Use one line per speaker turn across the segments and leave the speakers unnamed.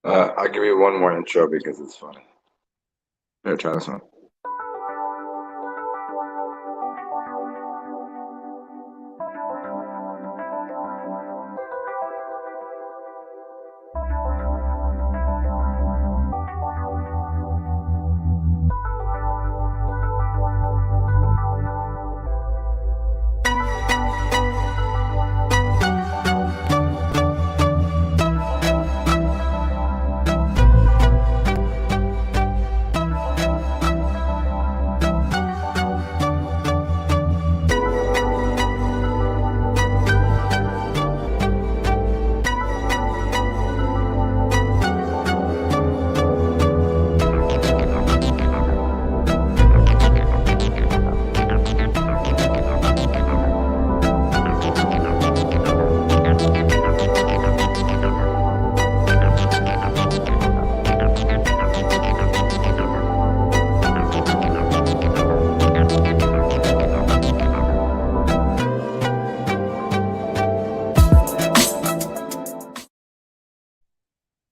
I'll give you one more intro because it's funny. Here, try this one.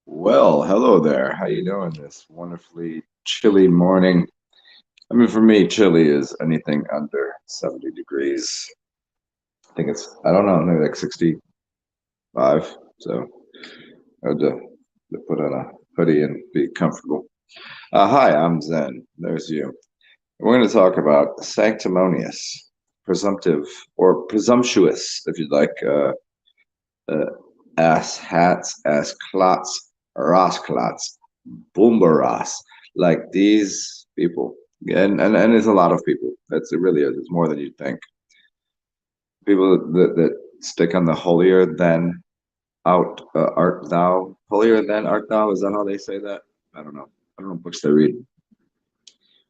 Well, hello there. How you doing this wonderfully chilly morning? I mean, for me, chilly is anything under 70 degrees. I think I don't know, maybe like 65. So I had to put on a hoodie and be comfortable. Hi, I'm Zen. There's you. We're going to talk about sanctimonious, presumptive, or presumptuous, if you'd like, uh, ass hats, ass clots, ras clots, boombaras, like these people. And there's a lot of people. It really is. It's more than you'd think. People that stick on the holier than art thou. Holier than art thou. Is that how they say that? I don't know. I don't know what books they read.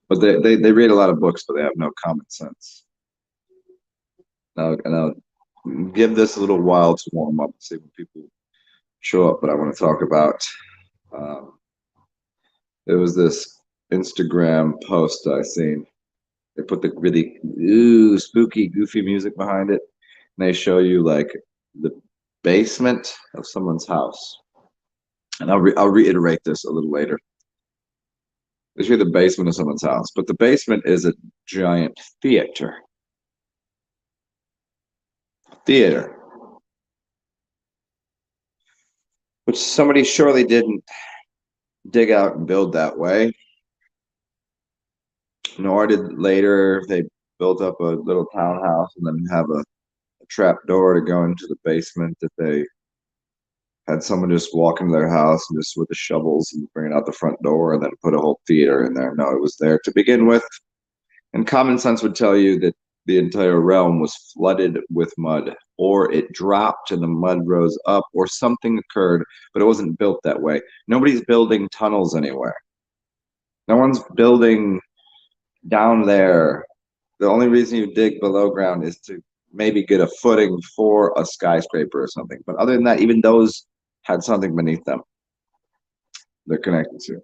But they read a lot of books, but they have no common sense. Now give this a little while to warm up and see when people show up. But I want to talk about there was this Instagram post I seen. They put the really spooky, goofy music behind it, and they show you like the basement of someone's house. And I'll reiterate this a little later. They show you the basement of someone's house, but the basement is a giant theater. Which somebody surely didn't dig out and build that way. Nor did later they built up a little townhouse and then have a trap door to go into the basement that they had someone just walk into their house and just with the shovels and bring it out the front door and then put a whole theater in there. No, it was there to begin with. And common sense would tell you that the entire realm was flooded with mud, or it dropped and the mud rose up, or something occurred, but it wasn't built that way. Nobody's building tunnels anywhere. No one's building down there. The only reason you dig below ground is to maybe get a footing for a skyscraper or something. But other than that, even those had something beneath them they're connected to.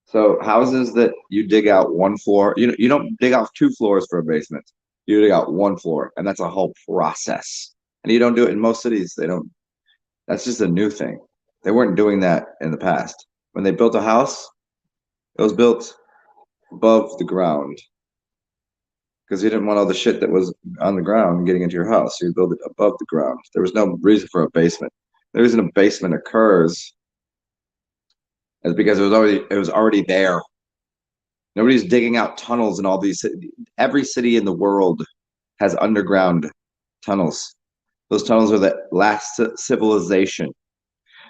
So houses that you dig out one floor, you don't dig out two floors for a basement. You dig out one floor, and that's a whole process. And you don't do it in most cities. They don't. That's just a new thing. They weren't doing that in the past. When they built a house, it was built above the ground because you didn't want all the shit that was on the ground getting into your house. So you build it above the ground. There was no reason for a basement. The reason a basement occurs is because it was already there. Nobody's digging out tunnels in all these. Every city in the world has underground tunnels. Those tunnels are the last civilization.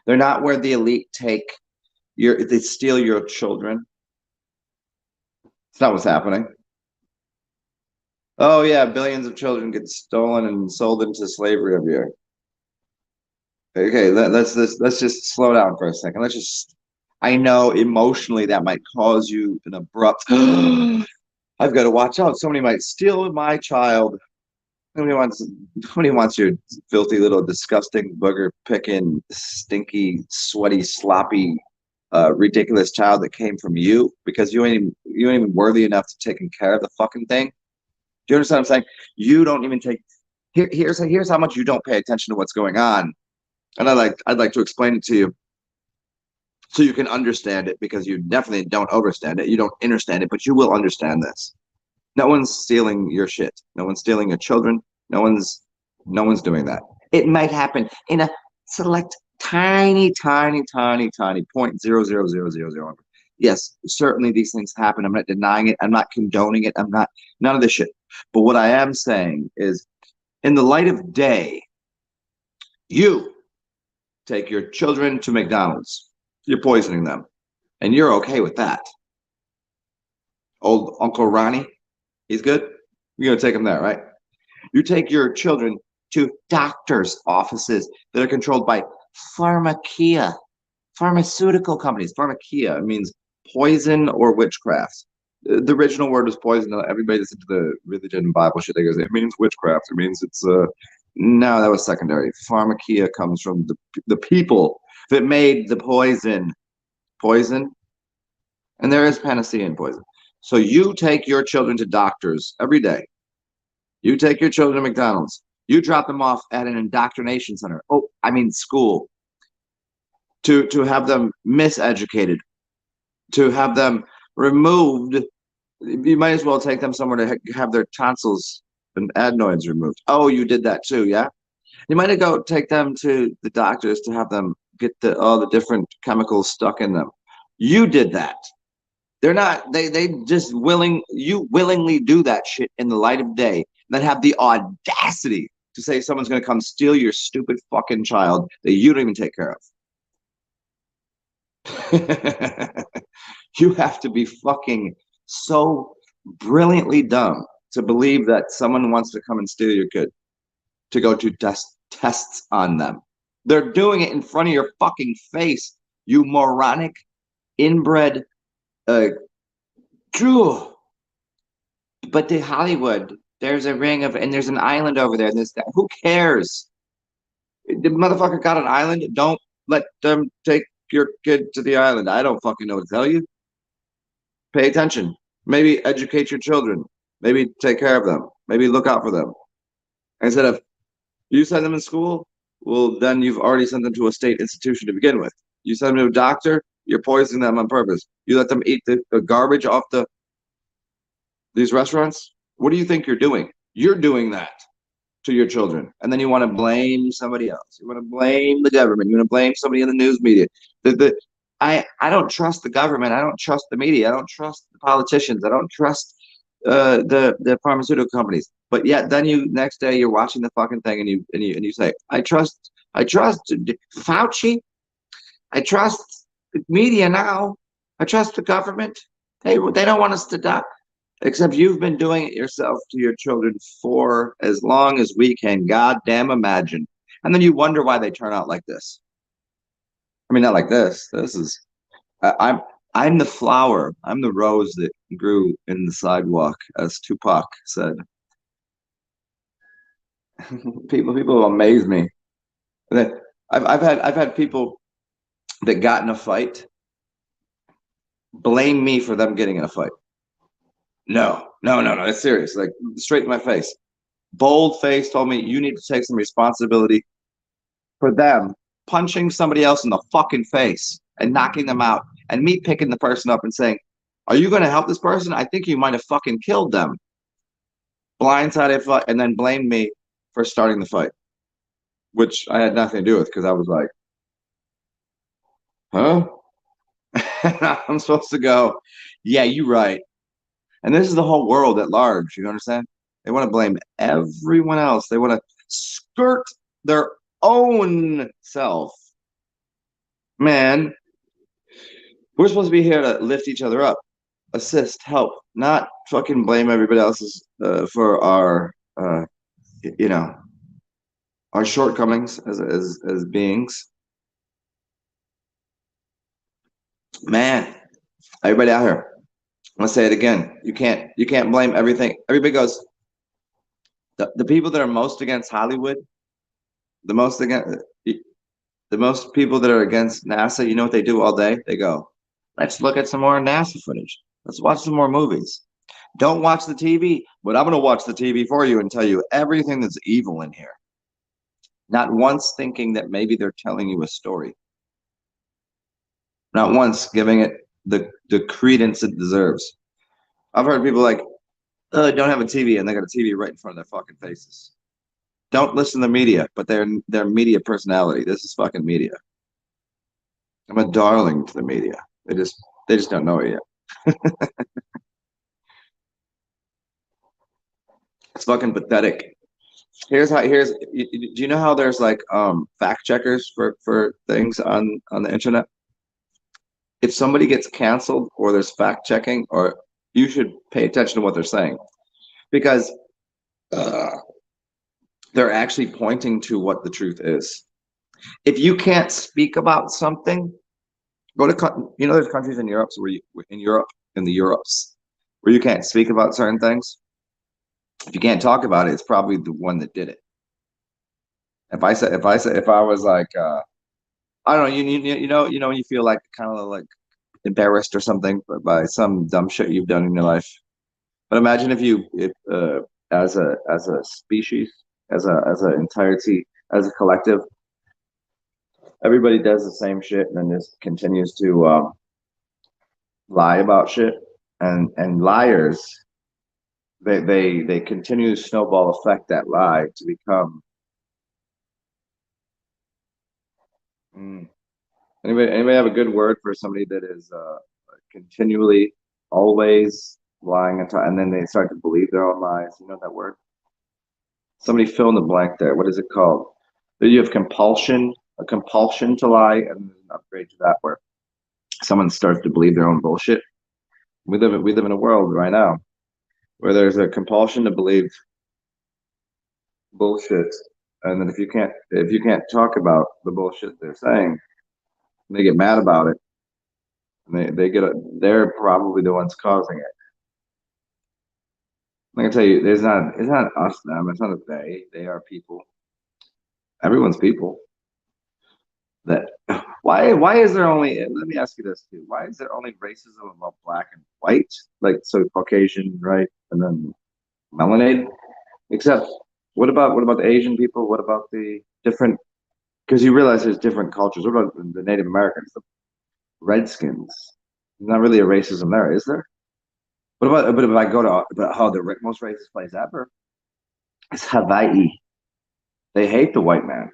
They're not where the elite they steal your children. It's not what's happening. Oh yeah, billions of children get stolen and sold into slavery every year. Okay, let's just slow down for a second. I know emotionally that might cause you an abrupt, I've got to watch out. Somebody might steal my child. Nobody wants your filthy little disgusting booger picking, stinky, sweaty, sloppy, ridiculous child that came from you because you ain't even worthy enough to taking care of the fucking thing. Do you understand what I'm saying? You don't even take here's how much you don't pay attention to what's going on. And I'd like to explain it to you. so you can understand it, because you definitely don't understand it. You don't understand it, but you will understand this. No one's stealing your shit. No one's stealing your children. No one's doing that. It might happen in a select tiny, tiny, tiny, tiny 0.00000. Yes, certainly these things happen. I'm not denying it. I'm not condoning it. I'm not none of this shit. But what I am saying is, in the light of day, you take your children to McDonald's. You're poisoning them, and you're okay with that. Old Uncle Ronnie, he's good. You're gonna take him there, right? You take your children to doctors' offices that are controlled by pharmakia, pharmaceutical companies. Pharmakia means poison or witchcraft. The original word is poison. Everybody that's into the religion and Bible shit, they goes, it means witchcraft. It means it's no, that was secondary. Pharmakia comes from the people that made the poison. Poison, and there is panacea in poison. So you take your children to doctors every day. You take your children to McDonald's. You drop them off at an indoctrination center. Oh, I mean school. To have them miseducated, to have them removed. You might as well take them somewhere to have their tonsils and adenoids removed. Oh, you did that too, yeah? You might go take them to the doctors to have them get all the different chemicals stuck in them. You did that. They're not, they just you willingly do that shit in the light of day, then have the audacity to say someone's going to come steal your stupid fucking child that you don't even take care of. You have to be fucking so brilliantly dumb to believe that someone wants to come and steal your kid to go to tests on them. They're doing it in front of your fucking face, you moronic, inbred, but the Hollywood, there's a ring of, and there's an island over there. This guy, who cares? The motherfucker got an island. Don't let them take your kid to the island. I don't fucking know what to tell you. Pay attention. Maybe educate your children. Maybe take care of them. Maybe look out for them. Instead of you send them in school, well, then you've already sent them to a state institution to begin with. You send them to a doctor, you're poisoning them on purpose. You let them eat the garbage off these restaurants. What do you think you're doing? You're doing that to your children, and then you want to blame somebody else. You want to blame the government. You want to blame somebody in the news media. I don't trust the government. I don't trust the media. I don't trust the politicians. I don't trust the pharmaceutical companies. But yet, then you next day you're watching the fucking thing, and you say, I trust Fauci. I trust the media now. I trust the government. They don't want us to die. Except you've been doing it yourself to your children for as long as we can goddamn imagine. And then you wonder why they turn out like this. I mean, not like this. This is, I'm the flower. I'm the rose that grew in the sidewalk, as Tupac said. People amaze me. I've had people that got in a fight blame me for them getting in a fight. No. It's serious. Like, straight in my face. Bold face told me, you need to take some responsibility for them punching somebody else in the fucking face and knocking them out, and me picking the person up and saying, are you going to help this person? I think you might have fucking killed them. Blindsided fight, and then blamed me for starting the fight, which I had nothing to do with, because I was like, huh? I'm supposed to go, yeah, you're right. And this is the whole world at large. You understand? They want to blame everyone else. They want to skirt their own self. Man, we're supposed to be here to lift each other up, assist, help, not fucking blame everybody else's for our, our shortcomings as beings. Man, everybody out here. I'm gonna say it again. You can't blame everything. Everybody goes, the people that are most against Hollywood, the most people that are against NASA, you know what they do all day? They go, let's look at some more NASA footage. Let's watch some more movies. Don't watch the TV, but I'm gonna watch the TV for you and tell you everything that's evil in here. Not once thinking that maybe they're telling you a story. not once giving it the credence it deserves. I've heard people like, oh, don't have a TV, and they got a TV right in front of their fucking faces. Don't listen to media, but they're media personality. This is fucking media. I'm a darling to the media. They just don't know it yet. It's fucking pathetic. Do you know how there's like fact checkers for things on the internet? If somebody gets canceled or there's fact checking, or you should pay attention to what they're saying because uh, they're actually pointing to what the truth is. If you can't speak about something, go to there's countries in Europe where you in Europe in the Europes where you can't speak about certain things. If you can't talk about it, it's probably the one that did it. If I was like I don't know, you know when you feel like kind of like embarrassed or something by some dumb shit you've done in your life. But imagine if as a species, as an entirety, as a collective, everybody does the same shit and then just continues to lie about shit, and liars they continue to snowball effect that lie to become. Mm, anybody have a good word for somebody that is continually always lying and then they start to believe their own lies? You know that word? Somebody fill in the blank there. What is it called? You have compulsion, a compulsion to lie, and there's an upgrade to that where someone starts to believe their own bullshit. We live in a world right now where there's a compulsion to believe bullshit, and then if you can't talk about the bullshit they're saying, they get mad about it. And they're probably the ones causing it. I can tell you, it's not us them. It's not a they. They are people. Everyone's people. That why is there only? Let me ask you this too. Why is there only racism about black and white? Like so Caucasian, right? And then melanated. Except what about the Asian people? What about the different? Because you realize there's different cultures. What about the Native Americans, the Redskins? There's not really a racism there, is there? What about but if I go to but how the most racist place ever is Hawaii. They hate the white man.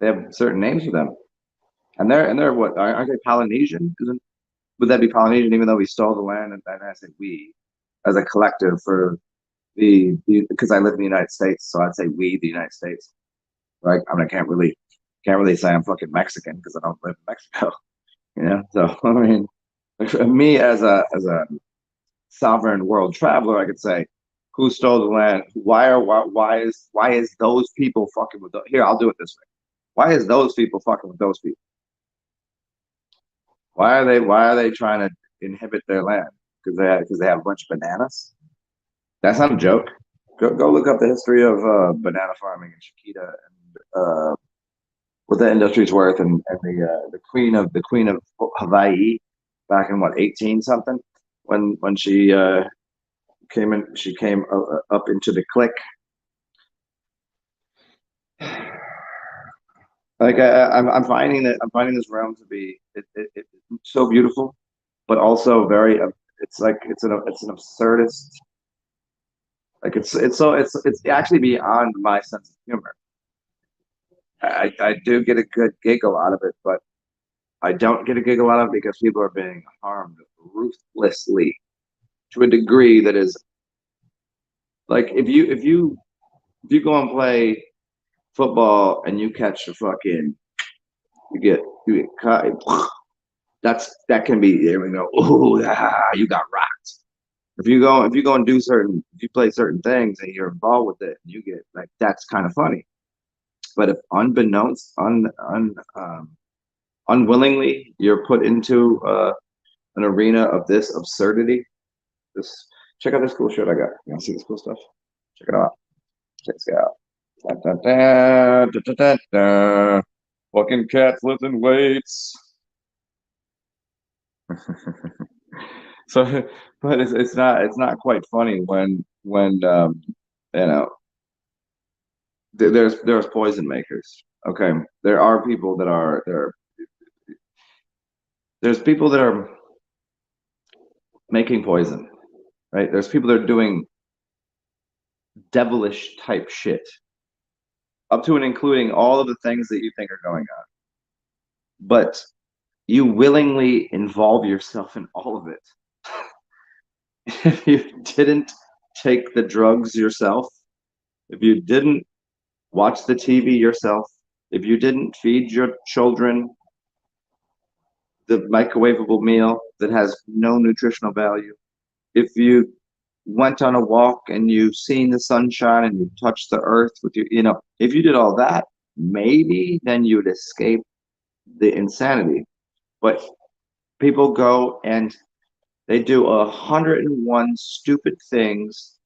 They have certain names for them, and they're what aren't they Polynesian? Would that be Polynesian? Even though we stole the land, and I said we as a collective for because I live in the United States, so I'd say we the United States. Right? I mean, I can't really say I'm fucking Mexican because I don't live in Mexico. You know, so I mean, me as a sovereign world traveler, I could say, who stole the land? Why is those people fucking with here? I'll do it this way. Why is those people fucking with those people? Why are they trying to inhibit their land? Because they have a bunch of bananas. That's not a joke. Go look up the history of banana farming in Chiquita and what that industry's worth, and the queen of Hawaii back in what 18 something when she came up into the clique. Like I'm finding this realm to be it's so beautiful, but also very it's like it's an absurdist. Like it's actually beyond my sense of humor. I do get a good giggle out of it, but I don't get a giggle out of it because people are being harmed ruthlessly to a degree that is like if you go and play football and you catch a fucking you get caught. That can be there we go. Oh, you got rocked. If you go and do certain if you play certain things and you're involved with it, you get like that's kind of funny. But if unbeknownst, unwillingly, you're put into an arena of this absurdity, this check out this cool shirt I got. You want to see this cool stuff? Check it out. Check it out. Da, da, da, da, da, da, da. Fucking cats lifting weights. So, but it's not quite funny when you know there's poison makers. Okay, there are people that are there. There's people that are making poison, right? There's people that are doing devilish type shit, up to and including all of the things that you think are going on. But you willingly involve yourself in all of it. If you didn't take the drugs yourself, if you didn't watch the TV yourself, if you didn't feed your children the microwavable meal that has no nutritional value, if you went on a walk and you've seen the sunshine and you touched the earth with your, if you did all that, maybe then you'd escape the insanity. But people go and they do 101 stupid things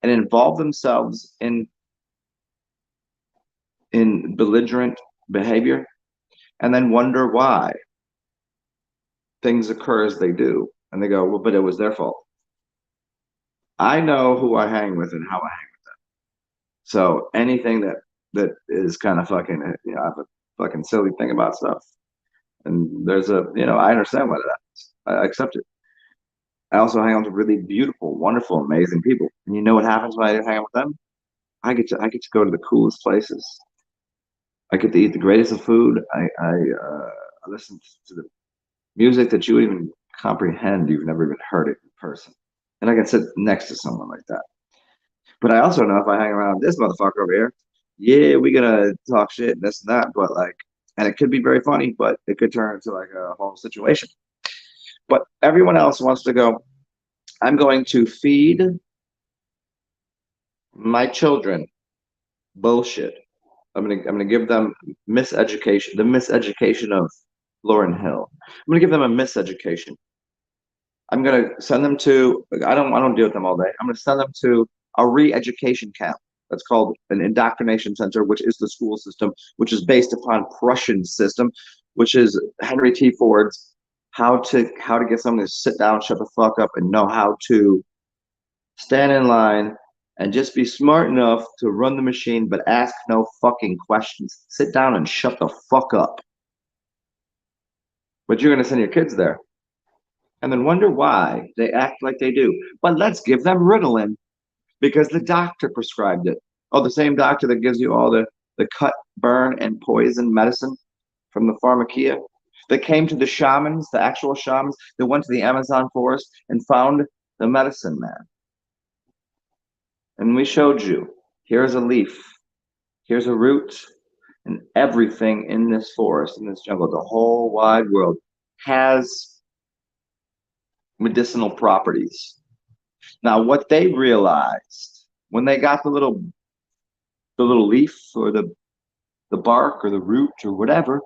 and involve themselves in belligerent behavior and then wonder why things occur as they do. And they go, well, but it was their fault. I know who I hang with and how I hang with them. So anything that is kind of fucking, I have a fucking silly thing about stuff. And there's I understand why that happens. I accept it. I also hang out with really beautiful, wonderful, amazing people. And you know what happens when I hang out with them? I get to go to the coolest places. I get to eat the greatest of food. I listen to the music that you would even comprehend. You've never even heard it in person. And I can sit next to someone like that. But I also know if I hang around this motherfucker over here, yeah, we're gonna talk shit and this and that. But like, and it could be very funny, but it could turn into like a whole situation. But everyone else wants to go, I'm going to feed my children bullshit. I'm gonna give them miseducation, the miseducation of Lauryn Hill. I'm gonna give them a miseducation. I'm gonna send them to. I don't deal with them all day. I'm gonna send them to a re-education camp. That's called an indoctrination center, which is the school system, which is based upon Prussian system, which is Henry T. Ford's how to get someone to sit down, shut the fuck up, and know how to stand in line and just be smart enough to run the machine, but ask no fucking questions. Sit down and shut the fuck up. But you're gonna send your kids there and then wonder why they act like they do. But let's give them Ritalin because the doctor prescribed it. Oh, the same doctor that gives you all the cut, burn, and poison medicine from the pharmacia that came to the shamans, the actual shamans that went to the Amazon forest and found the medicine man. And we showed you, here's a leaf, here's a root, and everything in this forest, in this jungle, the whole wide world has medicinal properties. Now, what they realized when they got the little leaf or the bark or the root or whatever,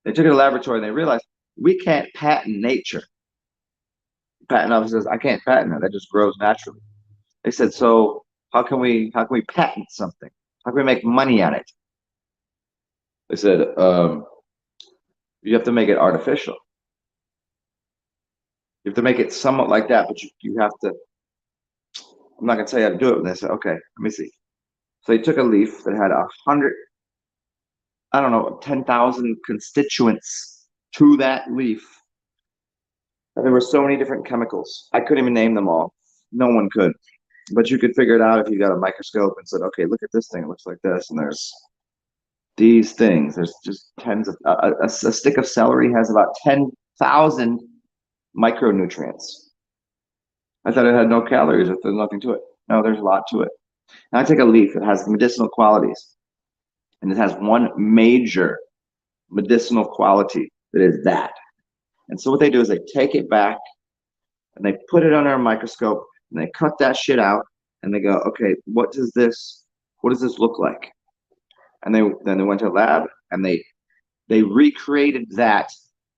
they took it to a laboratory and they realized we can't patent nature. The patent office says, I can't patent it. That just grows naturally. They said, so how can we patent something? How can we make money on it? They said, you have to make it artificial. You have to make it somewhat like that, but you have to. I'm not gonna tell you how to do it. And they said, okay, let me see. So they took a leaf that had 100, I don't know, 10,000 constituents to that leaf. And there were so many different chemicals. I couldn't even name them all. No one could. But you could figure it out if you got a microscope and said, okay, look at this thing. It looks like this. And there's these things. There's just tens of, a stick of celery has about 10,000 micronutrients. I thought it had no calories if there's nothing to it. No, there's a lot to it. And I take a leaf that has medicinal qualities, and it has one major medicinal quality that is that. And so what they do is they take it back and they put it under a microscope and they cut that shit out and they go, okay, what does this look like? And then they went to a lab and they recreated that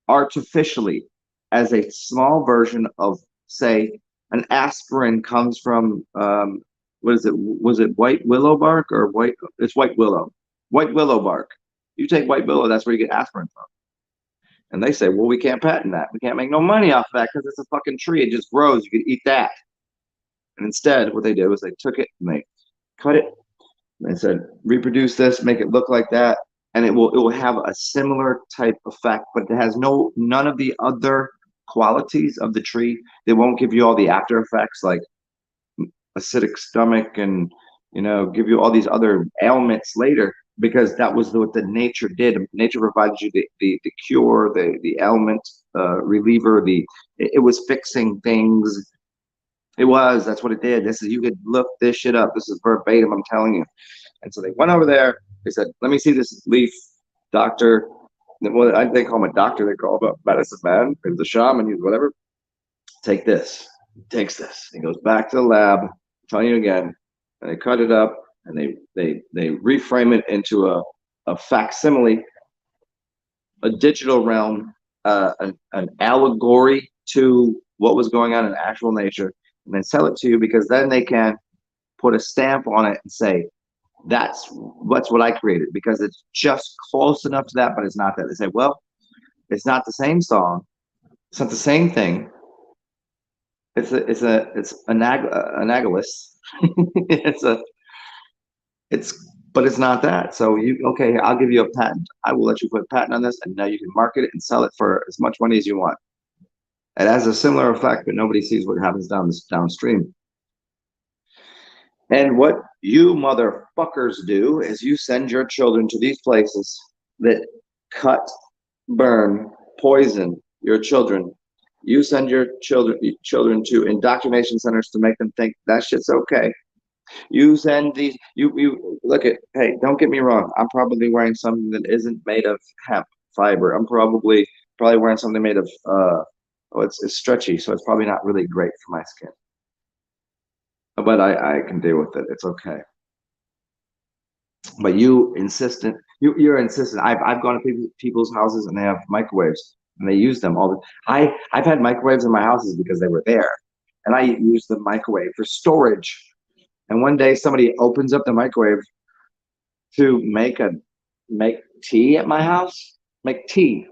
artificially as a small version of, say, an aspirin comes from what is it? Was it white willow bark or white? It's white willow. White willow bark. You take white willow, that's where you get aspirin from. And they say, well, we can't patent that. We can't make no money off of that because it's a fucking tree. It just grows. You can eat that. And instead, what they did was they took it and they cut it. And they said, reproduce this, make it look like that. and it will have a similar type effect, but it has none of the other qualities of the tree. They won't give you all the after effects like acidic stomach and give you all these other ailments later, because that was what the nature did. Nature provided you the cure, the ailment reliever. It was fixing things. That's what it did. This is, you could look this shit up. This is verbatim, I'm telling you. And so they went over there. They said, let me see this leaf, doctor. Well, they call him a doctor. They call him a medicine man. He's the shaman. He's whatever. Take this. He takes this. He goes back to the lab. I'm telling you again. And they cut it up and they reframe it into a facsimile, a digital realm, an allegory to what was going on in actual nature, and then sell it to you, because then they can put a stamp on it and say, that's what I created, because it's just close enough to that, but it's not that. They say, well, it's not the same song, it's not the same thing. It's analogous. But it's not that. So okay, I'll give you a patent. I will let you put a patent on this, and now you can market it and sell it for as much money as you want. It has a similar effect, but nobody sees what happens downstream. And what you motherfuckers do is you send your children to these places that cut, burn, poison your children. You send your children to indoctrination centers to make them think that shit's okay. You send these, you look at, hey, don't get me wrong. I'm probably wearing something that isn't made of hemp fiber. I'm probably wearing something made of, it's stretchy, so it's probably not really great for my skin. But I can deal with it. It's okay. But you're insistent. I've gone to people's houses and they have microwaves and they use them all the. I've had microwaves in my houses because they were there, and I use the microwave for storage. And one day somebody opens up the microwave to make tea at my house. Make tea.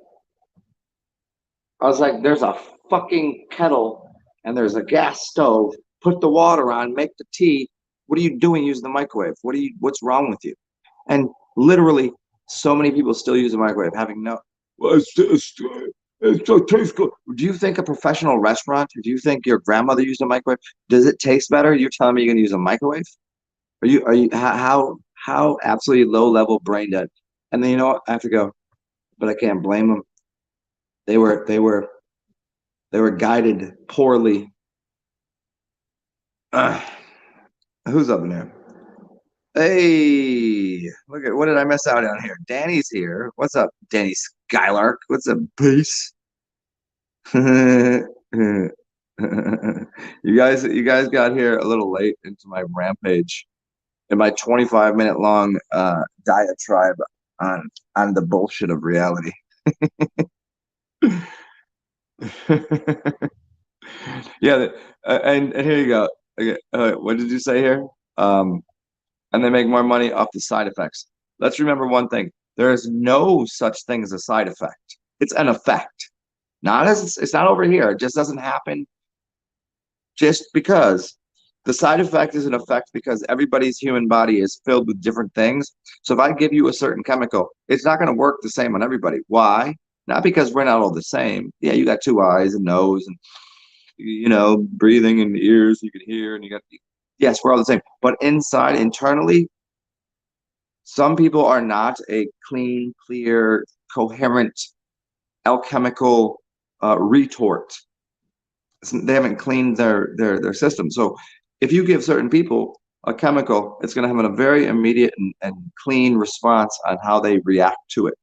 I was like, there's a fucking kettle and there's a gas stove. Put the water on, make the tea. What are you doing using the microwave? What's wrong with you? And literally, so many people still use the microwave, having no. Well, it tastes good. Do you think a professional restaurant? Do you think your grandmother used a microwave? Does it taste better? You're telling me you're going to use a microwave? Are you how absolutely low level brain dead? And then I have to go, but I can't blame them. They were guided poorly. Who's up in there? Hey, look at what did I miss out on here? Danny's here. What's up, Danny Skylark? What's up, peace? You guys got here a little late into my rampage, in my 25-minute long diatribe on the bullshit of reality. Yeah, and here you go. Okay, what did you say here? And they make more money off the side effects. Let's remember one thing: there is no such thing as a side effect. It's an effect. It's not over here. It just doesn't happen just because. The side effect is an effect because everybody's human body is filled with different things. So if I give you a certain chemical, it's not going to work the same on everybody. Why? Not because we're not all the same. Yeah, you got two eyes and nose and breathing and ears you can hear, and yes, we're all the same. But internally, some people are not a clean, clear, coherent alchemical retort. They haven't cleaned their system. So if you give certain people a chemical, it's going to have a very immediate and clean response on how they react to it.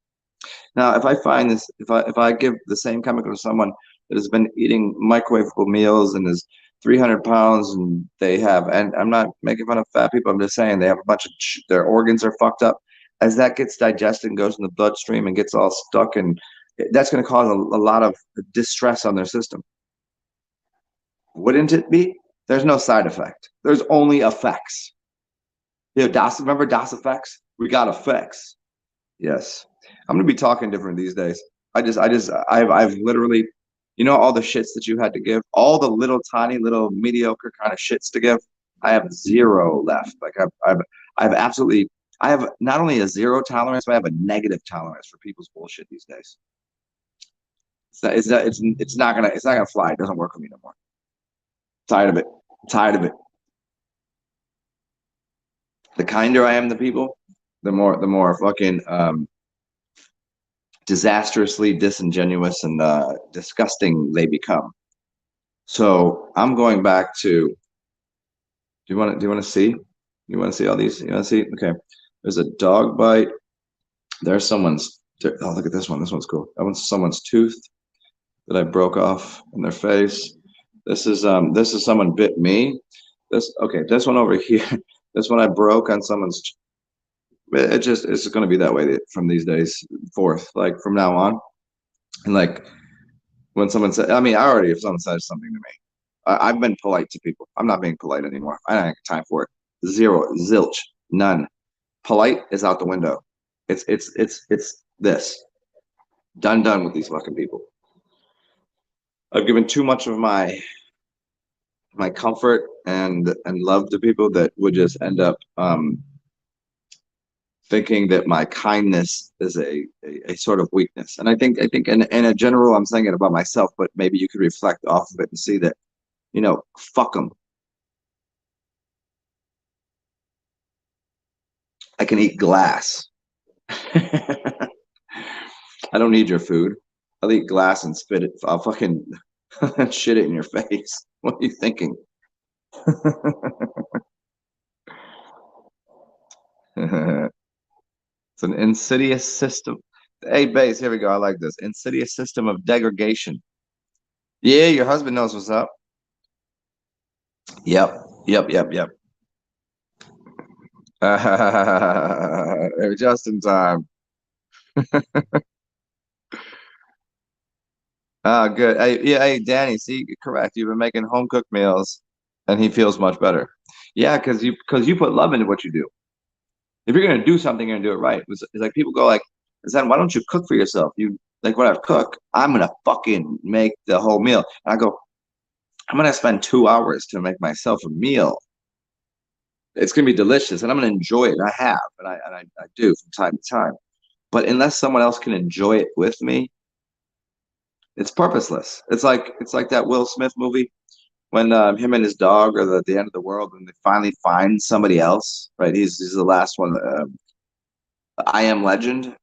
Now, if I find this, if I give the same chemical to someone that has been eating microwavable meals and is 300 pounds, and and I'm not making fun of fat people, I'm just saying they have a bunch of, their organs are fucked up. As that gets digested and goes in the bloodstream and gets all stuck, and that's going to cause a lot of distress on their system. Wouldn't it be? There's no side effect. There's only effects. Remember DOS effects? We got effects. Yes. I'm gonna be talking different these days. I've literally, all the shits that you had to give, all the little tiny little mediocre kind of shits to give, I have zero left. Like I've absolutely I have not only a zero tolerance, but I have a negative tolerance for people's bullshit these days. It's not gonna fly. It doesn't work for me no more. Tired of it. Tired of it. The kinder I am to people, the more fucking disastrously disingenuous and disgusting they become. So I'm going back to. Do you want to see? You want to see all these? You want to see? Okay. There's a dog bite. There's someone's. Oh, look at this one. This one's cool. That one's someone's tooth that I broke off in their face. This is someone bit me. This one over here. This one I broke on someone's. It's going to be that way from these days forth, like from now on. And like when someone said, I mean, I already if someone says something to me, I've been polite to people. I'm not being polite anymore. I don't have time for it. Zero, zilch, none. Polite is out the window. It's this. Done with these fucking people. I've given too much of my comfort and love to people that would just end up thinking that my kindness is a sort of weakness. And I think in a general, I'm saying it about myself, but maybe you could reflect off of it and see that, fuck them. I can eat glass. I don't need your food. I'll eat glass and spit it. I'll fucking shit it in your face. What are you thinking? It's an insidious system. Hey, base, here we go. I like this. Insidious system of degradation. Yeah, your husband knows what's up. Yep. Yep. Yep. Yep. Just in time. Good. Hey, yeah, hey, Danny, see, correct. You've been making home cooked meals and he feels much better. Yeah, because you put love into what you do. If you're gonna do something, you're gonna do it right. It's like people go like, Zen, why don't you cook for yourself? You like when I cook, I'm gonna fucking make the whole meal. And I go, I'm gonna spend 2 hours to make myself a meal. It's gonna be delicious and I'm gonna enjoy it. And I have, and I do from time to time. But unless someone else can enjoy it with me, it's purposeless. It's like that Will Smith movie when him and his dog are at the end of the world and they finally find somebody else. Right? He's the last one. I Am Legend,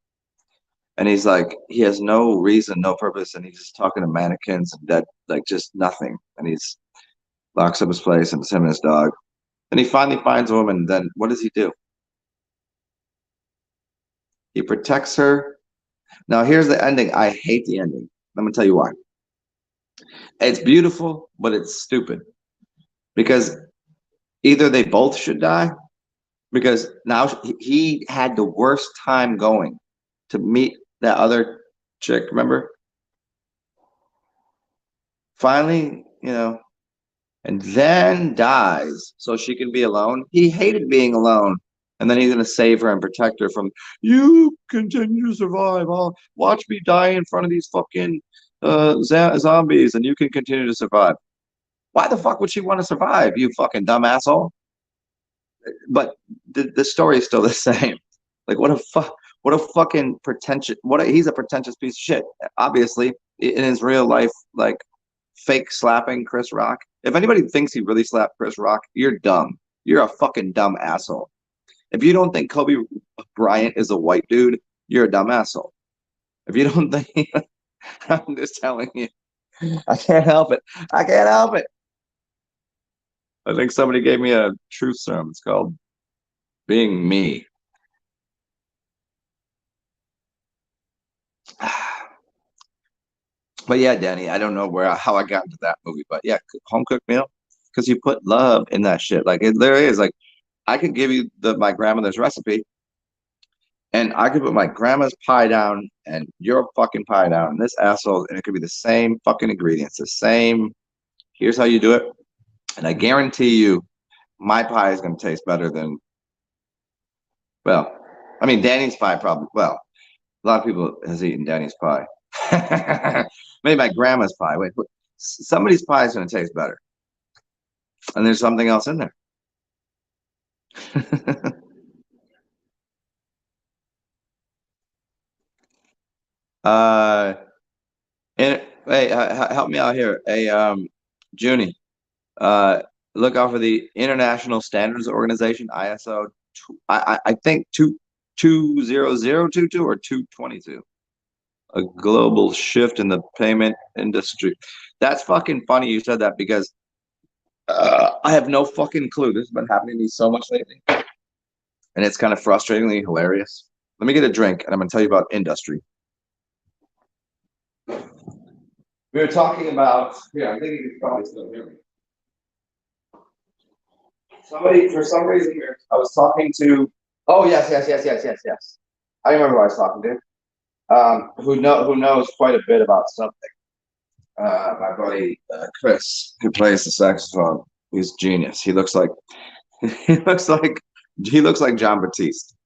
and he's like he has no reason, no purpose, and he's just talking to mannequins and that like just nothing. And he's locks up his place and it's him and his dog. And he finally finds a woman. And then what does he do? He protects her. Now here's the ending. I hate the ending. Let me tell you why. It's beautiful, but it's stupid because either they both should die because now he had the worst time going to meet that other chick, remember? Finally, and then dies so she can be alone. He hated being alone. And then he's going to save her and protect her from, you continue to survive. I'll watch me die in front of these fucking zombies and you can continue to survive. Why the fuck would she want to survive, you fucking dumb asshole? But the story is still the same. Like what a fucking pretentious he's a pretentious piece of shit. Obviously, in his real life, like fake slapping Chris Rock. If anybody thinks he really slapped Chris Rock, you're dumb. You're a fucking dumb asshole. If you don't think Kobe Bryant is a white dude, you're a dumb asshole. If you don't think, I'm just telling you, I can't help it. I can't help it. I think somebody gave me a truth serum. It's called being me. But yeah, Danny, I don't know how I got into that movie, but yeah, home cooked meal because you put love in that shit. Like it literally is like I could give you my grandmother's recipe, and I could put my grandma's pie down and your fucking pie down, and this asshole, and it could be the same fucking ingredients, the same. Here's how you do it, and I guarantee you, my pie is going to taste better than. Well, I mean, Danny's pie probably. Well, a lot of people has eaten Danny's pie. Maybe my grandma's pie. Wait, somebody's pie is going to taste better, and there's something else in there. Uh, and hey, help me out here. Hey, Junie, uh, look out for the International Standards Organization, ISO. I think 20022 or 222. A global shift in the payment industry. That's fucking funny you said that because I have no fucking clue. This has been happening to me so much lately, and it's kind of frustratingly hilarious. Let me get a drink, and I'm gonna tell you about industry. We were talking about. Yeah, I think you can probably still hear me. Somebody, for some reason, I was talking to. Oh yes. I remember who I was talking to. Who knows quite a bit about something. My buddy Chris, who plays the saxophone. He's genius. He looks like he looks like he looks like John Batiste.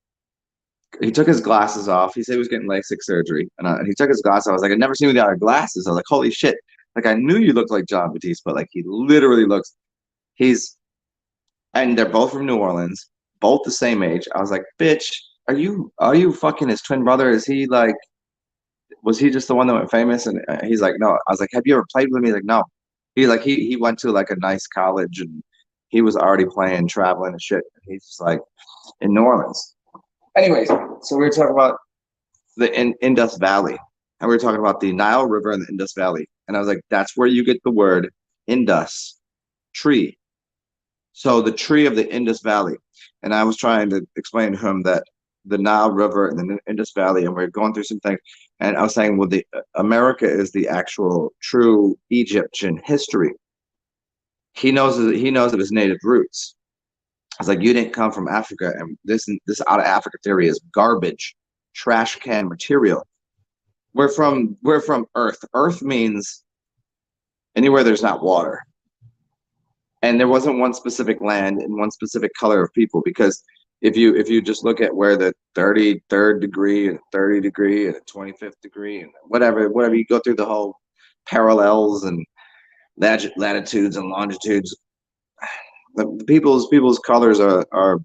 He took his glasses off. He said he was getting LASIK surgery, and he took his glasses. I was like, I'd never seen him without glasses. I was like, holy shit! Like I knew you looked like John Batiste, but like he literally looks. He's and they're both from New Orleans, both the same age. I was like, bitch, are you fucking his twin brother? Is he like was he just the one that went famous? And he's like, no. I was like, have you ever played with me? He's like, no. He's like, he went to like a nice college and he was already playing, traveling and shit. He's just like in New Orleans. Anyways, so we were talking about the Indus Valley, and we were talking about the Nile River and the Indus Valley. And I was like, that's where you get the word Indus, tree. So the tree of the Indus Valley. And I was trying to explain to him that the Nile River and the Indus Valley, and we're going through some things. And I was saying, well, the America is the actual true Egyptian history. He knows of his native roots. I was like, you didn't come from Africa, and this out of Africa theory is garbage, trash can material. We're from Earth. Earth means anywhere there's not water. And there wasn't one specific land and one specific color of people because if you just look at where the 33rd degree and 30 degree and 25th degree and whatever you go through the whole parallels and latitudes and longitudes, the people's colors are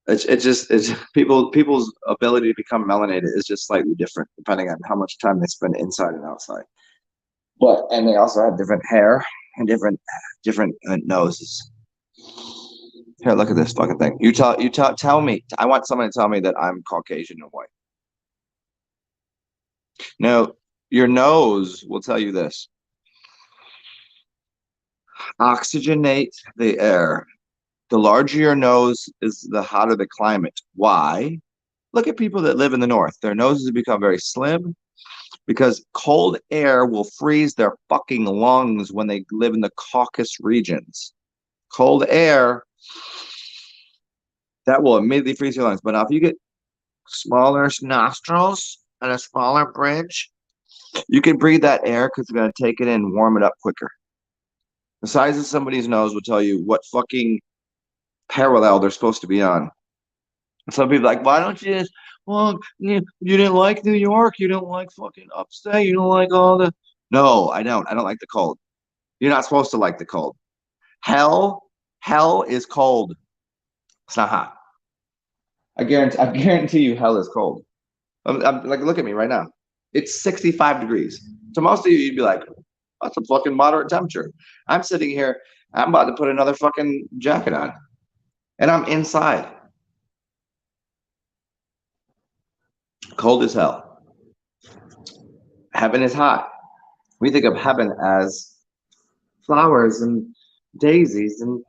it's people's ability to become melanated is just slightly different depending on how much time they spend inside and outside. But and they also have different hair and different noses. Here, look at this fucking thing. Tell me. I want someone to tell me that I'm Caucasian and white. No, your nose will tell you this. Oxygenate the air. The larger your nose is, the hotter the climate. Why? Look at people that live in the north. Their noses become very slim because cold air will freeze their fucking lungs when they live in the Caucasus regions. Cold air that will immediately freeze your lungs. But now, if you get smaller nostrils and a smaller bridge, you can breathe that air because it's going to take it in and warm it up quicker. The size of somebody's nose will tell you what fucking parallel they're supposed to be on. Some people are like, why don't you just, well, you didn't like New York, you don't like fucking upstate, you don't like all the. No, I don't. I don't like the cold. You're not supposed to like the cold. Hell is cold. It's not hot. I guarantee you, hell is cold. I'm like, look at me right now. It's 65 degrees. So most of you, you'd be like, that's a fucking moderate temperature. I'm sitting here. I'm about to put another fucking jacket on, and I'm inside. Cold as hell. Heaven is hot. We think of heaven as flowers and daisies and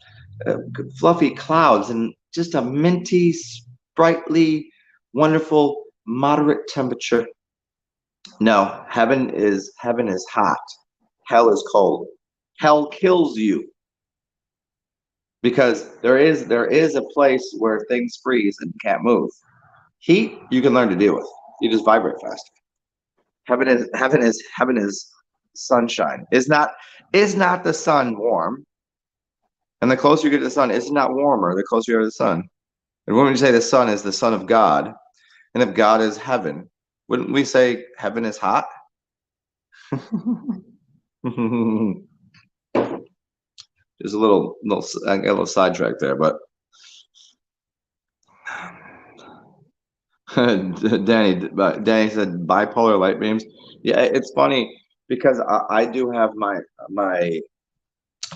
fluffy clouds and just a minty, sprightly, wonderful, moderate temperature. No, heaven is hot. Hell is cold. Hell kills you because there is a place where things freeze and can't move. Heat you can learn to deal with. You just vibrate faster. Heaven is sunshine. Is not the sun warm? And the closer you get to the sun, it's not warmer the closer you are to the sun. And when we say the sun is the son of God, and if God is heaven, wouldn't we say heaven is hot? There's I got a little sidetrack there, but Danny said bipolar light beams. Yeah, it's funny because I do have my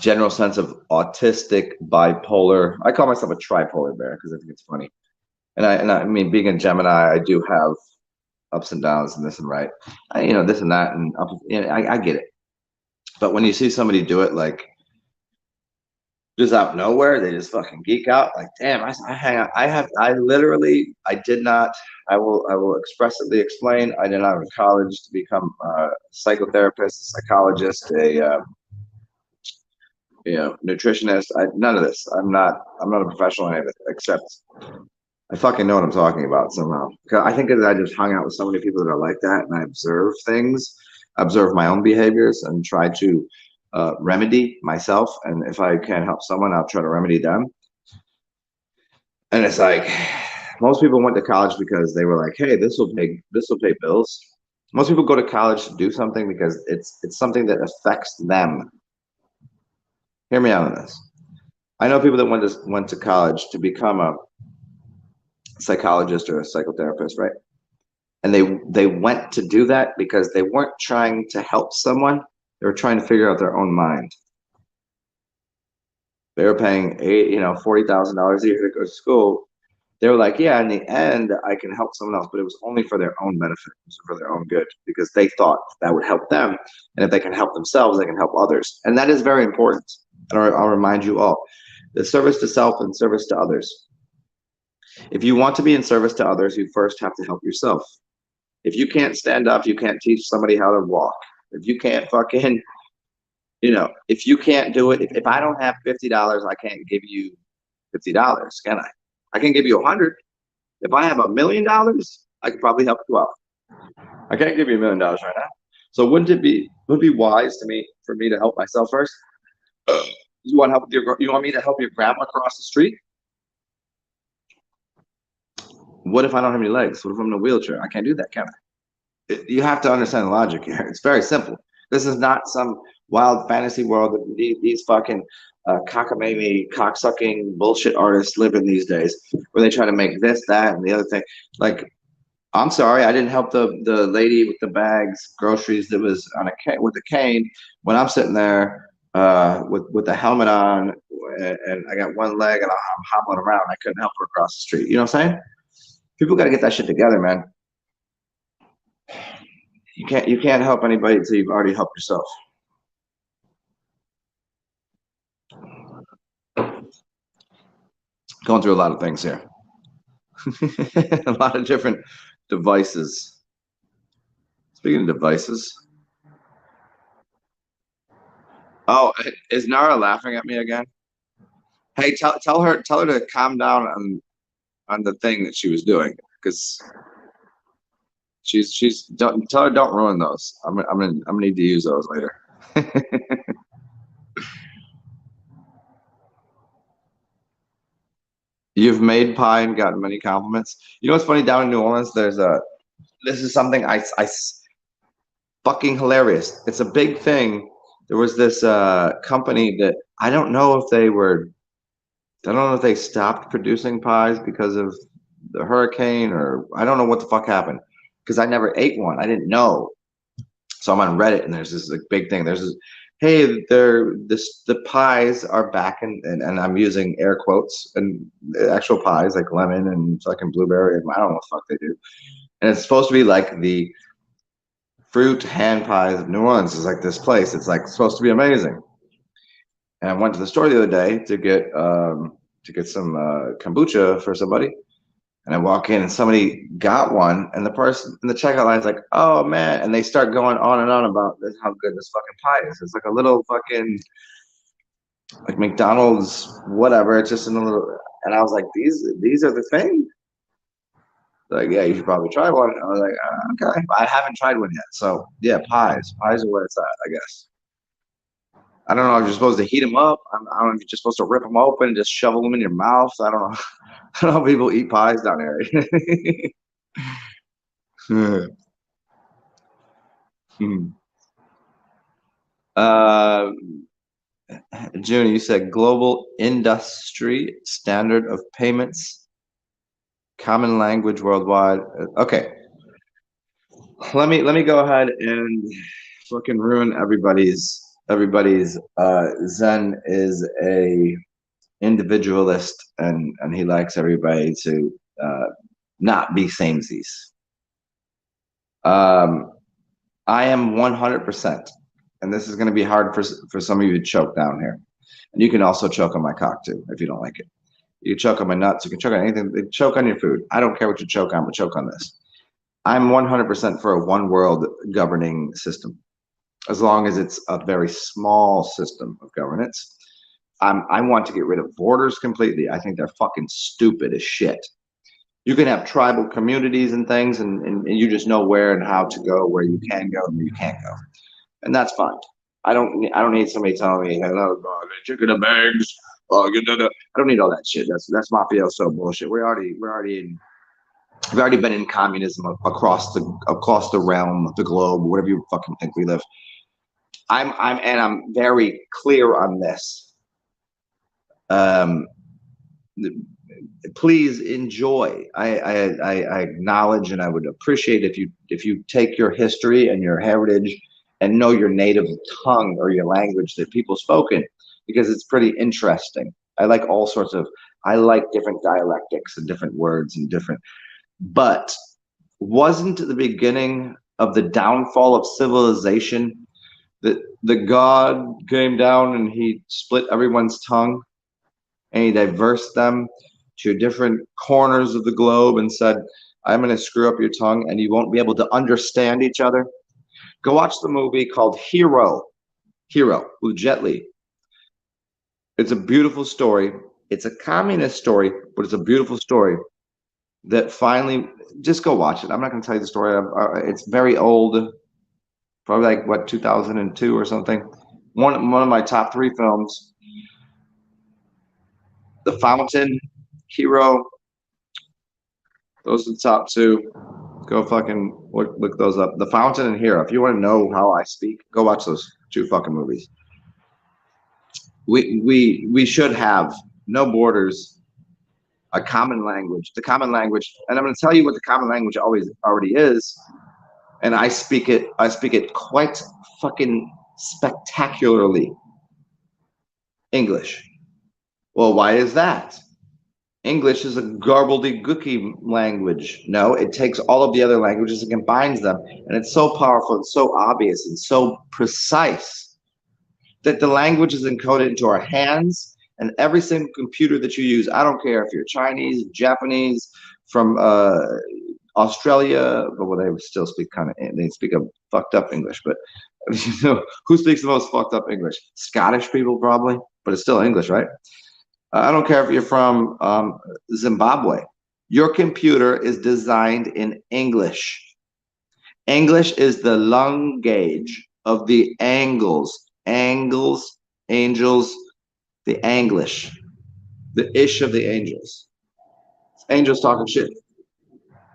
general sense of autistic bipolar. I call myself a tripolar bear because I think it's funny. And I mean, being a Gemini, I do have ups and downs and this and right, this and that and up. I get it. But when you see somebody do it like just out of nowhere, they just fucking geek out. Like, damn, I hang out. I literally, I did not. I will expressly explain. I did not go to college to become a psychotherapist, a psychologist, a nutritionist. None of this. I'm not a professional in anything except I fucking know what I'm talking about somehow. 'Cause I think that I just hung out with so many people that are like that, and I observe things, observe my own behaviors, and try to remedy myself. And if I can help someone, I'll try to remedy them. And it's like most people went to college because they were like, "Hey, this will pay bills." Most people go to college to do something because it's something that affects them. Hear me out on this. I know people that went to college to become a psychologist or a psychotherapist, right? And they went to do that because they weren't trying to help someone. They were trying to figure out their own mind. They were paying $40,000 a year to go to school. They were like, yeah, in the end, I can help someone else, but it was only for their own benefit. It was for their own good because they thought that would help them. And if they can help themselves, they can help others. And that is very important. And I'll remind you all, the service to self and service to others. If you want to be in service to others, you first have to help yourself. If you can't stand up, you can't teach somebody how to walk. If you can't fucking, if you can't do it, if I don't have $50, I can't give you $50, can I? I can give you 100. If I have $1,000,000, I could probably help you out. I can't give you $1,000,000 right now. So would it be wise for me to help myself first? You want help with you want me to help your grandma cross the street? What if I don't have any legs? What if I'm in a wheelchair? I can't do that, can I? You have to understand the logic here. It's very simple. This is not some wild fantasy world that these fucking cockamamie, cocksucking bullshit artists live in these days, where they try to make this, that, and the other thing. Like, I'm sorry, I didn't help the lady with the bags, groceries that was on with a cane when I'm sitting there with the helmet on and I got one leg and I'm hobbling around. I couldn't help her across the street. You know what I'm saying? People got to get that shit together, man. You can't help anybody until you've already helped yourself. Going through a lot of things here. A lot of different devices. Speaking of devices. Oh, is Nara laughing at me again? Hey, tell her to calm down on the thing that she was doing because she's don't tell her don't ruin those. I'm gonna need to use those later. You've made pie and gotten many compliments. You know what's funny? Down in New Orleans, this is something I fucking hilarious. It's a big thing. There was this company that I don't know if I don't know if they stopped producing pies because of the hurricane or I don't know what the fuck happened because I never ate one. I didn't know. So I'm on Reddit and there's this like big thing. There's this, hey, the pies are back and I'm using air quotes and actual pies like lemon and fucking blueberry and I don't know what the fuck they do. And it's supposed to be like the fruit hand pies of New Orleans is like this place. It's like supposed to be amazing. And I went to the store the other day to get some kombucha for somebody. And I walk in and somebody got one, and the person in the checkout line is like, "Oh man!" And they start going on and on about how good this fucking pie is. It's like a little fucking like McDonald's, whatever. It's just in a little. And I was like, "These are the thing." Like, yeah, you should probably try one. I was like, "Okay." I haven't tried one yet, so yeah, pies are where it's at, I guess. I don't know if you're supposed to heat them up. I don't know if you're just supposed to rip them open and just shovel them in your mouth. I don't know. I don't know how people eat pies down there. uh, June, you said global industry standard of payments Common language worldwide. Okay, let me go ahead and fucking ruin everybody's. Zen is a individualist, and he likes everybody to not be samesies. I am 100%, and this is going to be hard for some of you to choke down here. And you can also choke on my cock too if you don't like it. You can choke on my nuts. You can choke on anything. Choke on your food. I don't care what you choke on, but choke on this. I'm 100% for a one world governing system, as long as it's a very small system of governance. I want to get rid of borders completely. I think they're fucking stupid as shit. You can have tribal communities and things, and you just know where and how to go, where you can go and where you can't go, and that's fine. I don't need somebody telling me, "Hello, chicken and eggs." I don't need all that shit. That's mafioso bullshit. We've already been in communism across the realm, the globe, whatever you fucking think we live. I'm very clear on this. Um, please enjoy. I acknowledge and I would appreciate if you take your history and your heritage and know your native tongue or your language that people spoken, because it's pretty interesting. I like all sorts of I like different dialectics and different words and different, but wasn't the beginning of the downfall of civilization that the God came down and he split everyone's tongue and he diversed them to different corners of the globe and said, I'm going to screw up your tongue and you won't be able to understand each other. Go watch the movie called Hero with Jet Li. It's a beautiful story. It's a communist story, but it's a beautiful story that finally, just go watch it. I'm not going to tell you the story. It's very old, probably like what, 2002 or something. One of my top 3 films. The Fountain, Hero, those are the top 2. Go fucking look those up. The Fountain and Hero. If you want to know how I speak, go watch those 2 fucking movies. We should have no borders, a common language. The common language, and I'm going to tell you what the common language already is, and I speak it quite fucking spectacularly. English. Well, why is that? English is a gobbledygooky language. No, it takes all of the other languages and combines them, and it's so powerful and so obvious and so precise that the language is encoded into our hands and every single computer that you use. I don't care if you're Chinese, Japanese, from Australia, but well, they still speak they speak a fucked up English, but you know, who speaks the most fucked up English? Scottish people probably, but it's still English, right? I don't care if you're from Zimbabwe. Your computer is designed in English. English is the lung gauge of the angles, angels, the Anglish, the ish of the angels. Angels talking shit.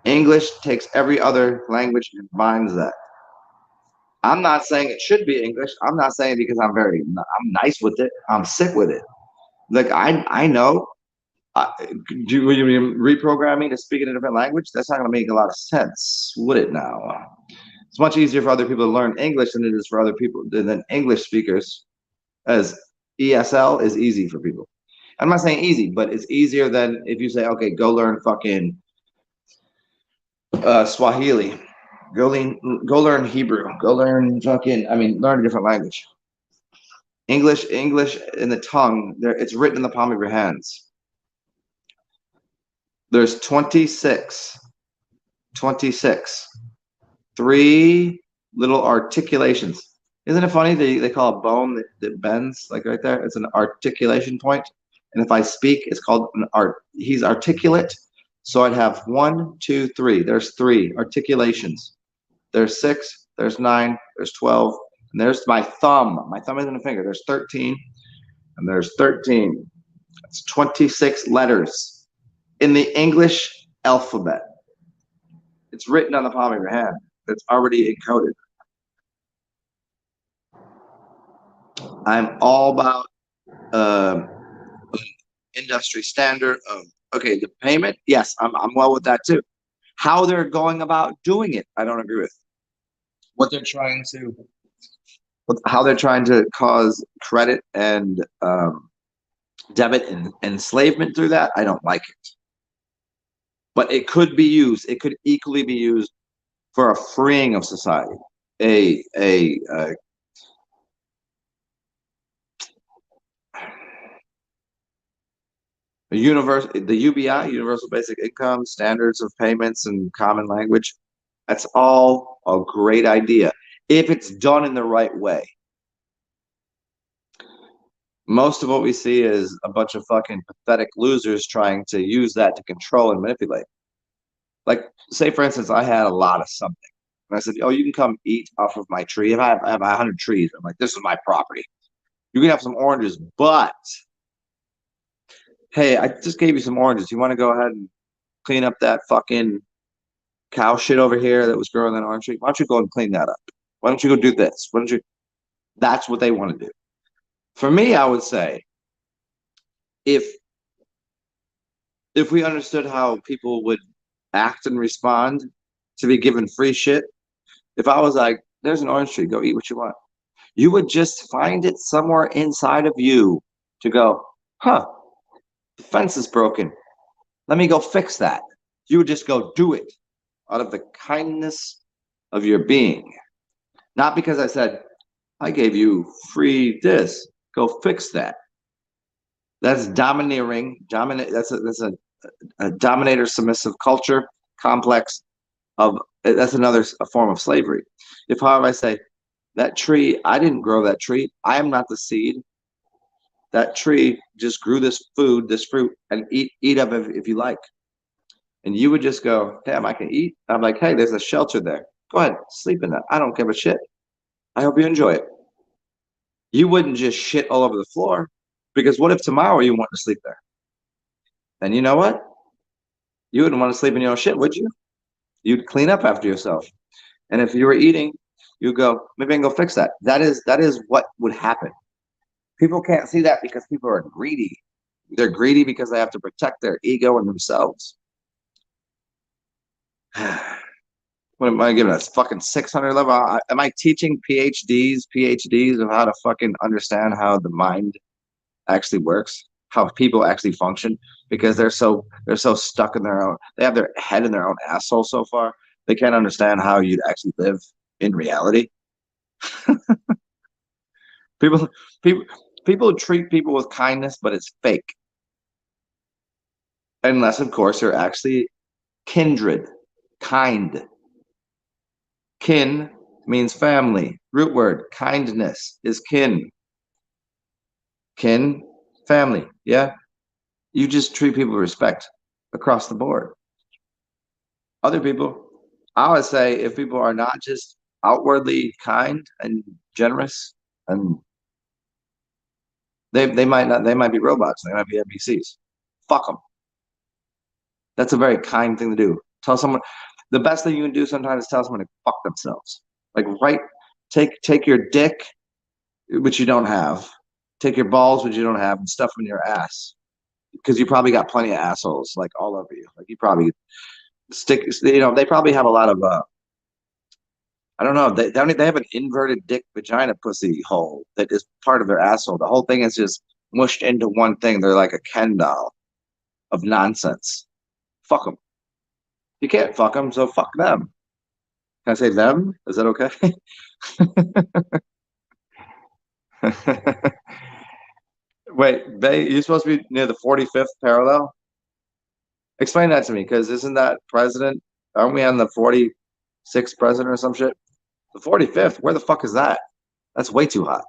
English takes every other language and combines that. I'm not saying it should be English. I'm not saying it because I'm nice with it. I'm sick with it. Like I know. Do you mean reprogramming to speak in a different language? That's not going to make a lot of sense, would it? Now, it's much easier for other people to learn English than it is for other people than English speakers. As ESL is easy for people. I'm not saying easy, but it's easier than if you say, okay, go learn fucking Swahili, go learn Hebrew, go learn learn a different language. English in the tongue, it's written in the palm of your hands. There's 26, 3 little articulations. Isn't it funny they call a bone that bends, like right there? It's an articulation point. And if I speak, it's called an art. He's articulate. So I'd have 1, 2, 3. There's 3 articulations. There's 6, there's 9, there's 12, and there's my thumb. My thumb isn't a finger. There's 13, and there's 13. It's 26 letters in the English alphabet. It's written on the palm of your hand. It's already encoded. I'm all about industry standard of Okay, the payment, yes, I'm well with that too. How they're going about doing it, I don't agree with. What they're trying to, how they're trying to cause credit and debit and enslavement through that, I don't like it. But it could be used. It could equally be used for a freeing of society, a the UBI, Universal Basic Income, standards of payments and common language. That's all a great idea if it's done in the right way. Most of what we see is a bunch of fucking pathetic losers trying to use that to control and manipulate. Like, say for instance, I had a lot of something, and I said, "Oh, you can come eat off of my tree. If I have 100 trees, I'm like, this is my property. You can have some oranges, but hey, I just gave you some oranges. You want to go ahead and clean up that fucking cow shit over here that was growing that orange tree? Why don't you go and clean that up? Why don't you go do this? Why don't you?" That's what they want to do. For me, I would say if we understood how people would act and respond to be given free shit, if I was like, "There's an orange tree, go eat what you want," you would just find it somewhere inside of you to go, "Huh, the fence is broken. Let me go fix that." You would just go do it out of the kindness of your being. Not because I said, "I gave you free this, go fix that." That's domineering. That's a dominator submissive culture complex of that's another a form of slavery. If, however, I say that tree, I didn't grow that tree. I am not the seed. That tree just grew this food, this fruit, and eat of it if you like. And you would just go, "Damn, I can eat." I'm like, "Hey, there's a shelter there. Go ahead, sleep in that. I don't give a shit. I hope you enjoy it." You wouldn't just shit all over the floor because what if tomorrow you want to sleep there? Then you know what? You wouldn't want to sleep in your own shit, would you? You'd clean up after yourself. And if you were eating, you go, maybe I can go fix that. That is what would happen. People can't see that because people are greedy. They're greedy because they have to protect their ego and themselves. What am I giving us? Fucking 600 level? Am I teaching PhDs of how to fucking understand how the mind actually works, how people actually function? Because they're so stuck in their own. They have their head in their own asshole so far. They can't understand how you'd actually live in reality. People, people, people treat people with kindness, but it's fake. Unless, of course, they're actually kindred, kind. Kin means family. Root word, kindness is kin. Kin, family. Yeah. You just treat people with respect across the board. Other people, I would say if people are not just outwardly kind and generous, and they might be robots, they might be NPCs. Fuck them. That's a very kind thing to do. Tell someone the best thing you can do sometimes is tell someone to fuck themselves. Like right, take your dick, which you don't have, take your balls, which you don't have, and stuff them in your ass. Because you probably got plenty of assholes like all over you. Like you probably stick. They probably have a lot of. I don't know. They have an inverted dick vagina pussy hole that is part of their asshole. The whole thing is just mushed into one thing. They're like a Ken doll of nonsense. Fuck them. You can't fuck them, so fuck them. Can I say them? Is that okay? Wait, you're supposed to be near the 45th parallel? Explain that to me, because isn't that president? Aren't we on the 46th president or some shit? The 45th? Where the fuck is that? That's way too hot.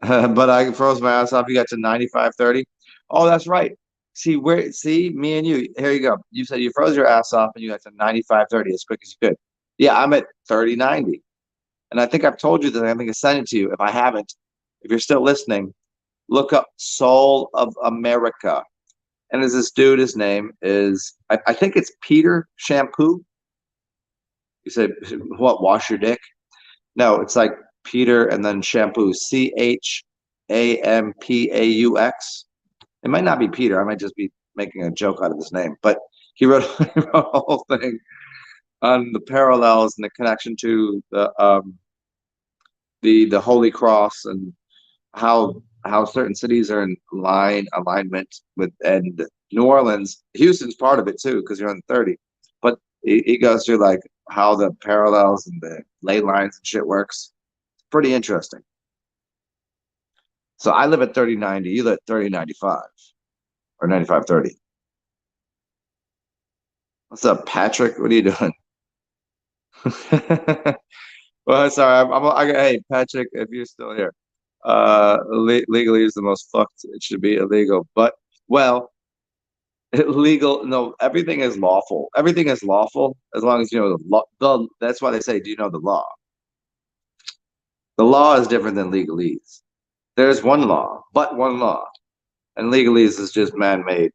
But I froze my ass off. You got to 95.30. Oh, that's right. See, me and you. Here you go. You said you froze your ass off and you got to 95.30 as quick as you could. Yeah, I'm at 30.90. And I think I've told you that I think I sent it to you. If I haven't, if you're still listening, look up Soul of America. And as this dude, his name is, I think it's Peter Shampoo. You said, what, wash your dick? No, it's like Peter, and then shampoo, Champaux. It might not be Peter. I might just be making a joke out of his name, but he wrote, he wrote a whole thing on the parallels and the connection to the Holy Cross and how certain cities are in alignment with, and New Orleans, Houston's part of it too because you're in 30. But he goes through like how the parallels and the ley lines and shit works. Pretty interesting. So I live at 3090. You live at 3095 or 9530. What's up, Patrick? What are you doing? Well, sorry. Hey, Patrick, if you're still here, legally is the most fucked. It should be illegal, but well, legal. No, everything is lawful. Everything is lawful as long as you know the law. That's why they say, "Do you know the law?" The law is different than legalese. There's one law, but one law, and legalese is just man-made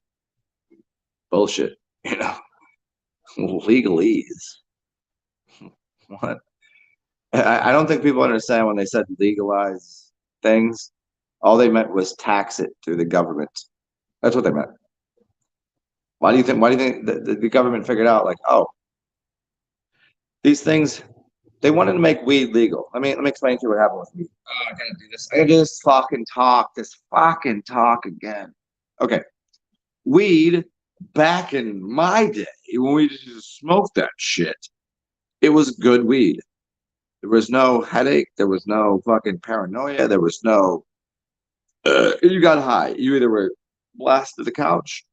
bullshit. You know, legalese. What? I don't think people understand when they said legalize things. All they meant was tax it through the government. That's what they meant. Why do you think? Why do you think the government figured out like, oh, these things? They wanted to make weed legal. Let me explain to you what happened with weed. Oh, I gotta do this. I gotta do this fucking talk. This fucking talk again. Okay, weed back in my day when we just smoked that shit. It was good weed. There was no headache. There was no fucking paranoia. There was no. You got high. You either were blasted to the couch,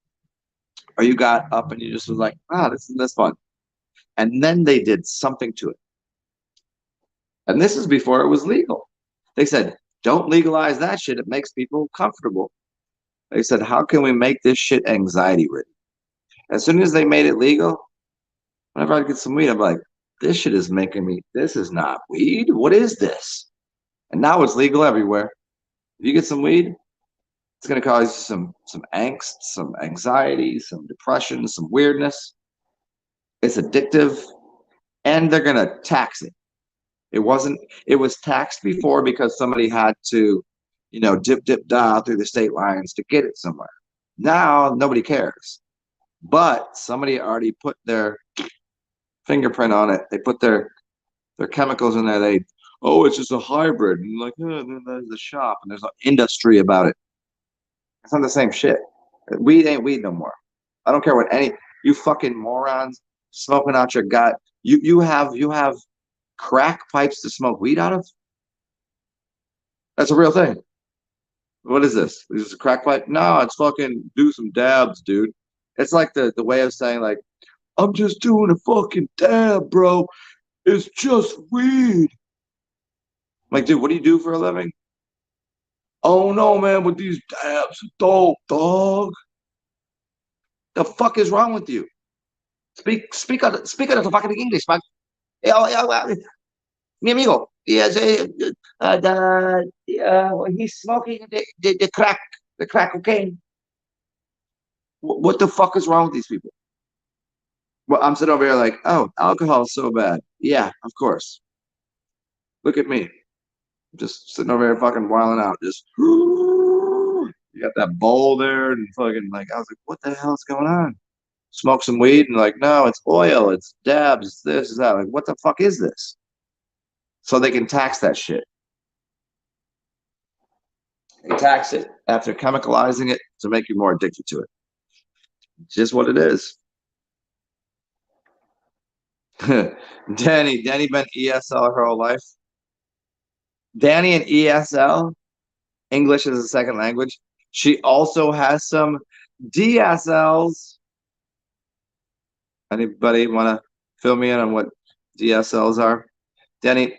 or you got up and you just was like, ah, this fun. And then they did something to it. And this is before it was legal. They said, don't legalize that shit. It makes people comfortable. They said, how can we make this shit anxiety ridden? As soon as they made it legal, whenever I get some weed, I'm like, this shit is making me, this is not weed. What is this? And now it's legal everywhere. If you get some weed, it's going to cause you some angst, some anxiety, some depression, some weirdness. It's addictive, and they're going to tax it. It wasn't. It was taxed before because somebody had to, dip dial through the state lines to get it somewhere. Now nobody cares, but somebody already put their fingerprint on it. They put their chemicals in there. Oh, it's just a hybrid, and like, there's a shop and there's an industry about it. It's not the same shit. Weed ain't weed no more. I don't care what any you fucking morons smoking out your gut. You have crack pipes to smoke weed out of? That's a real thing. What is this? Is this a crack pipe? No, it's fucking do some dabs, dude. It's like the way of saying like, I'm just doing a fucking dab, bro. It's just weed. Like, dude, what do you do for a living? Oh no, man, with these dabs, dog. The fuck is wrong with you? Speak out of fucking English, man. Mi amigo, yes, he's smoking the crack cocaine. What the fuck is wrong with these people? Well, I'm sitting over here like, oh, alcohol is so bad. Yeah, of course. Look at me, just sitting over here fucking wilding out. Just you got that bowl there and fucking like, I was like, what the hell is going on? Smoke some weed and like, no, it's oil, it's dabs, it's this, it's that. Like, what the fuck is this? So they can tax that shit. They tax it after chemicalizing it to make you more addicted to it. It's just what it is. Danny been ESL her whole life. Danny in ESL, English as a second language. She also has some DSLs. Anybody want to fill me in on what DSLs are? Danny,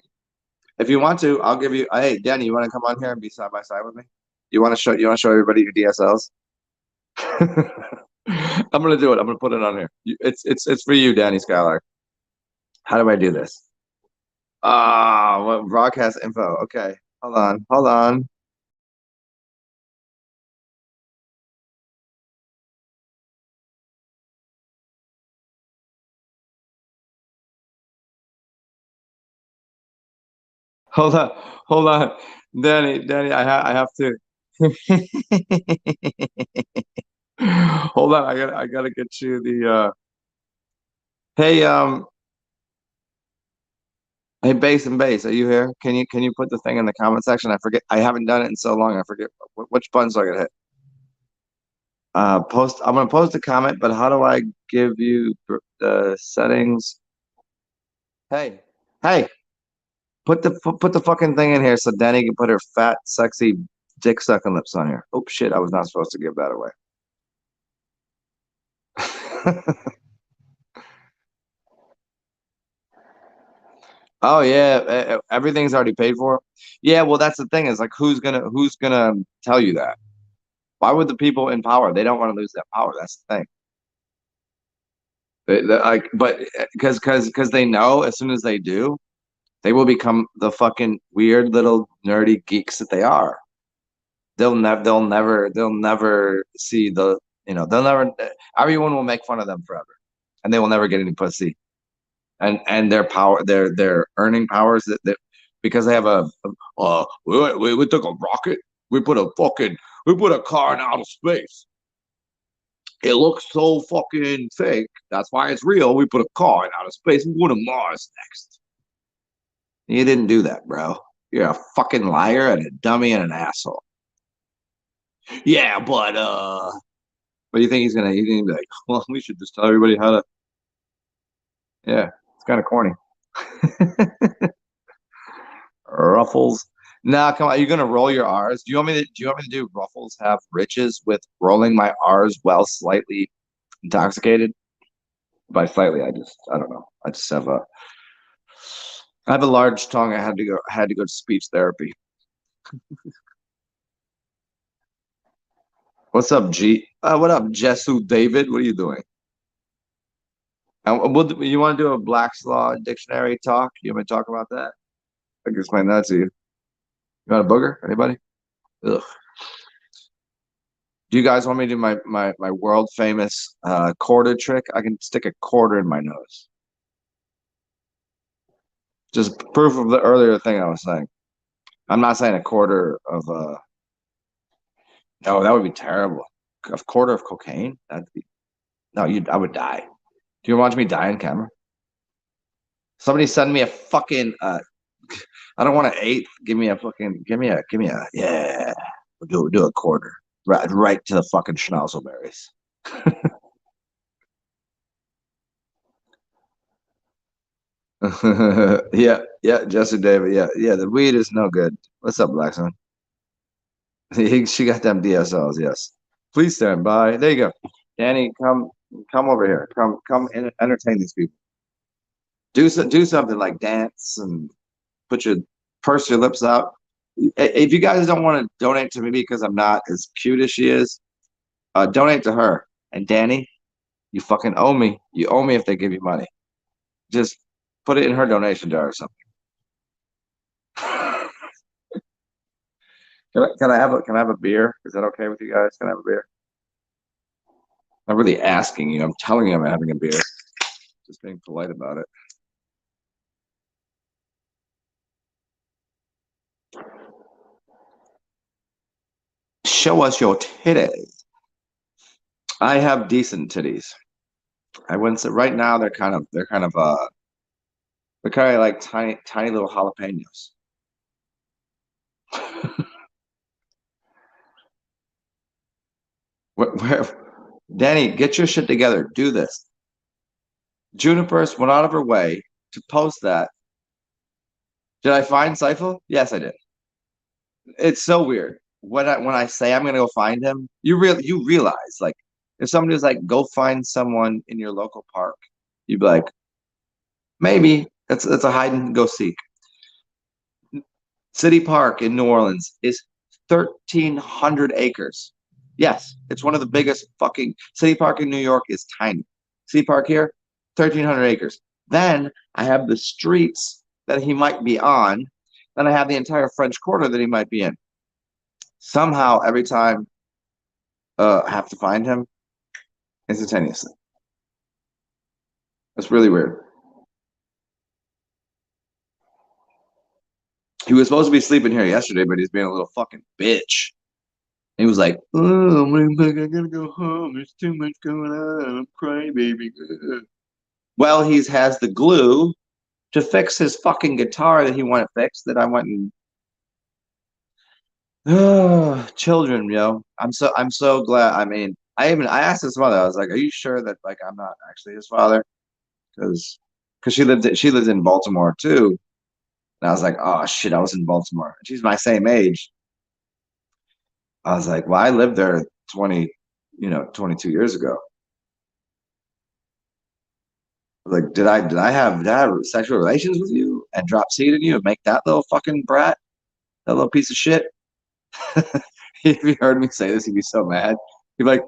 if you want to, I'll give you. Hey, Danny, you want to come on here and be side by side with me? You want to show? You want to show everybody your DSLs? I'm gonna do it. I'm gonna put it on here. It's for you, Danny Skylar. How do I do this? What broadcast info? Okay, hold on. Hold on, hold on, Danny, I have to. Hold on, I gotta get you the hey hey base and base, are you here? Can you put the thing in the comment section? I forget. I haven't done it in so long. I forget which buttons do I gotta hit. Post. I'm gonna post a comment, but how do I give you the settings? Hey, hey, put the fucking thing in here so Danny can put her fat, sexy dick sucking lips on here. Oh shit, I was not supposed to give that away. Oh yeah, everything's already paid for. Yeah, well that's the thing is like who's gonna tell you that? Why would the people in power? They don't want to lose that power. That's the thing. Like, but because they know as soon as they do, they will become the fucking weird little nerdy geeks that they are. They'll never see the they'll never. Everyone will make fun of them forever, and they will never get any pussy. And their power, their earning powers that because they have we took a rocket, we put a fucking we put a car in outer space. It looks so fucking fake. That's why it's real. We put a car in outer space. We go to Mars next. You didn't do that, bro. You're a fucking liar and a dummy and an asshole. Yeah, but you think he's gonna be like, well, we should just tell everybody how to. Yeah, it's kind of corny. Ruffles. Now, come on, you're gonna roll your R's. Do you want me to do Ruffles have riches with rolling my R's while slightly intoxicated? By slightly, I don't know. I have a large tongue. I had to go to speech therapy. What's up, G? What up, Jesu David? What are you doing? You want to do a Black's Law dictionary talk? You want me to talk about that? I can explain that to you. You want a booger? Anybody? Ugh. Do you guys want me to do my world famous quarter trick? I can stick a quarter in my nose. Just proof of the earlier thing I was saying. I'm not saying a quarter of no, that would be terrible. A quarter of cocaine? That'd be no, you I would die. Do you watch me die on camera? Somebody send me a fucking I don't want an eighth. Give me a yeah. We'll do a quarter. Right to the fucking schnauzelberries. Yeah, yeah, Jesse David. Yeah, yeah. The weed is no good. What's up, Blackson? She got them DSLs. Yes. Please stand by. There you go. Danny, come over here. Come and entertain these people. Do something like dance and put your purse your lips out. If you guys don't want to donate to me because I'm not as cute as she is, donate to her. And Danny, you fucking owe me. You owe me if they give you money. Just put it in her donation jar or something. Can I have a beer? Is that okay with you guys? Can I have a beer? I'm really asking you. I'm telling you I'm having a beer. Just being polite about it. Show us your titties. I have decent titties. I wouldn't say right now they're kind of like tiny little jalapenos. Where Danny, get your shit together. Do this. Juniper's went out of her way to post that. Did I find Seifel? Yes, I did. It's so weird. When I say I'm gonna go find him, you realize like if somebody was like, go find someone in your local park, you'd be like, maybe that's a hide and go seek. City Park in New Orleans is 1,300 acres. Yes, it's one of the biggest fucking City Park in New York is tiny. City Park here, 1,300 acres. Then I have the streets that he might be on. Then I have the entire French Quarter that he might be in. Somehow, every time I have to find him instantaneously. It's really weird. He was supposed to be sleeping here yesterday, but he's being a little fucking bitch. He was like, "Oh, I gotta go home. There's too much going on. I'm crying, baby." Well, he has the glue to fix his fucking guitar that he wanted fixed. That I went and children, yo. I'm so glad. I mean, I asked his mother. I was like, "Are you sure that like I'm not actually his father?" Because she lived in Baltimore too, and I was like, "Oh shit, I was in Baltimore. She's my same age." I was like, "Well, I lived there 22 years ago." Like, did I have sexual relations with you and drop seed in you and make that little fucking brat, that little piece of shit? If he heard me say this, he'd be so mad. He'd be like,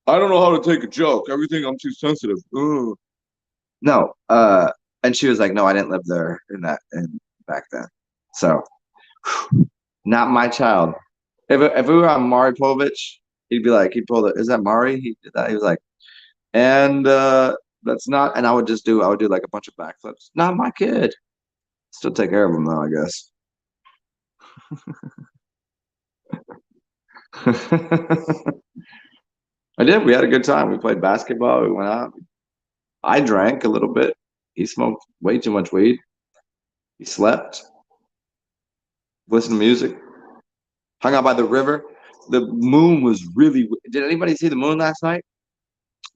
I don't know how to take a joke. Everything I'm too sensitive. Ugh. No, and she was like, no, I didn't live there in back then. So not my child. If we were on Maury Povich, he'd be like, he pulled it. Is that Maury? He did that. He was like, and that's not. And I would do like a bunch of backflips. Not my kid. Still take care of him though, I guess. I did. We had a good time. We played basketball. We went out. I drank a little bit. He smoked way too much weed. He slept, listened to music, hung out by the river. The moon was really. Did anybody see the moon last night?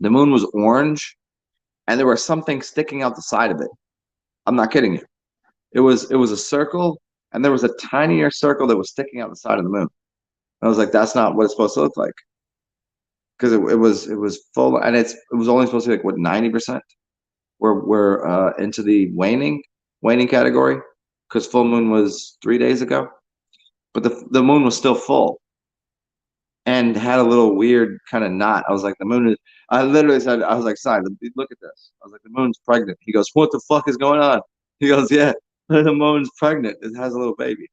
The moon was orange, and there was something sticking out the side of it. I'm not kidding you. It was a circle, and there was a tinier circle that was sticking out the side of the moon. I was like, that's not what it's supposed to look like because it was full, and it was only supposed to be like what 90%. We're into the waning category because full moon was 3 days ago, but the moon was still full and had a little weird kind of knot. I was like, the moon is. I literally said, I was like, "Sign, look at this." I was like, "The moon's pregnant." He goes, "What the fuck is going on?" He goes, "Yeah, the moon's pregnant. It has a little baby."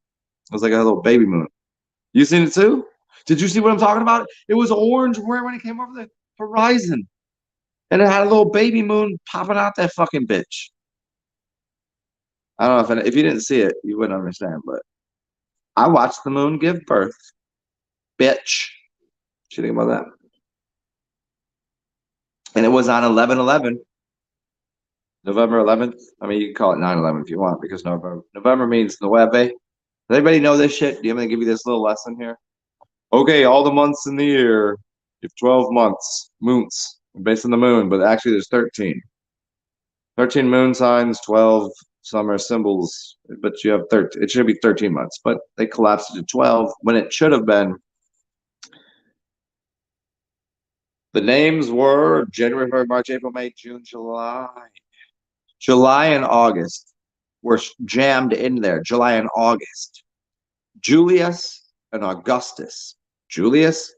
I was like, "A little baby moon." You seen it too? Did you see what I'm talking about? It was orange right when it came over the horizon, and it had a little baby moon popping out that fucking bitch. I don't know if you didn't see it, you wouldn't understand, but I watched the moon give birth, bitch. What you think about that? And it was on 11/11, November 11th. I mean, you can call it 9/11 if you want, because November means Nueve. Does anybody know this shit? Do you want me to give you this little lesson here? Okay, all the months in the year, you have 12 months, moons, based on the moon, but actually there's 13. 13 moon signs, 12 summer symbols, but you have 13. It should be 13 months, but they collapsed it to 12 when it should have been. The names were January, February, March, April, May, June, July. July and August were jammed in there. July and August. Julius and Augustus. Julius,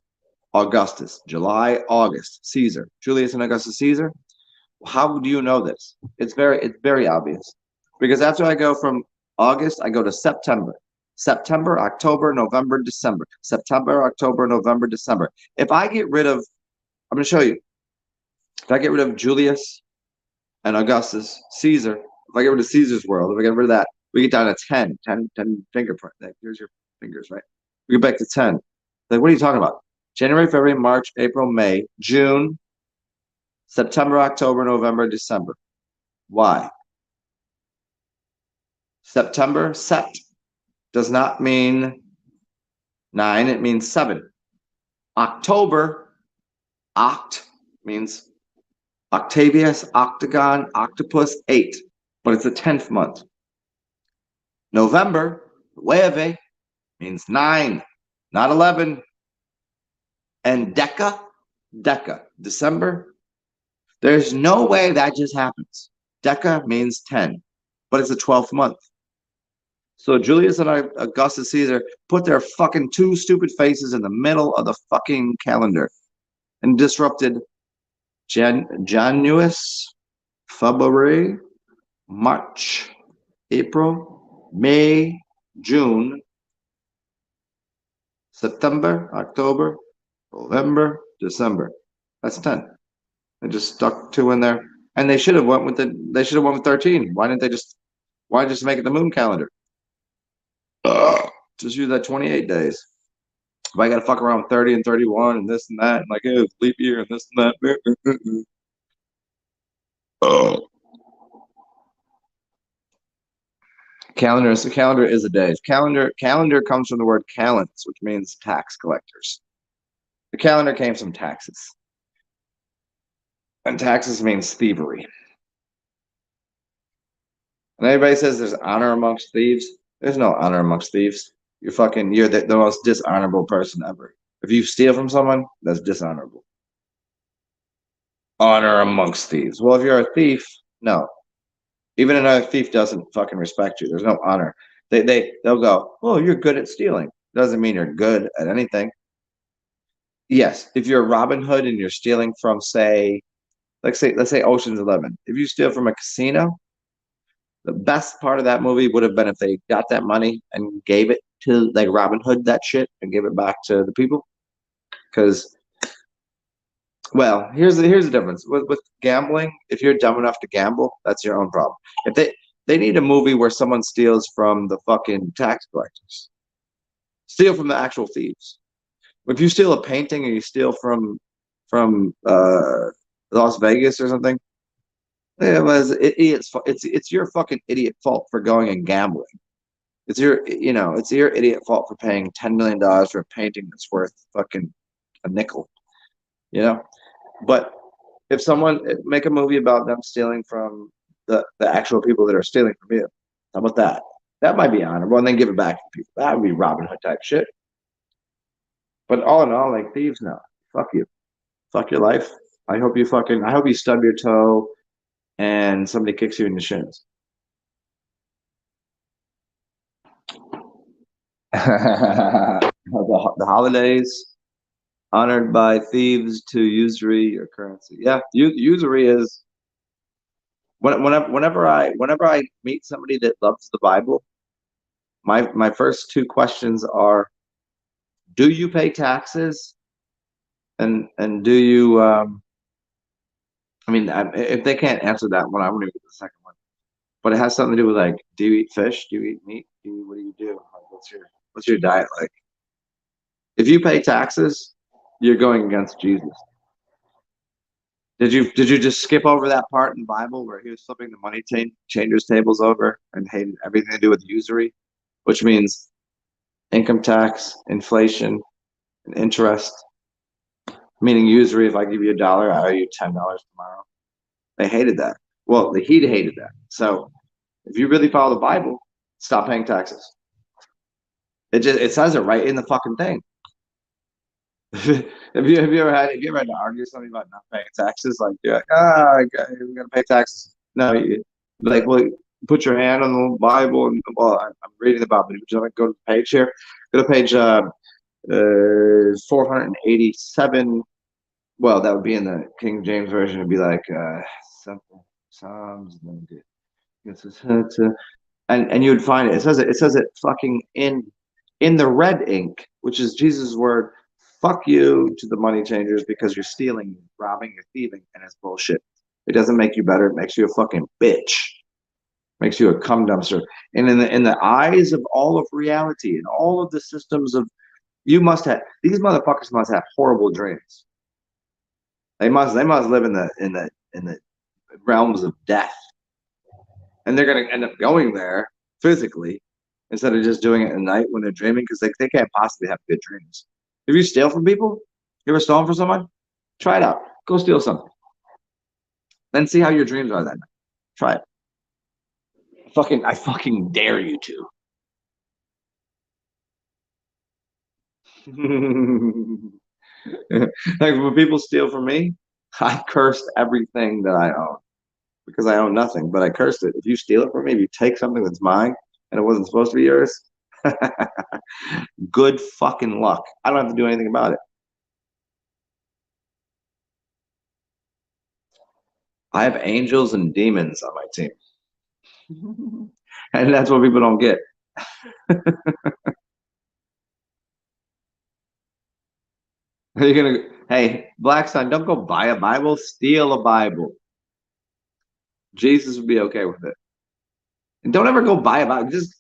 Augustus. July, August. Caesar. Julius and Augustus Caesar. How do you know this? It's very obvious. Because after I go from August, I go to September. September, October, November, December. September, October, November, December. If I get rid of, I'm going to show you. If I get rid of Julius and Augustus, Caesar, if I get rid of Caesar's world, if I get rid of that, we get down to 10 fingerprint. Like, here's your fingers, right? We get back to 10. Like, what are you talking about? January, February, March, April, May, June, September, October, November, December. Why? September, sept, does not mean 9, it means 7. October, oct, means Octavius, octagon, octopus, 8, but it's the 10th month. November, nueve, means 9, not 11. And deca, December, there's no way that just happens. Deca means 10, but it's the 12th month. So Julius and Augustus Caesar put their fucking two stupid faces in the middle of the fucking calendar and disrupted January, February, March, April, May, June, September, October, November, December. That's 10. They just stuck 2 in there. And they should have went with 13. Why didn't they just make it the moon calendar? Just use that 28 days. If I got to fuck around 30 and 31 and this and that, and like, hey, it's leap year and this and that. Calendar is a day. Calendar comes from the word calends, which means tax collectors. The calendar came from taxes. And taxes means thievery. And everybody says there's honor amongst thieves. There's no honor amongst thieves. You're the most dishonorable person ever. If you steal from someone, that's dishonorable. Honor amongst thieves. Well, if you're a thief, no. Even another thief doesn't fucking respect you. There's no honor. They'll go, oh, you're good at stealing. Doesn't mean you're good at anything. Yes, if you're Robin Hood and you're stealing from, let's say Ocean's 11. If you steal from a casino, the best part of that movie would have been if they got that money and gave it to like Robin Hood that shit and gave it back to the people. Because, well, here's the difference with gambling. If you're dumb enough to gamble, that's your own problem. If they need a movie where someone steals from the fucking tax collectors, steal from the actual thieves. If you steal a painting and you steal from Las Vegas or something, yeah, it was idiots. It's your fucking idiot fault for going and gambling. It's your idiot fault for paying $10 million for a painting that's worth fucking a nickel. You know, but if someone make a movie about them stealing from the actual people that are stealing from you, how about that? That might be honorable, and then give it back to people. That would be Robin Hood type shit. But all in all, like thieves, no, fuck you, fuck your life. I hope you stub your toe and somebody kicks you in the shins. The holidays honored by thieves to usury or currency. Yeah, usury is whenever I meet somebody that loves the Bible, my first two questions are: do you pay taxes? And do you? If they can't answer that one, I won't even get the second one. But it has something to do with like, do you eat fish? Do you eat meat? What do you do? Like, what's your diet like? If you pay taxes, you're going against Jesus. Did you just skip over that part in the Bible where he was flipping the money changers tables over and hated everything to do with usury, which means income tax, inflation, and interest, meaning usury. If I give you $1, I owe you $10 tomorrow. They hated that. Well, he hated that. So if you really follow the Bible, stop paying taxes. It says it right in the fucking thing. Have you ever had to argue with somebody about not paying taxes? Like you're like, we're gonna pay taxes. No, like, well, put your hand on the Bible and well, I'm reading about it. Would you like to go to the page here? Go to page 487. Well, that would be in the King James version. It'd be like something Psalms, and you would find it. It says it fucking in the red ink, which is Jesus' word. Fuck you to the money changers because you're stealing, you're robbing, you're thieving, and it's bullshit. It doesn't make you better. It makes you a fucking bitch. Makes you a cum dumpster. And in the eyes of all of reality and all of the systems of these motherfuckers must have horrible dreams. They must live in the realms of death. And they're gonna end up going there physically instead of just doing it at night when they're dreaming because they can't possibly have good dreams. If you steal from people, you ever stolen from someone? Try it out. Go steal something. Then see how your dreams are that night. Try it. I fucking dare you to. Like when people steal from me, I cursed everything that I own because I own nothing, but I cursed it. If you steal it from me, if you take something that's mine and it wasn't supposed to be yours, good fucking luck. I don't have to do anything about it. I have angels and demons on my team. And that's what people don't get. You're gonna, hey, Black Sun, don't go buy a Bible, steal a Bible. Jesus would be okay with it. And don't ever go buy a Bible. Just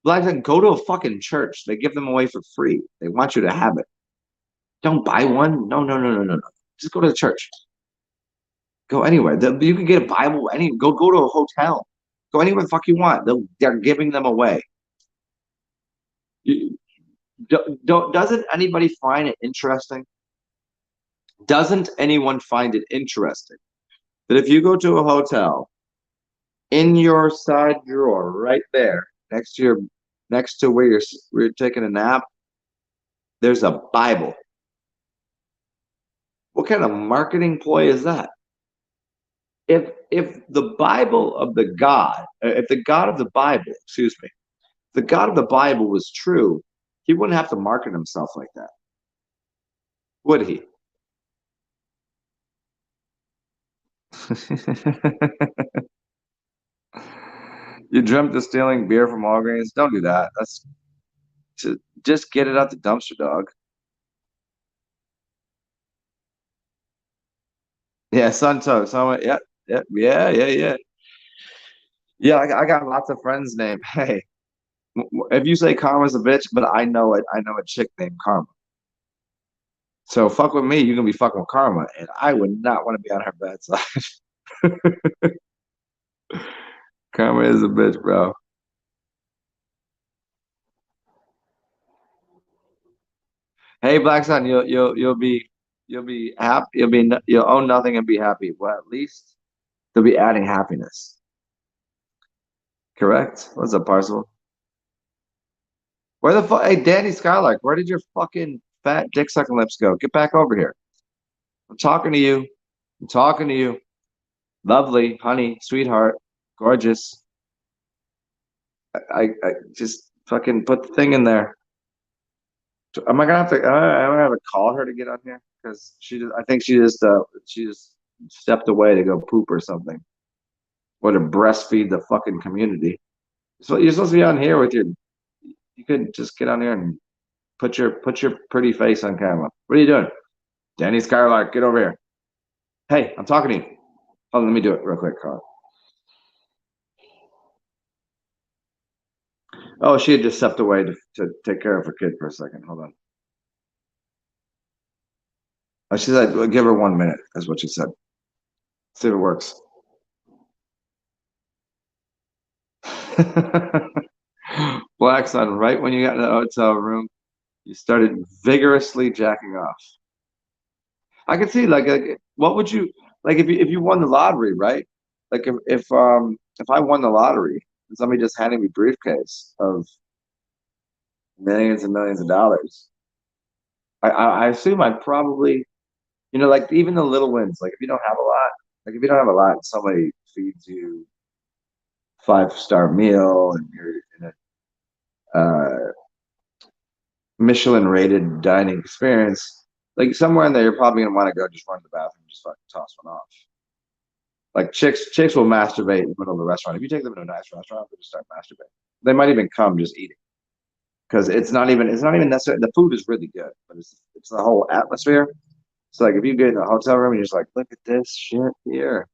Like, go to a fucking church. They give them away for free. They want you to have it. Don't buy one. No, no, no, no, no, no. Just go to the church. Go anywhere. You can get a Bible. Go to a hotel. Go anywhere the fuck you want. They're giving them away. You, doesn't anybody find it interesting? Doesn't anyone find it interesting that if you go to a hotel, in your side drawer, right there, next to where you're taking a nap, there's a Bible. What kind of marketing ploy is that? If the Bible of the God, if the God of the Bible, excuse me, the God of the Bible was true, he wouldn't have to market himself like that, would he? You dreamt of stealing beer from Walgreens? Don't do that. That's to just get it out the dumpster, dog. Yeah, Sunto. Someone, yeah, yeah, yeah, yeah, yeah. Yeah, I got lots of friends named. Hey, if you say Karma's a bitch, but I know it. I know a chick named Karma. So fuck with me, you're gonna be fucking with Karma, and I would not want to be on her bad side. Karma is a bitch, bro. Hey, Black Sun, you'll be happy. You'll own nothing and be happy. Well, at least they'll be adding happiness. Correct? What's up, Parcel? Where the fuck? Hey, Danny Skylark, where did your fucking fat dick sucking lips go? Get back over here. I'm talking to you. I'm talking to you. Lovely, honey, sweetheart, gorgeous. I just fucking put the thing in there. Am I gonna have to? Am I gonna have to call her to get on here? Because I think she just stepped away to go poop or something, or to breastfeed the fucking community. So you're supposed to be on here with your. You could just get on here and put your pretty face on camera. What are you doing, Danny Skylark? Get over here. Hey, I'm talking to you. Hold on, let me do it real quick, Carl. Oh, she had just stepped away to take care of her kid for a second. Hold on. She said, well, give her 1 minute, is what she said. See if it works. Black Sun, right when you got in the hotel room, you started vigorously jacking off. I could see, like what would you like if you won the lottery, right? Like if I won the lottery and somebody just handed me a briefcase of millions and millions of dollars, I assume I'd probably, like even the little wins, like if you don't have a lot, like if you don't have a lot and somebody feeds you 5-star meal and you're in a Michelin rated dining experience, like somewhere in there, you're probably gonna want to go just run to the bathroom and just fucking toss one off. Like chicks will masturbate in the middle of the restaurant. If you take them to a nice restaurant, they just start masturbating. They might even come just eating because it's not even necessarily the food is really good, but it's the whole atmosphere. So like if you get in a hotel room and you're just like, look at this shit here.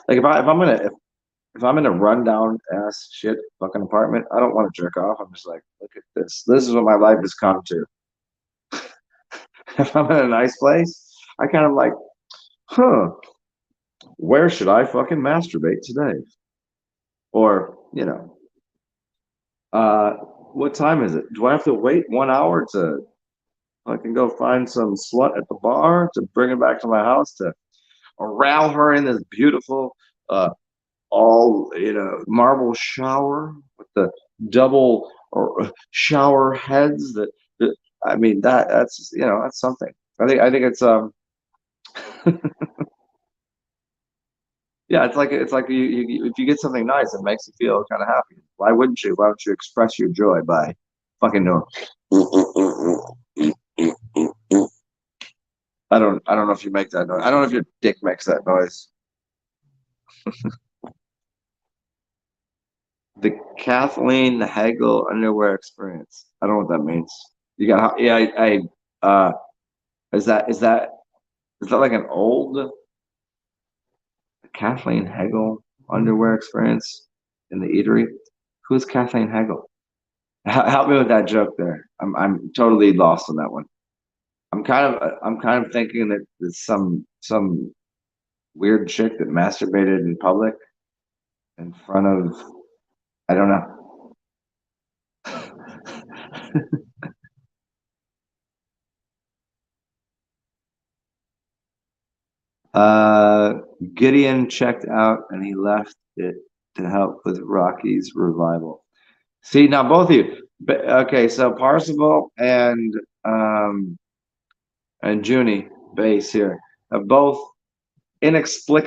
Like if I'm in a rundown ass shit fucking apartment, I don't want to jerk off. I'm just like, look at this. This is what my life has come to. If I'm in a nice place, I kind of like, huh, where should I fucking masturbate today? Or, uh, what time is it? Do I have to wait 1 hour to I can go find some slut at the bar to bring her back to my house to corral her in this beautiful all marble shower with the double or shower heads that I mean that's something. I think it's yeah, it's like if you get something nice, it makes you feel kind of happy. Why wouldn't you? Why don't you express your joy by fucking doing? I don't know if you make that noise. I don't know if your dick makes that noise. The Kathleen Hagel underwear experience. I don't know what that means. You got yeah. Is that like an old Kathleen Hagel underwear experience in the eatery? Who's Kathleen Hagel? Help me with that joke there. I'm totally lost on that one. I'm kind of thinking that it's some weird chick that masturbated in public in front of I don't know. Uh, Gideon checked out and he left it to help with Rocky's revival. See, now both of you. Okay, so Parsifal um and Junie base here have both inexplic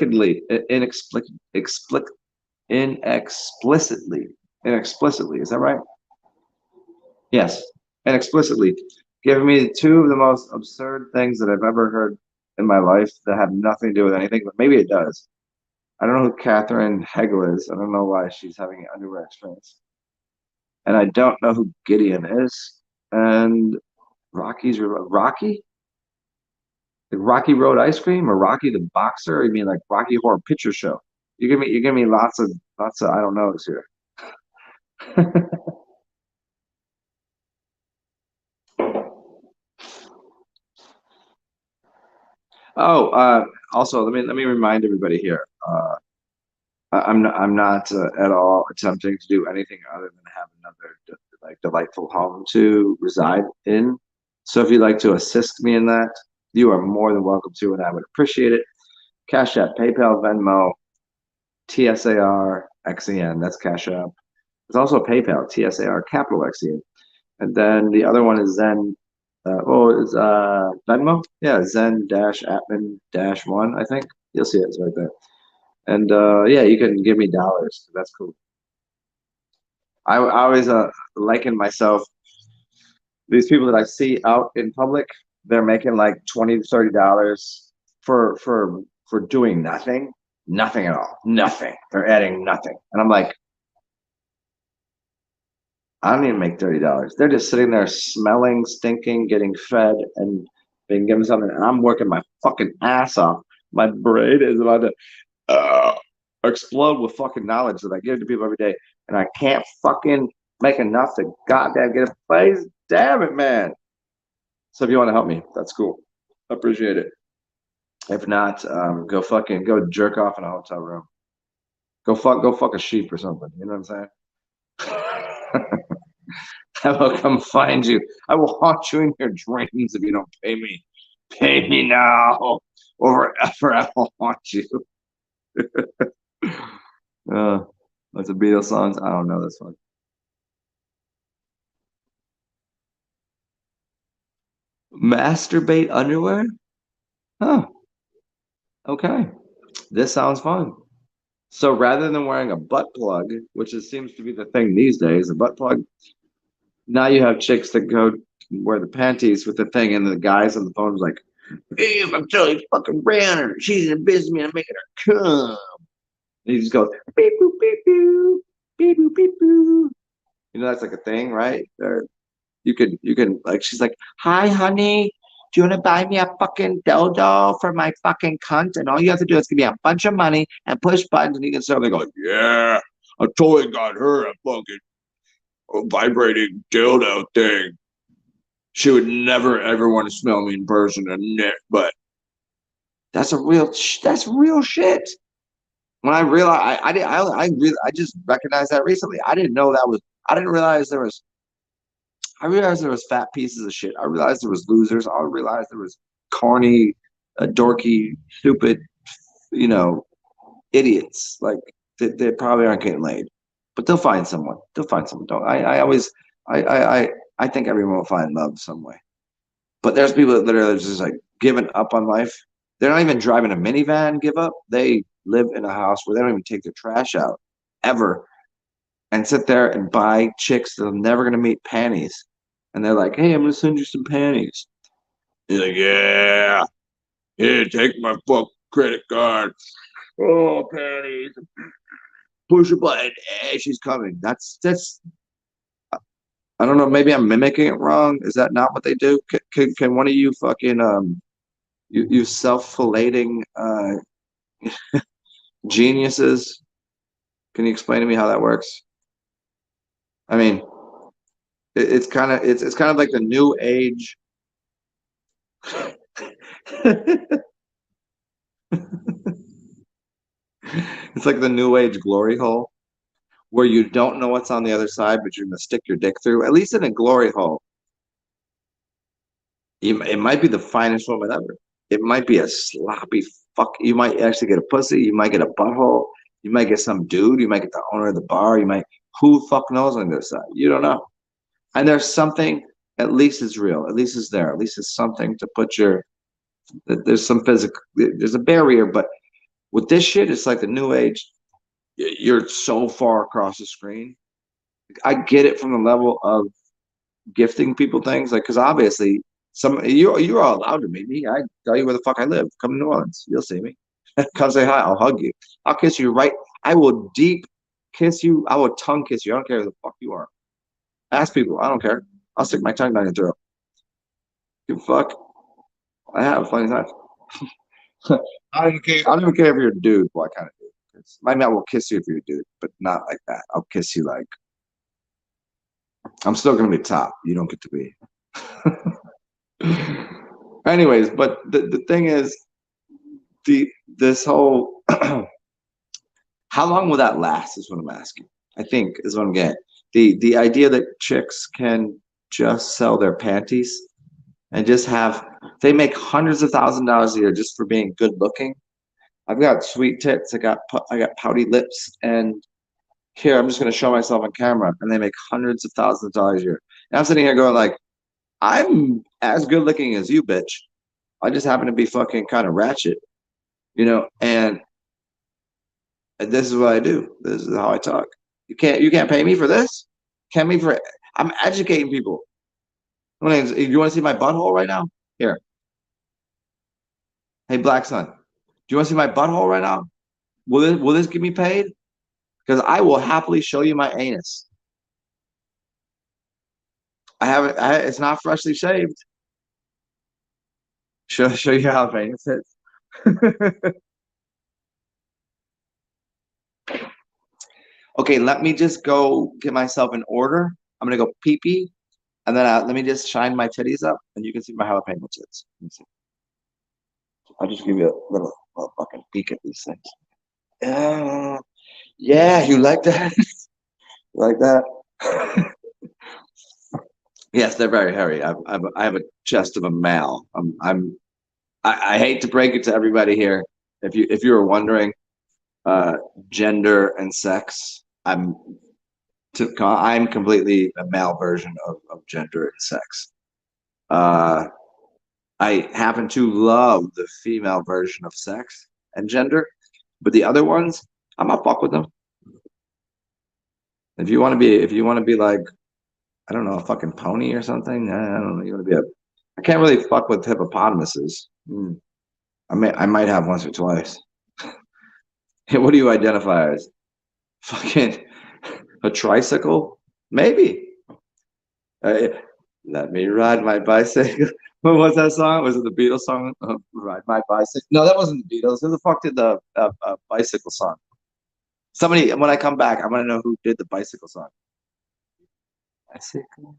inexplicitly inexplicitly. Is that right? Yes, inexplicitly giving me two of the most absurd things that I've ever heard in my life that have nothing to do with anything, but maybe it does. I don't know who Catherine Hegel is. I don't know why she's having an underwear experience. And I don't know who Gideon is. And Rocky? Like Rocky Road Ice Cream or Rocky the Boxer? Or you mean like Rocky Horror Picture Show? You give me lots of I don't knows here. Oh, also let me remind everybody here. I'm not at all attempting to do anything other than have another like delightful home to reside in. So if you'd like to assist me in that, you are more than welcome to, and I would appreciate it. Cash App, PayPal, Venmo, TSARXen. That's Cash App. There's also PayPal, TSAR capital XEN. And then the other one is Zen. Is Venmo? Yeah, Zen-Atman-1, I think. You'll see it. It's right there. And yeah, you can give me dollars. That's cool. I always liken myself. These people that I see out in public, they're making like $20 to $30 for doing nothing, nothing at all, nothing. They're adding nothing, and I'm like, I don't even make $30. They're just sitting there smelling, stinking, getting fed, and being given something, and I'm working my fucking ass off. My brain is about to uh, explode with fucking knowledge that I give to people every day, and I can't fucking make enough to goddamn get a place. Damn it, man. So if you want to help me, that's cool. Appreciate it. If not, go jerk off in a hotel room. Go fuck a sheep or something. You know what I'm saying? I will come find you. I will haunt you in your dreams if you don't pay me. Pay me now, or forever I will haunt you. Uh, what's the Beatles songs? I don't know this one. Masturbate underwear? Huh. Okay. This sounds fun. So rather than wearing a butt plug, which seems to be the thing these days, a butt plug, now you have chicks that go wear the panties with the thing, and the guys on the phone is like, "Hey, I'm telling you, fucking ran her. She's in business, man. I'm making her come." And you just go, beep boop, beep boop, beep boop, beep boop. You know, that's like a thing, right? Or you can like, she's like, "Hi, honey. Do you want to buy me a fucking dildo for my fucking cunt?" And all you have to do is give me a bunch of money and push buttons, and you can start like, "Yeah, I totally got her a fucking vibrating dildo thing. She would never ever want to smell me in person, but that's real shit." When I realized, I just recognized that recently. I didn't know that was. I didn't realize there was. I realized there was fat pieces of shit. I realized there was losers. I realized there was corny, dorky, stupid, you know, idiots. Like they probably aren't getting laid, but they'll find someone. They'll find someone. Don't I always I think everyone will find love some way. But there's people that literally just like giving up on life. They're not even driving a minivan, give up. They live in a house where they don't even take their trash out ever, and sit there and buy chicks that are never gonna meet panties. And they're like, "Hey, I'm gonna send you some panties." He's like, "Yeah, here, take my fuck credit card. Oh, panties. Push a button. Hey, she's coming." That's. I don't know. Maybe I'm mimicking it wrong. Is that not what they do? Can one of you fucking you self-filleting geniuses? Can you explain to me how that works? I mean, It's kind of it's kind of like the new age. It's like the new age glory hole where you don't know what's on the other side, but you're gonna stick your dick through. At least in a glory hole, it might be the finest woman ever. It might be a sloppy fuck. You might actually get a pussy. You might get a butthole. You might get some dude. You might get the owner of the bar. You might, who the fuck knows on the other side? You don't know. And there's something, at least it's real. At least it's there. At least it's something to put your, there's some physical, there's a barrier. But with this shit, it's like the new age. You're so far across the screen. I get it from the level of gifting people things, like because obviously you're all allowed to meet me. I tell you where the fuck I live. Come to New Orleans, you'll see me. Come say hi. I'll hug you. I'll kiss you right. I will deep kiss you. I will tongue kiss you. I don't care who the fuck you are. Ask people. I don't care. I'll stick my tongue down your throat. Give a fuck. I have plenty of times. I don't even care. I don't even care if you're a dude. What kind of dude? Maybe I will kiss you if you're a dude, but not like that. I'll kiss you like I'm still gonna be top. You don't get to be. Anyways, but the thing is, this whole how long will that last is what I'm asking. I think is what I'm getting. The idea that chicks can just sell their panties and just have they make hundreds of $1,000s a year just for being good looking. I've got sweet tits. I got pouty lips, and here I'm just gonna show myself on camera, and they make hundreds of thousands of dollars a year. And I'm sitting here going like, I'm as good looking as you, bitch. I just happen to be fucking kind of ratchet, and this is what I do. This is how I talk. You can't pay me for this. Can't me for I'm educating people. You want to see my butthole right now? Here. Hey, Black Son. Do you want to see my butthole right now? Will this get me paid? Because I will happily show you my anus. I haven't. It's not freshly shaved. Show you how my anus is. Okay, let me just go get myself in order. I'm gonna go pee pee, and then let me just shine my titties up, and you can see my jalapeno tits. Let me see. I'll just give you a little fucking peek at these things. Yeah, you like that? You like that? Yes, they're very hairy. I have a chest of a male. I hate to break it to everybody here. If you were wondering, uh, gender and sex, I'm completely a male version of gender and sex. Uh, I happen to love the female version of sex and gender, but the other ones, I'm not fuck with them. If you want to be like, I don't know, a fucking pony or something. I don't know. You want to be a, I can't really fuck with hippopotamuses. I might have once or twice. What do you identify as? Fucking a tricycle? Maybe. Uh, Let me ride my bicycle. What was that song? Was it the Beatles song? Ride my bicycle. No, that wasn't the Beatles. Who the fuck did the bicycle song? Somebody. When I come back, I want to know who did the bicycle song. Bicycle.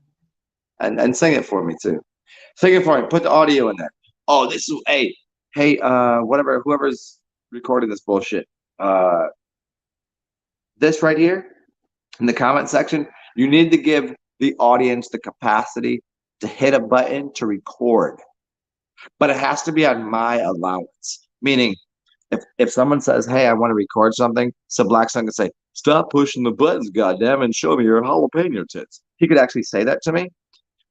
And sing it for me too. Sing it for me. Put the audio in there. Oh, this is hey, whatever, whoever's recording this bullshit. Uh, this right here in the comment section, you need to give the audience the capacity to hit a button to record, but it has to be on my allowance. Meaning, if someone says, "Hey, I want to record something," so Black Sun can say, "Stop pushing the buttons, goddamn, and show me your jalapeno tits." He could actually say that to me,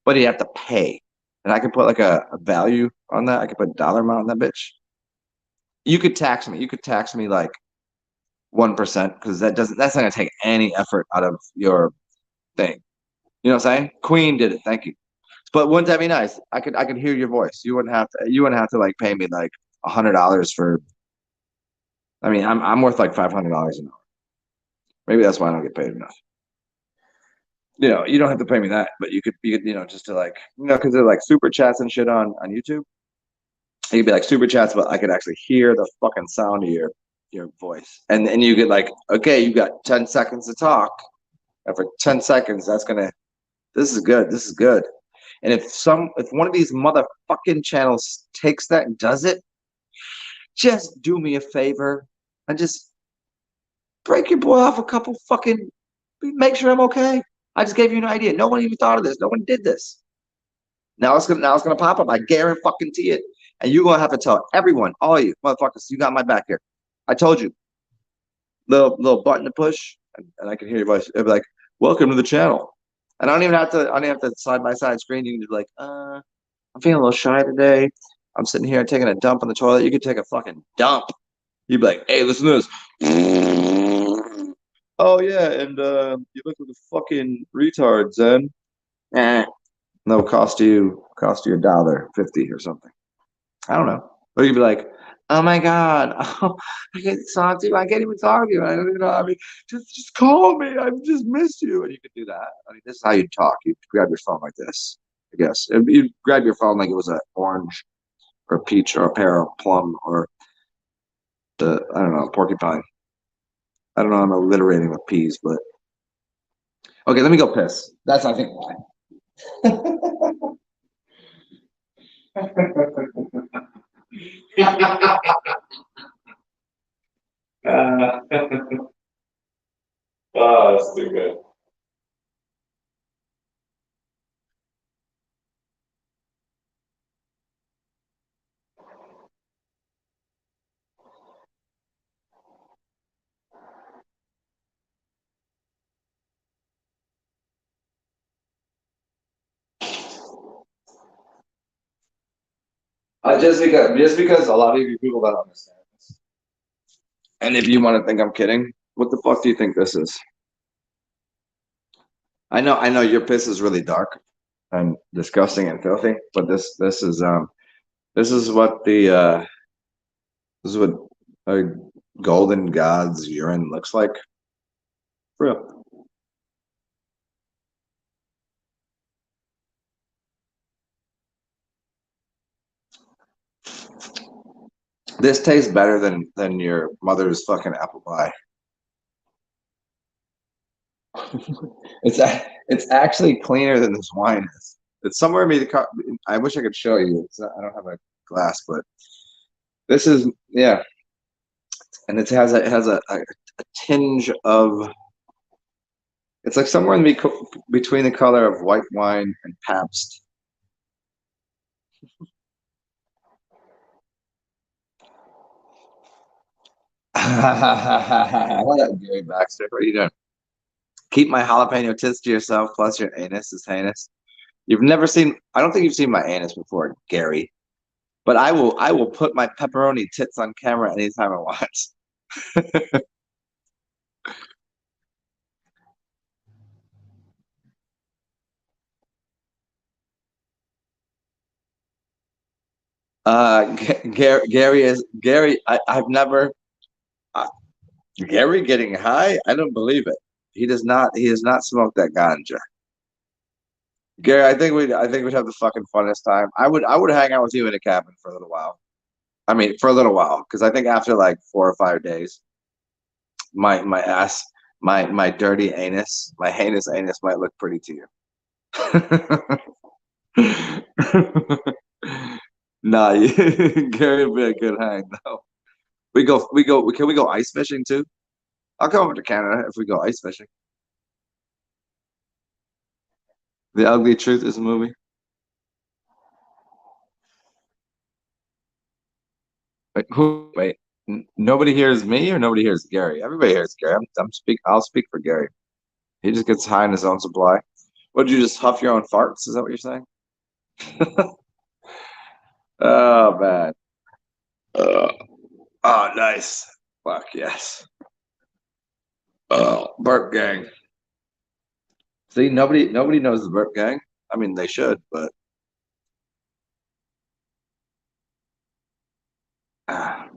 but he'd have to pay, and I could put like a value on that. I could put a dollar amount on that bitch. You could tax me. You could tax me like 1% because that's not gonna take any effort out of your thing. You know what I'm saying? Queen did it. Thank you. But wouldn't that be nice? I could hear your voice. You wouldn't have to like pay me like $100 for. I mean, I'm worth like $500 an hour. Maybe that's why I don't get paid enough. You don't have to pay me that, but you could just to like, because they're like super chats and shit on YouTube. It could be like super chats, but I could actually hear the fucking sound of your voice, and you get like, okay, you got 10 seconds to talk, and for 10 seconds, that's gonna This is good. This is good. And if one of these motherfucking channels takes that and does it, just do me a favor and just break your boy off a couple fucking, make sure I'm okay. I just gave you an idea. No one even thought of this. No one did this. Now it's gonna pop up. I guarantee it. And you're gonna have to tell everyone, all you motherfuckers, you got my back here. I told you. Little button to push, and I can hear your voice. It'll be like, welcome to the channel. And I don't even have to side by side screen. You can be like, I'm feeling a little shy today. I'm sitting here taking a dump on the toilet. You could take a fucking dump. You'd be like, hey, listen to this. Oh yeah, and you look like a fucking retard, Zen. Eh. No, cost you $1.50 or something. I don't know. Or you'd be like, oh my God, oh, I can't talk to you. I can't even talk to you. I don't even know. I mean, just call me. I've just missed you. And you could do that. I mean, this is how you talk. You grab your phone like this, I guess. You grab your phone like it was an orange or a peach or a pear or a plum or I don't know, porcupine. I don't know. I'm alliterating with peas, but okay, let me go piss. That's, I think, why. Oh, that's too good. Just because a lot of you people don't understand this, and if you want to think I'm kidding, what the fuck do you think this is? I know your piss is really dark and disgusting and filthy, but this is what this is what a golden god's urine looks like. For real. This tastes better than your mother's fucking apple pie. It's actually cleaner than this wine is. It's somewhere in me. I wish I could show you. I don't have a glass, but this is, yeah, and it has a tinge of, it's like somewhere in between the color of white wine and Pabst. What up, Gary Baxter? What are you doing? Keep my jalapeno tits to yourself. Plus, your anus is heinous. You've never seen. I don't think you've seen my anus before, Gary. But I will put my pepperoni tits on camera anytime I want. Gary is Gary. I've never uh, Gary getting high. I don't believe it. He does not. He has not smoked that ganja. Gary, I think we'd have the fucking funnest time. I would hang out with you in a cabin for a little while. I mean, for a little while, because I think after like 4 or 5 days, my ass, my dirty anus, my heinous anus might look pretty to you. Nah, Gary would be a good hang though. Can we go ice fishing too? I'll come over to Canada if we go ice fishing. The Ugly Truth is a movie. Wait, nobody hears me or nobody hears Gary? Everybody hears Gary. I'll speak for Gary. He just gets high in his own supply. What, did you just huff your own farts? Is that what you're saying? Oh man. Uh, oh, nice. Fuck yes. Oh, burp gang. See, nobody knows the burp gang. I mean, they should, but ah,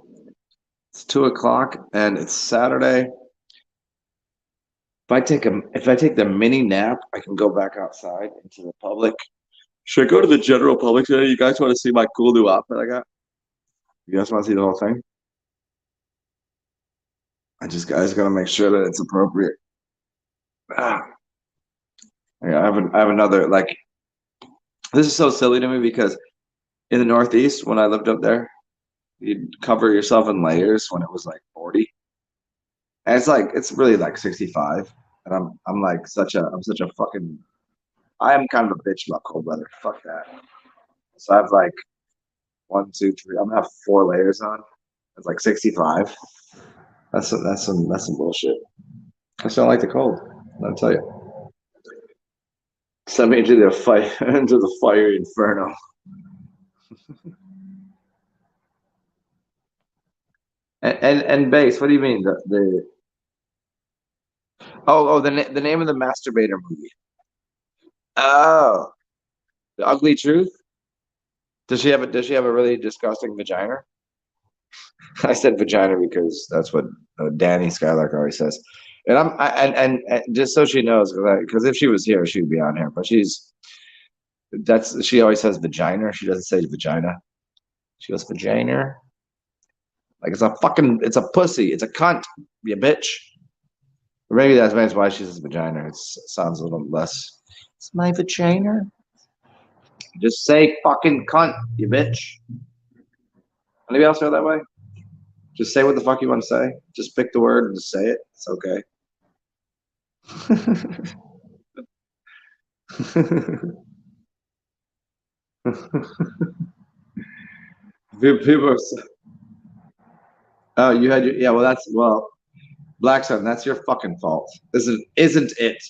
it's 2 o'clock and it's Saturday. If I take the mini nap, I can go back outside into the public. Should I go to the general public today? You guys want to see my cool new outfit I got? You guys want to see the whole thing? I just gotta make sure that it's appropriate. Ah, I have another like this is so silly to me because in the Northeast when I lived up there, you'd cover yourself in layers when it was like 40. And it's like it's really like 65. And I'm like such a fucking I am kind of a bitch about cold weather. Fuck that. So I have like one, two, three. I'm gonna have 4 layers on. It's like 65. That's some bullshit. I just don't like the cold. I'll tell you. Send me into the fight into the fiery inferno. And base. What do you mean the the name of the masturbator movie? Oh, the ugly truth. Does she have a really disgusting vagina? I said vagina because that's what Danny Skylark always says. And and just so she knows, because if she was here, she would be on here. But she always says vagina. She doesn't say vagina. She goes vagina. Like it's a pussy. It's a cunt. You bitch. Or maybe that's why she says vagina. It sounds a little less. It's my vagina. Just say fucking cunt, you bitch. Anybody else feel that way? Just say what the fuck you want to say. Just pick the word and just say it. It's okay. People are oh, you had your yeah. Well, Black Sun. That's your fucking fault. Isn't it?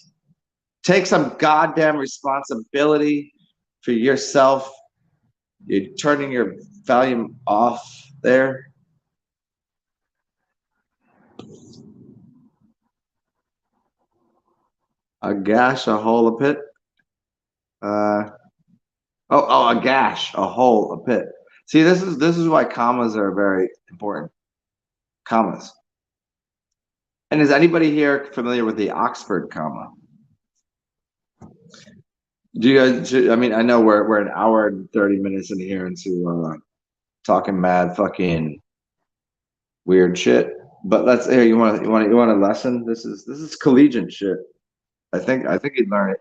Take some goddamn responsibility for yourself. You're turning your volume off there. A gash, a hole, a pit. Uh, a gash, a hole, a pit. See, this is why commas are very important. Commas. And is anybody here familiar with the Oxford comma? Do you guys? I mean, I know we're an hour and 30 minutes in here into talking mad fucking weird shit. But let's here. You want a lesson? This is collegiate shit. I think you'd learn it.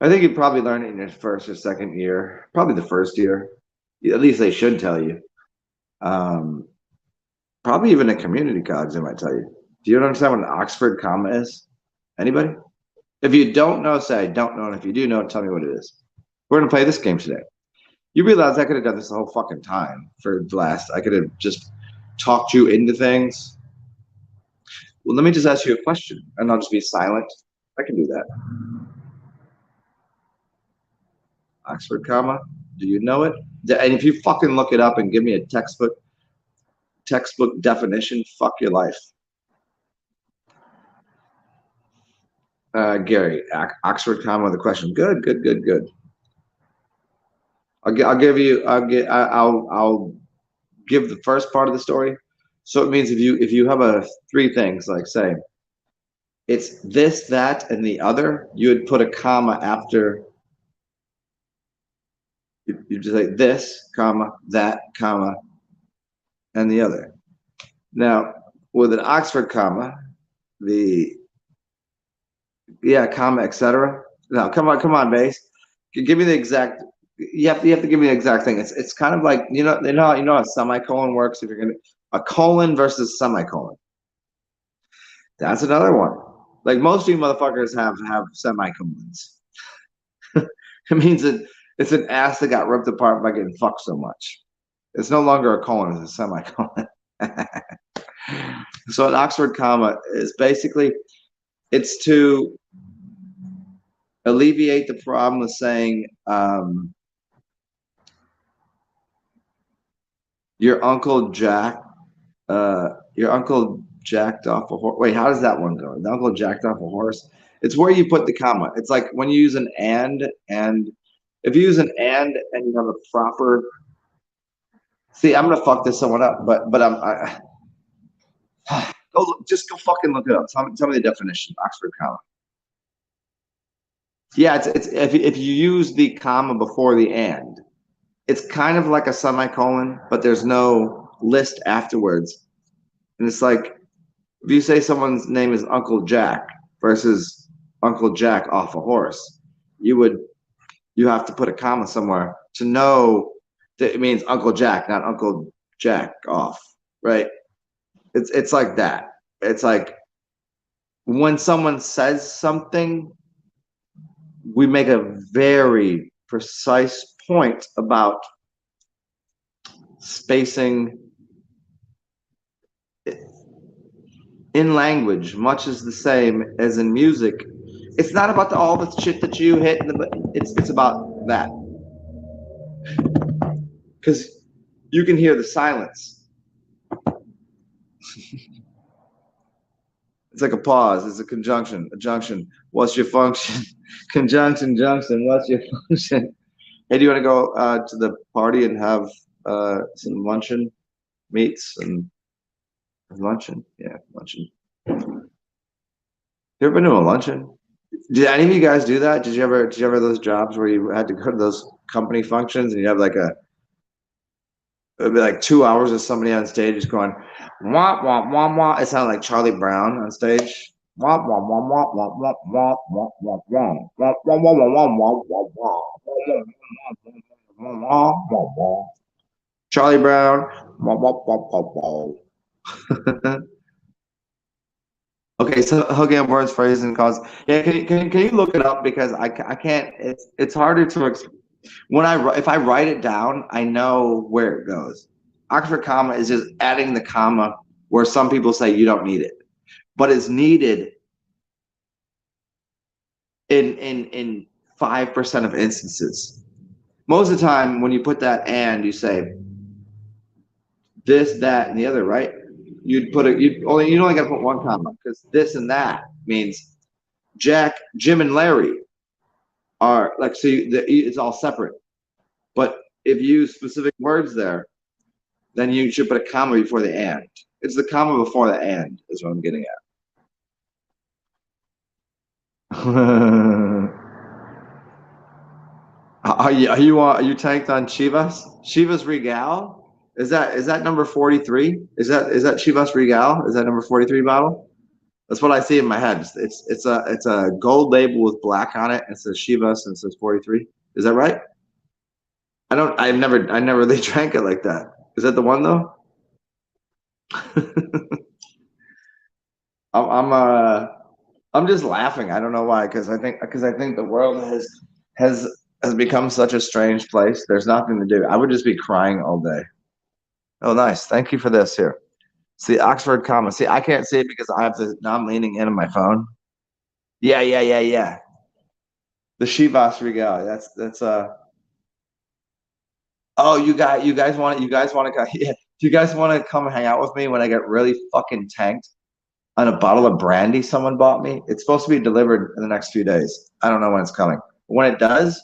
I think you'd probably learn it in your first or second year, probably the first year. At least they should tell you. Um, Probably even in community college, they might tell you. Do you understand what an Oxford comma is? Anybody? If you don't know, say I don't know. And if you do know, tell me what it is. We're gonna play this game today. You realize I could have done this the whole fucking time for the last. I could have just talked you into things. Well, let me just ask you a question, and I'll just be silent. I can do that. Oxford comma. Do you know it? And if you fucking look it up and give me a textbook definition, fuck your life. Gary, Oxford comma with a question. Good, good, good, good. I'll give you. I'll give the first part of the story. So it means if you have a three things like say it's this, that, and the other, you would put a comma after. You just say this, comma, that, comma, and the other. Now, with an Oxford comma, the yeah, comma, etc. No, come on, base. Give me the exact. You have to give me the exact thing. It's kind of like you know how semicolon works. If you're gonna a colon versus semicolon, that's another one. Like most of you motherfuckers have semicolons. It means that it's an ass that got ripped apart by getting fucked so much. It's no longer a colon; it's a semicolon. So an Oxford comma is basically it's to alleviate the problem of saying your uncle Jack, your uncle jacked off a horse. Wait, how does that one go? The uncle jacked off a horse. It's where you put the comma. It's like when you use an and if you use an and you have a proper. See, I'm gonna fuck this someone up, but just go fucking look it up. Tell me the definition. Oxford comma. Yeah, it's if you use the comma before the and, it's kind of like a semicolon, but there's no list afterwards. And it's like if you say someone's name is Uncle Jack versus Uncle Jack off a horse. You have to put a comma somewhere to know that it means Uncle Jack, not Uncle Jack off, right? It's like that. It's like when someone says something, we make a very precise point about spacing in language, much is the same as in music. It's not about all the shit that you hit. It's about that, because you can hear the silence. It's like a pause. It's a conjunction. A junction. What's your function? Conjunction, junction. What's your function? Hey, do you want to go to the party and have some luncheon meats and luncheon? Yeah, luncheon. You ever been to a luncheon? Did any of you guys do that? Did you ever those jobs where you had to go to those company functions and you have like it'd be like 2 hours of somebody on stage just going wah wah wah wah. It sounded like Charlie Brown on stage. Wah wah wah wah wah wah wah wah wah wah wah wah wah wah wah wah wah. Charlie Brown. Wah wah wah wah wah. Okay, so hooking up words, phrases, and cause. Yeah, can you look it up because I can't. It's harder to when if I write it down, I know where it goes. Oxford comma is just adding the comma where some people say you don't need it, but it's needed in 5% of instances. Most of the time, when you put that and, you say this, that, and the other, right? You'd you only got to put one comma because this and that means Jack, Jim, and Larry are like, so it's all separate. But if you use specific words there, then you should put a comma before the and. It's the comma before the and is what I'm getting at. Are you tanked on Chivas Regal? Is that number 43? Is that Chivas Regal? Is that number 43 bottle? That's what I see in my head. It's a gold label with black on it. It says Chivas and it says 43. Is that right? I never really drank it like that. Is that the one though? I'm I'm just laughing. I don't know why, because I think the world has has become such a strange place. There's nothing to do. I would just be crying all day. Oh, nice. Thank you for this here. See, Oxford comma. See, I can't see it because I have to. Now I'm leaning in on my phone. Yeah, yeah, yeah, yeah. The Chivas Regal. That's. Oh, you guys want to yeah. Do you guys want to come hang out with me when I get really fucking tanked on a bottle of brandy someone bought me? It's supposed to be delivered in the next few days. I don't know when it's coming. When it does,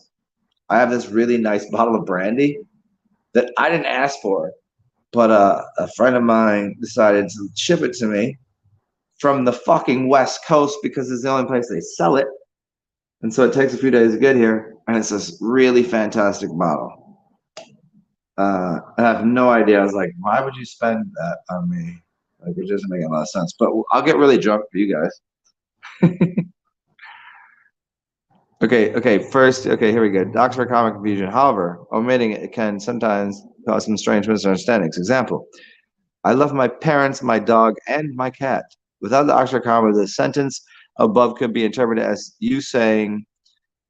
I have this really nice bottle of brandy that I didn't ask for, but a friend of mine decided to ship it to me from the fucking West Coast because it's the only place they sell it. And so it takes a few days to get here, and it's this really fantastic bottle. And I have no idea. I was like, why would you spend that on me? Like, it doesn't make a lot of sense. But I'll get really drunk for you guys. Okay. First, here we go. Docs for common confusion. However, omitting it can sometimes cause some strange misunderstandings. Example: I love my parents, my dog, and my cat. Without the Oxford comma, the sentence above could be interpreted as you saying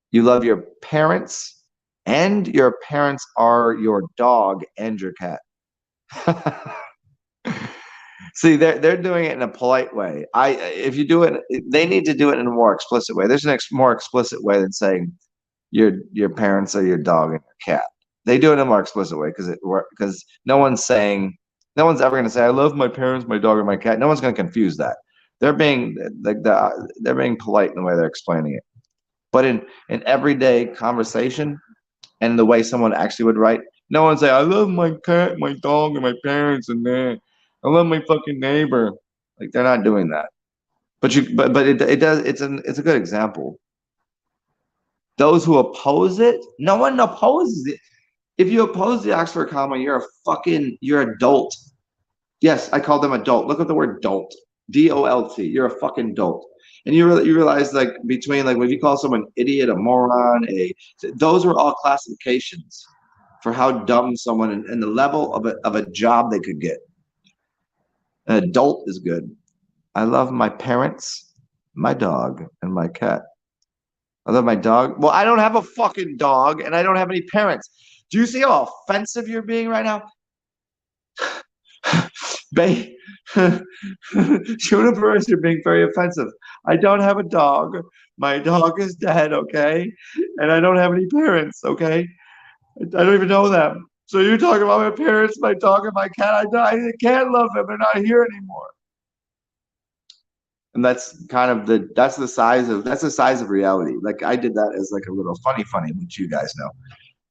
you love your parents, and your parents are your dog and your cat. See, they're doing it in a polite way. If you do it, they need to do it in a more explicit way. There's more explicit way than saying your parents are your dog and your cat. They do it in a more explicit way because no one's ever going to say I love my parents, my dog, or my cat. No one's going to confuse that. They're being they're being polite in the way they're explaining it. But in everyday conversation and the way someone actually would write, no one say I love my cat, my dog, and my parents, and then I love my fucking neighbor. Like they're not doing that. But it does. It's a good example. Those who oppose it, no one opposes it. If you oppose the Oxford comma, you're a dolt. Yes, I call them adult. Look at the word dolt. DOLT. You're a fucking dolt. And you realize like between like when you call someone idiot, a moron, those are all classifications for how dumb someone and the level of a job they could get. An adult is good. I love my parents, my dog, and my cat. I love my dog. Well, I don't have a fucking dog and I don't have any parents. Do you see how offensive you're being right now? Bay Universe, you're being very offensive. I don't have a dog. My dog is dead, okay? And I don't have any parents, okay? I don't even know them. So you're talking about my parents, my dog, and my cat. I can't love them. They're not here anymore. And that's kind of that's the size of reality. Like I did that as like a little funny, which you guys know.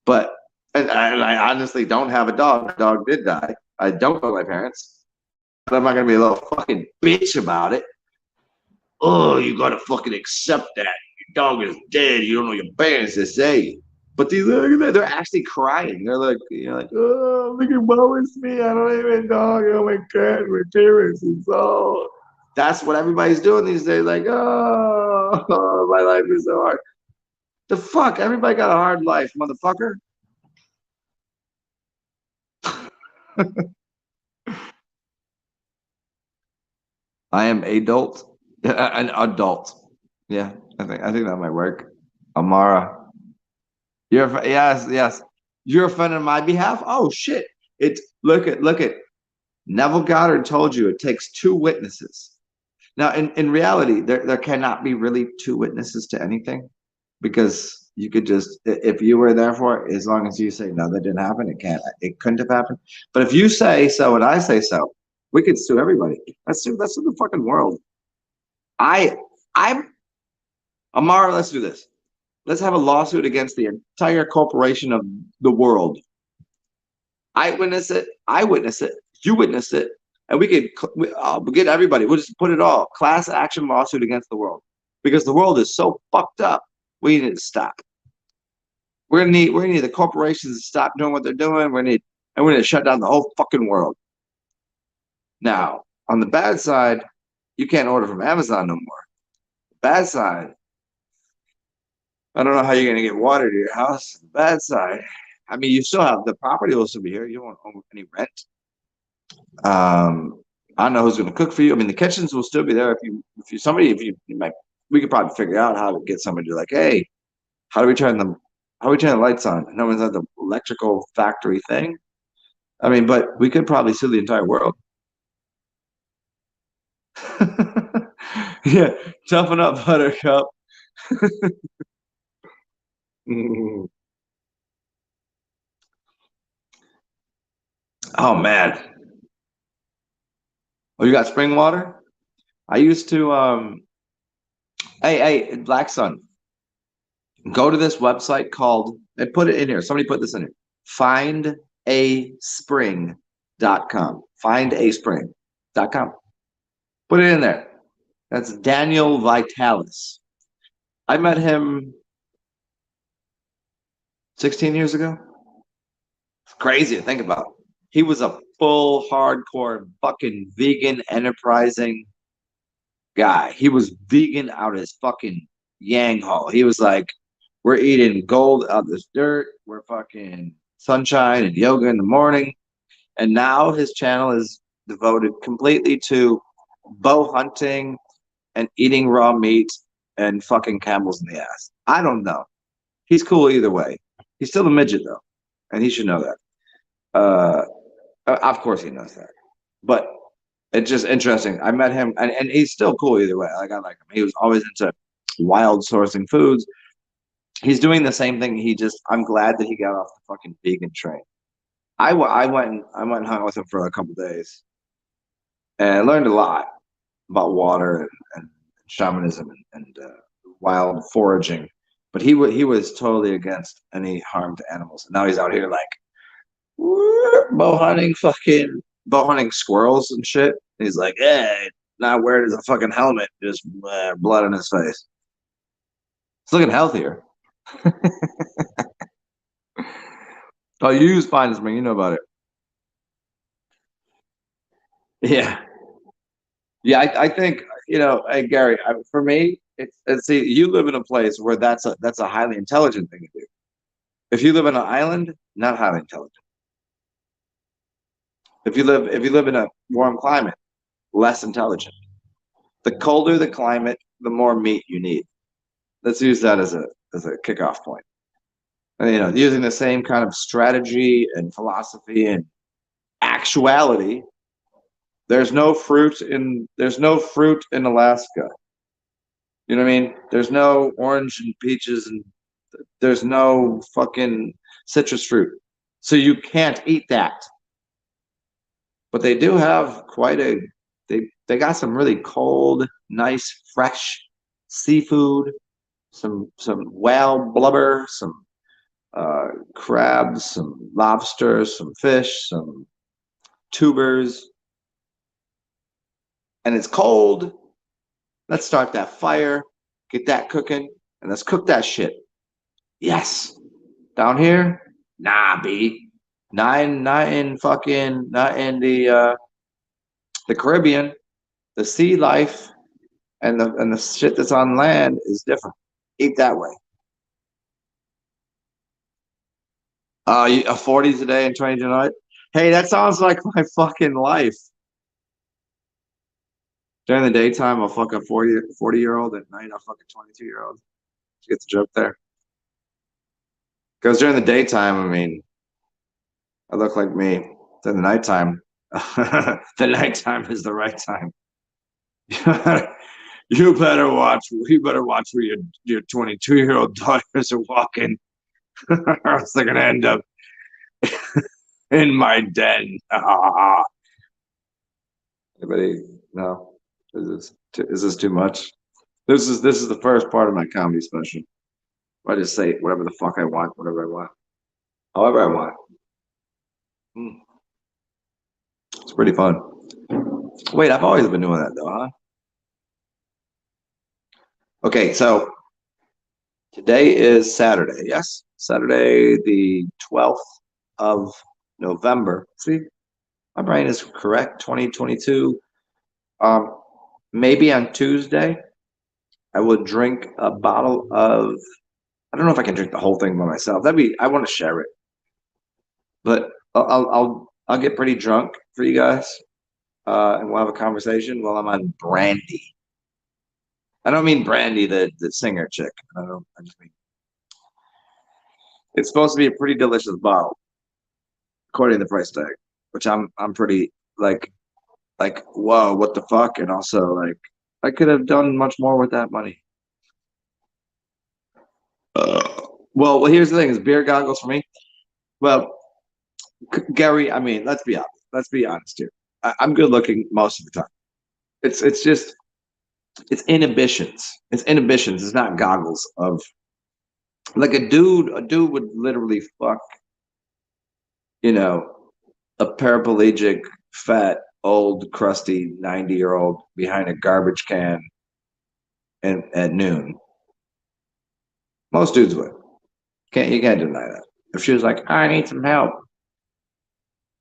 But and I honestly don't have a dog. My dog did die. I don't know my parents. But I'm not gonna be a little fucking bitch about it. Oh, you gotta fucking accept that. Your dog is dead. You don't know your parents to say. But they're actually crying. They're like, oh, look at woe is me. I don't even dog. Oh my god, my parents is all. That's what everybody's doing these days. Like, oh, my life is so hard. The fuck? Everybody got a hard life, motherfucker. I am adult, an adult. Yeah, I think that might work. Amara, yes. You're a friend on my behalf. Oh shit! Look at Neville Goddard told you it takes two witnesses. Now, in reality, there cannot be really two witnesses to anything because you could just if you were there for it, as long as you say no, that didn't happen, it couldn't have happened. But if you say so and I say so, we could sue everybody. That's the fucking world. I I'm Amara. Let's do this. Let's have a lawsuit against the entire corporation of the world. I witness it, you witness it, and we could we'll get everybody. We'll just put it all class action lawsuit against the world because the world is so fucked up. We need to stop. We're gonna need the corporations to stop doing what they're doing. We're gonna shut down the whole fucking world. Now, on the bad side, you can't order from Amazon no more. Bad side, I don't know how you're gonna get water to your house. The bad side, I mean, you still have the property will still be here. You won't owe any rent. I don't know who's going to cook for you. I mean, the kitchens will still be there if you might. We could probably figure out how to get somebody to like, hey, how do we turn them? How do we turn the lights on? No one's at the electrical factory thing. I mean, but we could probably sue the entire world. Yeah, toughen up, Buttercup. Oh man. Oh, you got spring water? I used to hey, Black Sun, go to this website called and put it in here. Somebody put this in here. Findaspring.com. Findaspring.com. Put it in there. That's Daniel Vitalis. I met him 16 years ago. It's crazy to think about. He was a full hardcore fucking vegan enterprising guy. He was vegan out of his fucking yang hole. He was like, we're eating gold out of this dirt. We're fucking sunshine and yoga in the morning. And now his channel is devoted completely to bow hunting and eating raw meat and fucking camels in the ass. I don't know. He's cool either way. He's still a midget though, and he should know that. Of course he knows that. But it's just interesting. I met him, and he's still cool either way. Like I like him. He was always into wild sourcing foods. He's doing the same thing. I'm glad that he got off the fucking vegan train. I went and hung out with him for a couple of days, and I learned a lot about water and shamanism and wild foraging. But he was totally against any harm to animals. And now he's out here like bow hunting squirrels and shit. He's like, hey, not wearing a fucking helmet, just blood on his face. He's looking healthier. Oh, you use Fine Spring, you know about it. Yeah, Yeah, I think, hey Gary, for me, it's see, you live in a place where that's a highly intelligent thing to do. If you live on an island, not highly intelligent. If you live in a warm climate, less intelligent. The colder the climate, the more meat you need. Let's use that as a kickoff point. And, using the same kind of strategy and philosophy and actuality. There's no fruit in Alaska. You know what I mean? There's no orange and peaches, and there's no fucking citrus fruit. So you can't eat that. But they do have they got some really cold, nice, fresh seafood, some whale blubber, some crabs, some lobsters, some fish, some tubers, and it's cold. Let's start that fire, get that cooking, and let's cook that shit. Yes. Down here, nah, B. Not in the Caribbean. The sea life and the shit that's on land is different. Eat that way. 40s a day and 20 a night. Hey, that sounds like my fucking life. During the daytime, I'll fuck a 40-year-old. At night, I'll fuck a 22-year-old. You get the joke there? Because during the daytime, I mean, I look like me. Then the nighttime, the nighttime is the right time. You better watch. You better watch where your 22-year-old daughters are walking, or else they're gonna end up in my den. Anybody? No. Is this too much? This is the first part of my comedy special. I just say whatever the fuck I want, whatever I want, however I want. It's pretty fun. Wait, I've always been doing that though, huh? Okay, so today is Saturday. Yes, Saturday, the 12th of November. See, my brain is correct. 2022. Maybe on Tuesday, I will drink a bottle of. I don't know if I can drink the whole thing by myself. I want to share it, but I'll get pretty drunk for you guys, and we'll have a conversation while I'm on brandy. I don't mean Brandy, the singer chick. I don't. I just mean it's supposed to be a pretty delicious bottle, according to the price tag, which I'm pretty like whoa, what the fuck, and also like I could have done much more with that money. Well, here's the thing: is beer goggles for me. Well, Gary, I mean, let's be honest. Let's be honest here. I'm good looking most of the time. It's just it's inhibitions. It's inhibitions. It's not goggles of like a dude would literally fuck, you know, a paraplegic, fat, old, crusty 90-year-old behind a garbage can and at noon. Most dudes would. You can't deny that. If she was like, I need some help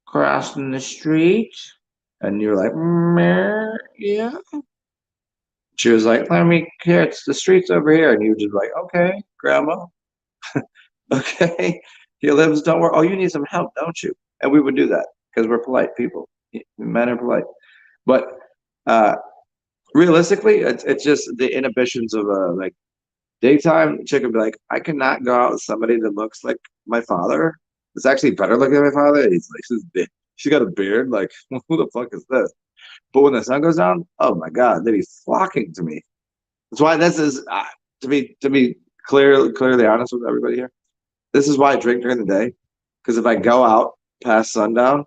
crossing the street, and you're like, yeah. She was like, let me here, it's the streets over here, and you just like, okay, grandma, okay. He lives, don't worry. Oh, you need some help, don't you? And we would do that because we're polite people. Men are polite. But uh realistically, it's just the inhibitions of like daytime chick would be like, I cannot go out with somebody that looks like my father. It's actually better looking than my father. He's like, she's got a beard. Like, who the fuck is this? But when the sun goes down, oh my god, they'd be flocking to me. That's why this is to be clearly honest with everybody here. This is why I drink during the day, because if I go out past sundown,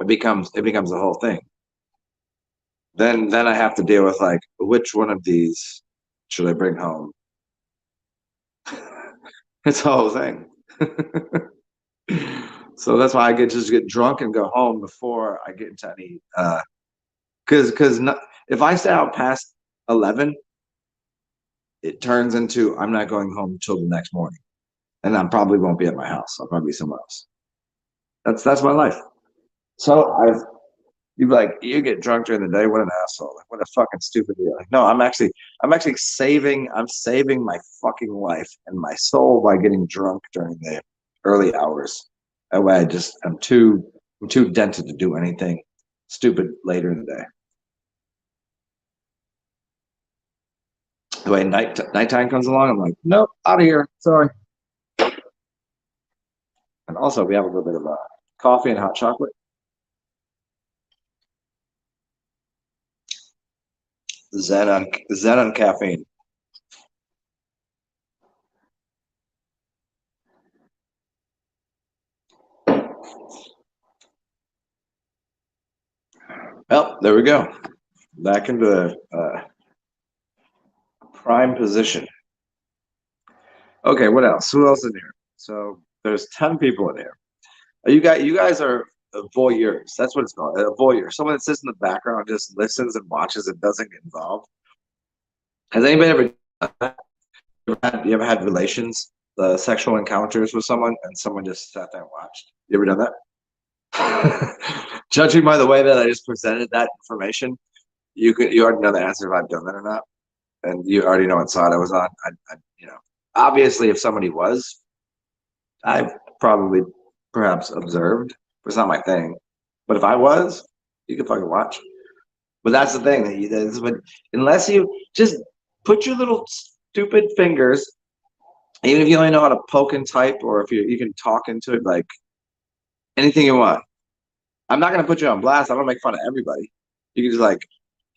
it becomes a whole thing. Then I have to deal with like which one of these should I bring home? It's a whole thing. So that's why I get drunk and go home before I get into any because if I stay out past 11, it turns into I'm not going home until the next morning, and I probably won't be at my house. I'll probably be somewhere else. That's my life. So You'd be like, you get drunk during the day. What an asshole! Like, what a fucking stupid deal. Like, no, I'm actually saving my fucking life and my soul by getting drunk during the early hours. That way, I'm too dented to do anything stupid later in the day. The way nighttime comes along, I'm like, nope, out of here. Sorry. And also, we have a little bit of coffee and hot chocolate. Zen on caffeine. Well, there we go. Back into the prime position. Okay, what else? Who else in here? So there's 10 people in here. You guys are voyeurs. That's what it's called. A voyeur. Someone that sits in the background, just listens and watches and doesn't get involved. Has anybody ever done that? You ever had relations, sexual encounters with someone, and someone just sat there and watched? You ever done that? Judging by the way that I just presented that information, you already know the answer if I've done that or not, and you already know what side I was on. Obviously, if somebody was, I've probably perhaps observed, but it's not my thing. But if I was, you can fucking watch. But that's the thing unless you just put your little stupid fingers, even if you only know how to poke and type, or if you can talk into it like anything you want. I'm not gonna put you on blast. I don't make fun of everybody. You can just like,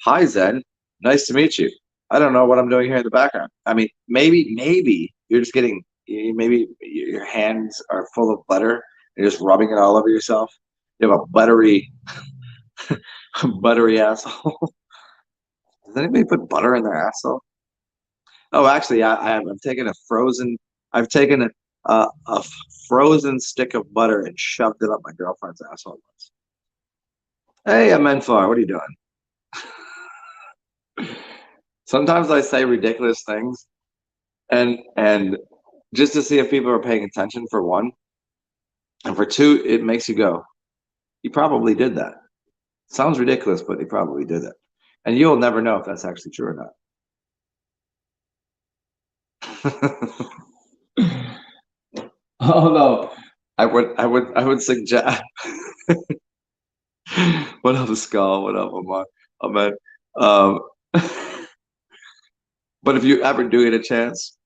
hi Zen, nice to meet you. I don't know what I'm doing here in the background. I mean, maybe you're just getting, maybe your hands are full of butter. You're just rubbing it all over yourself. You have a buttery asshole. Does anybody put butter in their asshole? Oh, actually, I've taken a frozen. I've taken a frozen stick of butter and shoved it up my girlfriend's asshole once. Hey, Amenfar, what are you doing? Sometimes I say ridiculous things, and just to see if people are paying attention, for one, and for two, it makes you go, "He probably did that." Sounds ridiculous, but he probably did it, and you'll never know if that's actually true or not. Oh no, I would suggest. What up, Skull? What up, Ahmad? Um, but if you ever do get a chance,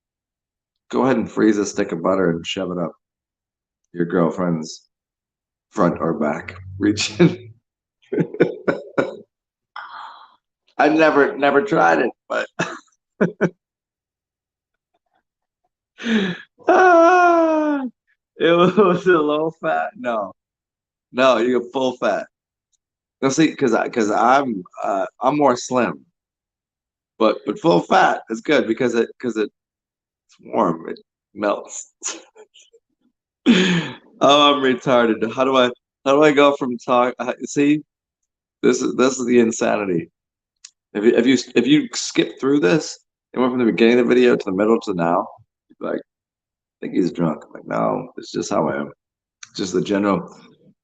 go ahead and freeze a stick of butter and shove it up your girlfriend's front or back region. I never tried it, but ah, it was a low fat. No, no, you get full fat. No, see, because I'm more slim, but full fat is good because it's warm. It melts. Oh, I'm retarded. How do I go from talk? See, this is the insanity. If you skip through this and went from the beginning of the video to the middle to now, you'd be like, I think he's drunk. I'm like, no, it's just how I am. It's just the general.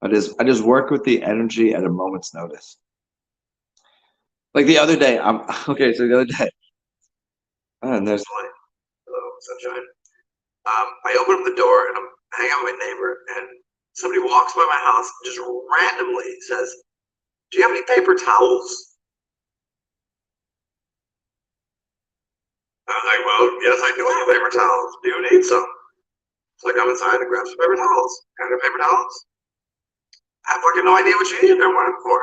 I just work with the energy at a moment's notice. Like the other day, I'm okay. So the other day, and there's light. Hello, sunshine. I open up the door and I'm hanging out with my neighbor, and somebody walks by my house and just randomly says, "Do you have any paper towels?" I was like, "Well, yes, I do have paper towels. Do you need some?" So I come inside and grab some paper towels. Kind of paper towels. I have fucking no idea what you need. I want them for.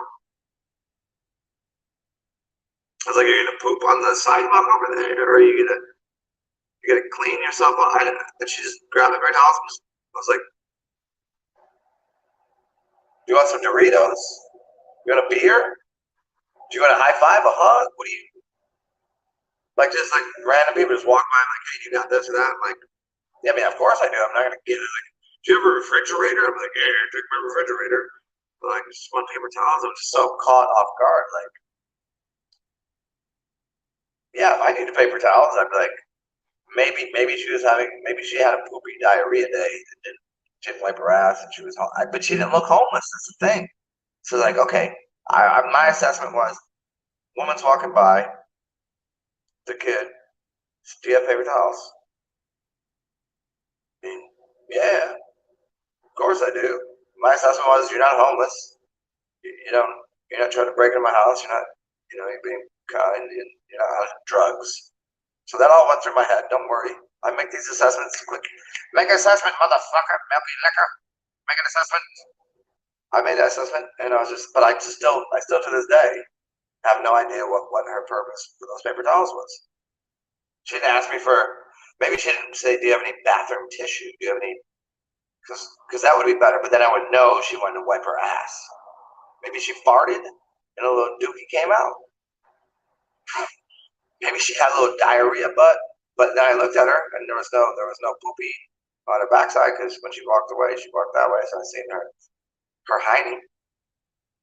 I was like, "Are you gonna poop on the sidewalk over there, or are you gonna clean yourself up?" And she just grabbed the paper towels. I was like, "Do you want some Doritos? You want a beer? Do you want a high five, a hug? What do you like?" Just like random people just walk by, like, "Hey, you got this or that?" I'm like, "Yeah, I mean, of course I do. I'm not gonna get it." Like, "Do you have a refrigerator?" I'm like, "Yeah, take my refrigerator." But like, just want paper towels. I'm just so caught off guard. Like, yeah, if I needed paper towels, I'd be like, maybe she had a poopy diarrhea day and didn't wipe her ass, and she was, but she didn't look homeless. That's the thing. So like, okay,
My assessment was, woman's walking by, the kid, do you have paper towels? Yeah, of course I do. My assessment was, you're not homeless. You don't, you're not trying to break into my house. You're not, you're being kind, and you're not on drugs. So that all went through my head. Don't worry. I make these assessments quick. Make an assessment, motherfucker. Milky liquor. Make an assessment. I made that assessment, and but I still to this day have no idea what her purpose for those paper towels was. She didn't ask me for, maybe she didn't say, do you have any bathroom tissue? Do you have any, because that would be better, but then I would know she wanted to wipe her ass. Maybe she farted and a little dookie came out. Maybe she had a little diarrhea butt, but then I looked at her and there was no poopy on her backside, because when she walked away, she walked that way, so I seen her hiding.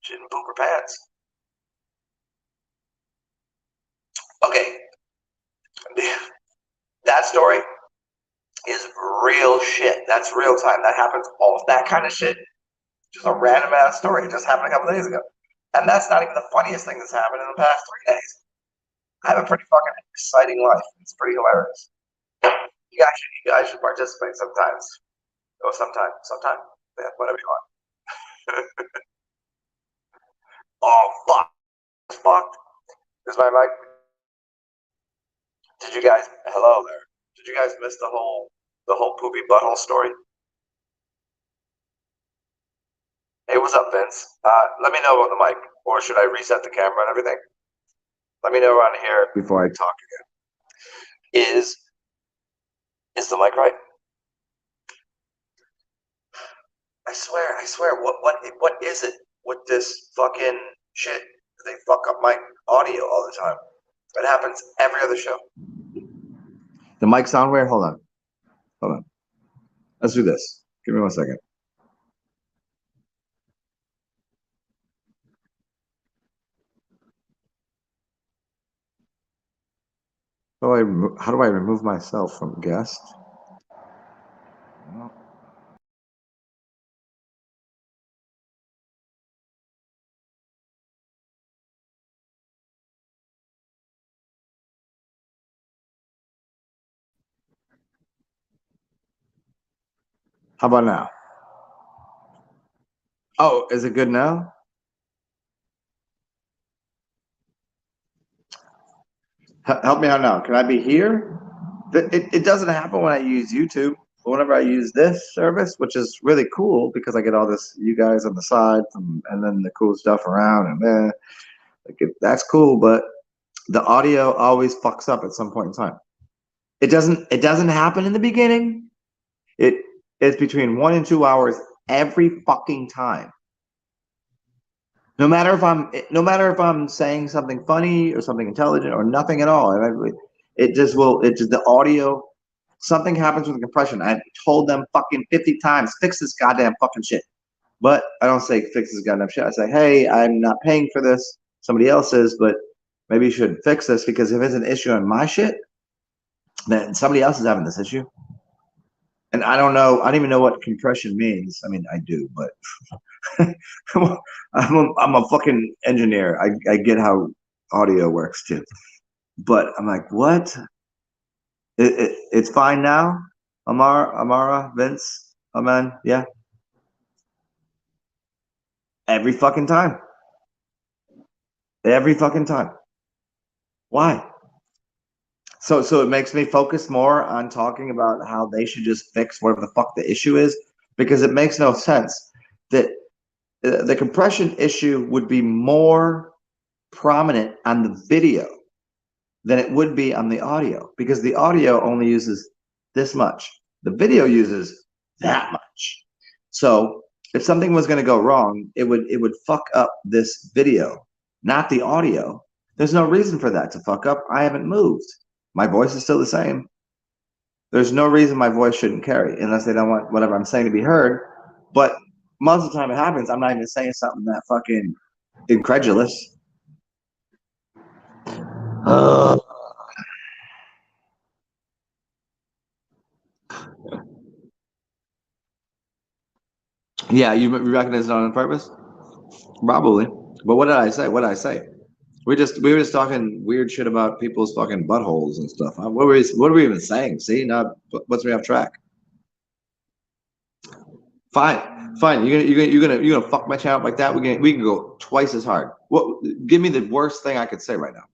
She didn't poop her pants. Okay, that story is real shit. That's real time. That happens all that kind of shit. Just a random ass story. It just happened a couple days ago. And that's not even the funniest thing that's happened in the past 3 days. I have a pretty fucking exciting life. It's pretty hilarious. You guys should participate sometimes. Oh, sometime. Yeah, whatever you want. Oh fuck. It's fucked. Is my mic? Did you guys, hello there. Did you guys miss the whole poopy butthole story? Hey, what's up, Vince? Let me know about the mic, or should I reset the camera and everything? Let me know around here before I talk again. Is the mic right? I swear. What is it with this fucking shit? They fuck up my audio all the time. It happens every other show. The mic sound weird? Hold on. Let's do this. Give me 1 second. How do I remove myself from guest? How about now? Oh, is it good now? Help me out now. Can I be here? It doesn't happen when I use YouTube. But whenever I use this service, which is really cool because I get all this, you guys on the side, and then the cool stuff around, and then that's cool. But the audio always fucks up at some point in time. It doesn't happen in the beginning. It's between 1 and 2 hours every fucking time. No matter if I'm saying something funny or something intelligent or nothing at all. The audio, something happens with the compression. I told them fucking 50 times, fix this goddamn fucking shit. But I don't say fix this goddamn shit. I say, hey, I'm not paying for this. Somebody else is, but maybe you should fix this, because if it's an issue on my shit, then somebody else is having this issue. And I don't even know what compression means. I mean, I do, but I'm a fucking engineer. I get how audio works too. But I'm like, what? It's fine now? Amara, Vince, Amen, yeah. Every fucking time. Every fucking time. Why? So it makes me focus more on talking about how they should just fix whatever the fuck the issue is, because it makes no sense that the compression issue would be more prominent on the video than it would be on the audio, because the audio only uses this much. The video uses that much. So if something was going to go wrong, it would fuck up this video, not the audio. There's no reason for that to fuck up. I haven't moved. My voice is still the same. There's no reason my voice shouldn't carry, unless they don't want whatever I'm saying to be heard. But most of the time it happens, I'm not even saying something that fucking incredulous. Yeah, you recognize it on purpose? Probably.
But what did I say? What did I say? We were just talking weird shit about people's fucking buttholes and stuff. What were we even saying? See, now what's me off track? Fine, fine. You're gonna fuck my channel like that. We can go twice as hard. What? Give me the worst thing I could say right now.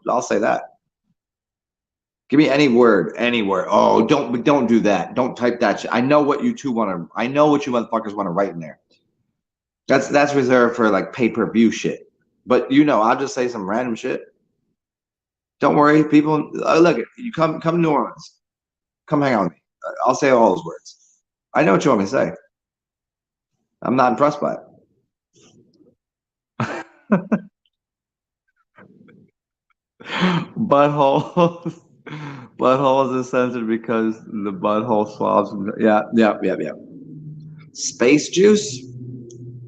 I'll say that. Give me any word, any word. Oh, don't do that. Don't type that shit. I know what you two want to. I know what you motherfuckers want to write in there. That's reserved for like pay-per-view shit. But I'll just say some random shit. Don't worry, people. Look, you come to New Orleans. Come hang out with me. I'll say all those words. I know what you want me to say. I'm not impressed by it. Buttholes. Buttholes is censored because the butthole swabs. Yeah, yeah, yeah, yeah. Space juice?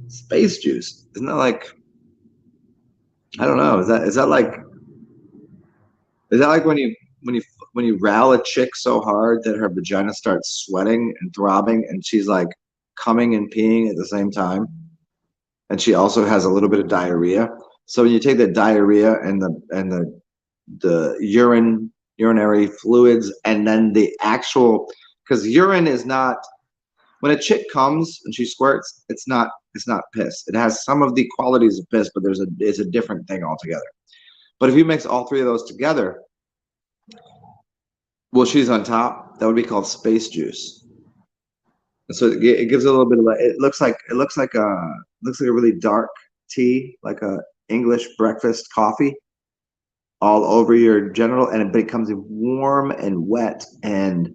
Space juice. Isn't that like, I don't know. Is that like when you ral a chick so hard that her vagina starts sweating and throbbing and she's like coming and peeing at the same time? And she also has a little bit of diarrhea. So when you take the diarrhea and the urinary fluids and then the actual, because urine is not, when a chick comes and she squirts, it's not piss. It has some of the qualities of piss, but it's a different thing altogether. But if you mix all three of those together, well, she's on top. That would be called space juice. And so it gives a little bit of it looks like a really dark tea, like a English breakfast coffee, all over your genital, and it becomes warm and wet. And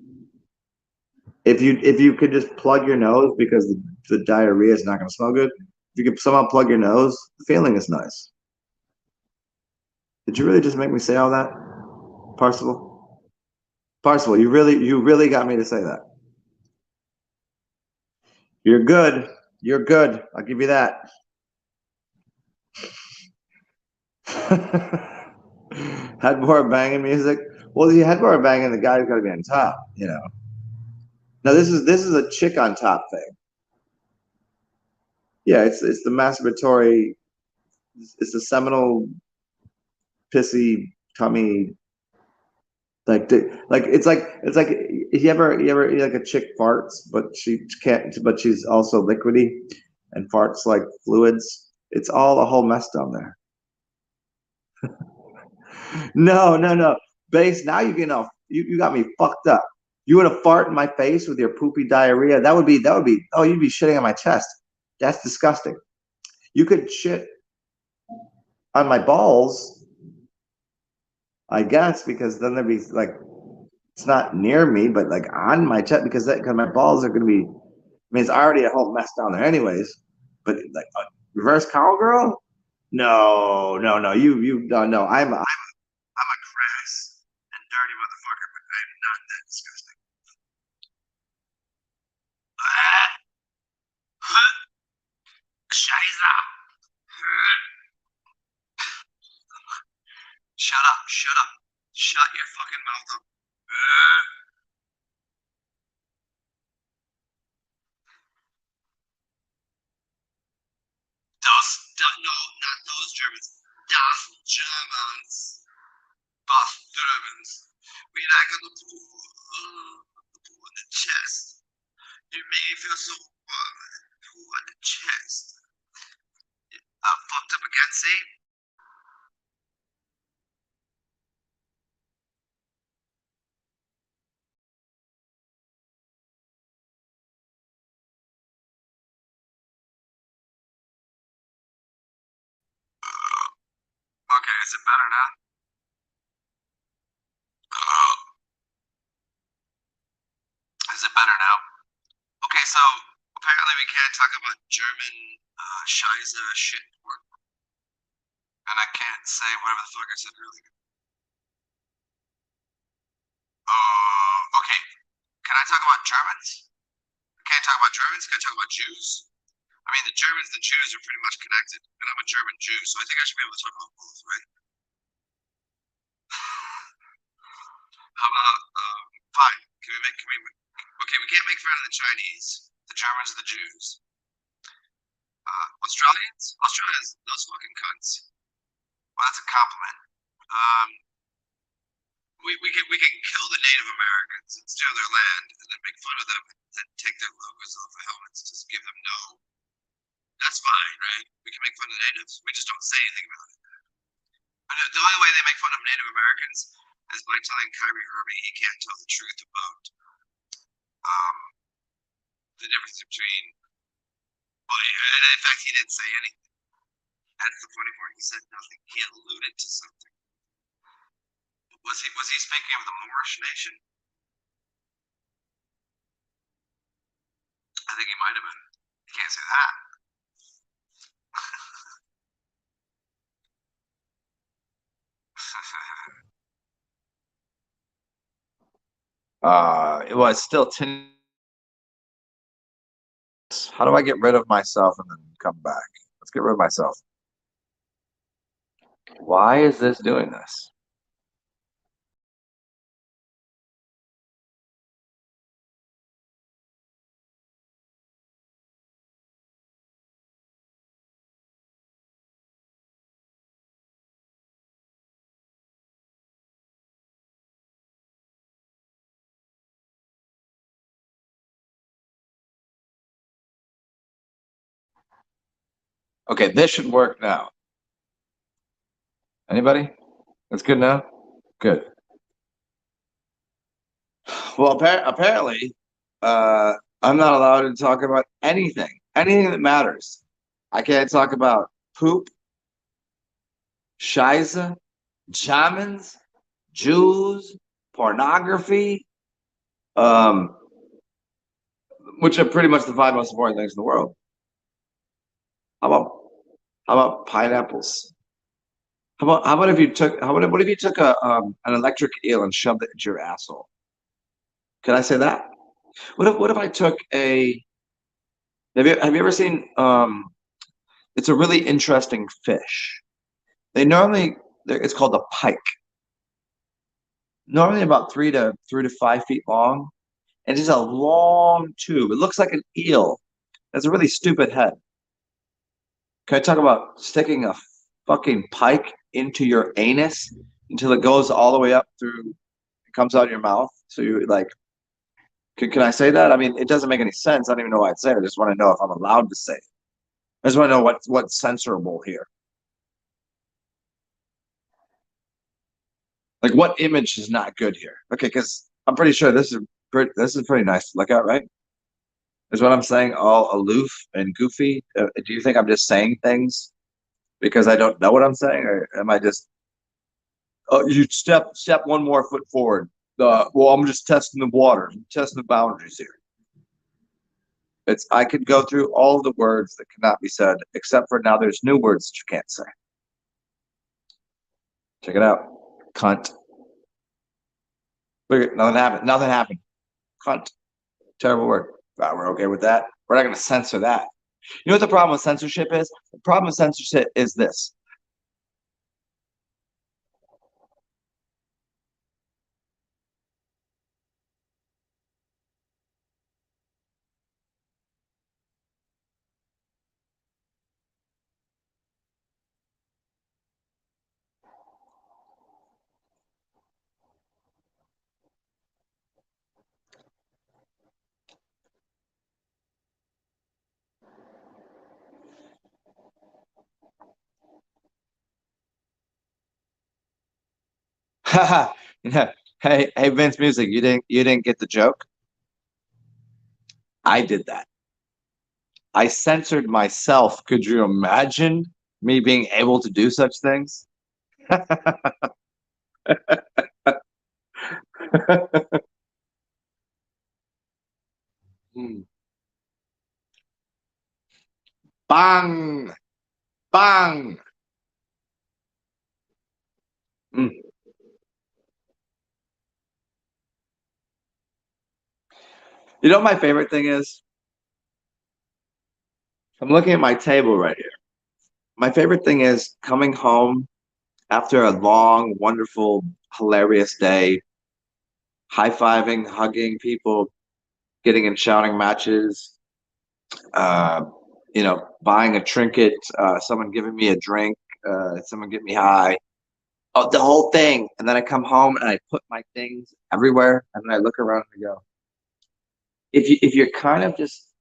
if you could just plug your nose, because the diarrhea is not going to smell good. If you could somehow plug your nose, the feeling is nice. Did you really just make me say all that, Parsival? Parsival, you really got me to say that. You're good. You're good. I'll give you that. Headboard banging music. Well, the headboard banging, the guy's got to be on top. Now this is a chick on top thing. Yeah, it's the masturbatory. It's the seminal pissy tummy. It's like you ever like a chick farts, but she can't, but she's also liquidy and farts like fluids. It's all a whole mess down there. No, no, no. Base, now you got me fucked up. You would have fart in my face with your poopy diarrhea. That would be, oh, you'd be shitting on my chest. That's disgusting. You could shit on my balls, I guess, because then there'd be like, it's not near me, but like on my chest, because my balls are gonna be, I mean, it's already a whole mess down there anyways. But like a reverse cowgirl? No, no, no. You no, no. I'm a crass and dirty motherfucker, but I'm not that disgusting. Scheiße. Shut up, shut up. Shut your fucking mouth up. No, not those Germans. Das Germans. Das Germans. We like on the pool in the chest. You make me feel so warm. Pool on the chest. I'm fucked up again, see? Okay, is it better now? Is it better now? Okay, so apparently we can't talk about German Scheiße shit anymore. And I can't say whatever the fuck I said earlier. Oh, okay. Can I talk about Germans? Can I talk about Germans? Can I talk about Jews? I mean, the Germans and Jews are pretty much connected, and I'm a German Jew, so I think I should be able to talk about both, right? How about, fine. Okay, we can't make fun of the Chinese, the Germans, the Jews. Australians? Australians, those fucking cunts. Well, that's a compliment. Um, we can kill the Native Americans and steal their land and then make fun of them and take their logos off the helmets. Just give them no. That's fine, right? We can make fun of the natives. We just don't say anything about it. But the only way they make fun of Native Americans is by telling Kyrie Irving he can't tell the truth about um, the difference between. Well, yeah, in fact, he didn't say anything. That's the funny part. He said nothing. He alluded to something. Was he speaking of the Moorish nation? I think he might have been. You can't say that. It was still 10. How do I get rid of myself and then come back? Let's get rid of myself. Why is this doing this? Okay, this should work now. Anybody? That's good now? Good. Well, apparently, I'm not allowed to talk about anything that matters. I can't talk about poop, Shiza, shamans, Jews, pornography, um, which are pretty much the five most important things in the world. How about how about pineapples? How about if you took what if you took an electric eel and shoved it into your asshole? Can I say that? What if I took a have you ever seen it's a really interesting fish. They normally it's called a pike. Normally about 3 to 5 feet long, and it's a long tube. It looks like an eel. It's a really stupid head. Can I talk about sticking a fucking pike into your anus until it goes all the way up through, it comes out of your mouth? So you like, can I say that? I mean, it doesn't make any sense. I don't even know why I'd say it. I just want to know if I'm allowed to say it. I just want to know what's censorable here. Like, what image is not good here? Okay, because I'm pretty sure this is pretty nice to look at, right? Is what I'm saying all aloof and goofy? Do you think I'm just saying things because I don't know what I'm saying, or am I just you step one more foot forward? Well, I'm just testing the waters, I'm testing the boundaries here. It's I could go through all the words that cannot be said, except for now there's new words that you can't say. Check it out. Cunt. Look, nothing happened. Nothing happened. Cunt. Terrible word. We're okay with that. We're not going to censor that. You know what the problem with censorship is? The problem with censorship is this. Yeah. Hey, Vince Music, you didn't get the joke? I did that. I censored myself. Could you imagine me being able to do such things? Bang! Bang! Mm. You know what my favorite thing is? I'm looking at my table right here. My favorite thing is coming home after a long, wonderful, hilarious day, high-fiving, hugging people, getting in shouting matches, uh, buying a trinket, someone giving me a drink, someone getting me high, oh, the whole thing. And then I come home and I put my things everywhere, and then I look around and I go, if you're kind of just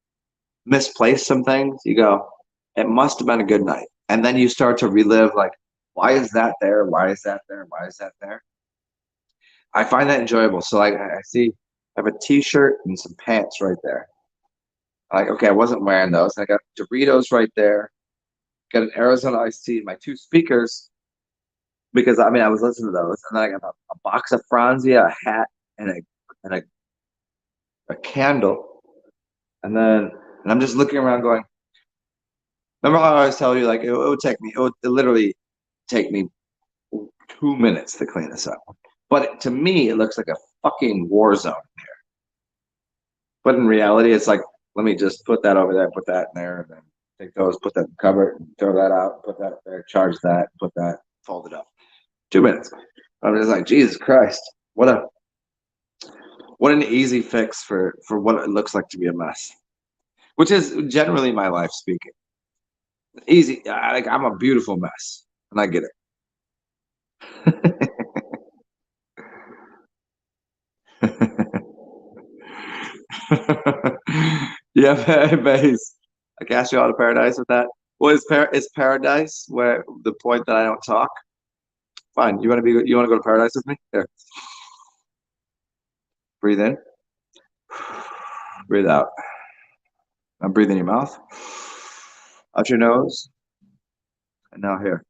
misplaced some things, you go, it must have been a good night. And then you start to relive, like, why is that there? Why is that there? Why is that there? I find that enjoyable. So like I see I have a t-shirt and some pants right there. Like, okay, I wasn't wearing those. I got Doritos right there. Got an Arizona iced tea, my two speakers, because I mean I was listening to those, and then I got a box of Franzia, a hat, and a candle, and I'm just looking around going, remember how I always tell you, like, it would take me, it would literally take me 2 minutes to clean this up. But to me, it looks like a fucking war zone here. But in reality, it's like, let me just put that over there, put that in there, and then take those, put that in the cupboard, and throw that out, put that up there, charge that, put that, fold it up. 2 minutes. I'm just like, Jesus Christ, what an easy fix for what it looks like to be a mess, which is generally my life speaking. Easy, like I'm a beautiful mess, and I get it. Yeah, base. I cast you out of paradise with that. Well, is paradise where the point that I don't talk? Fine. You want to go to paradise with me? Here, breathe in, breathe out. I'm breathing your mouth, out your nose, and now here.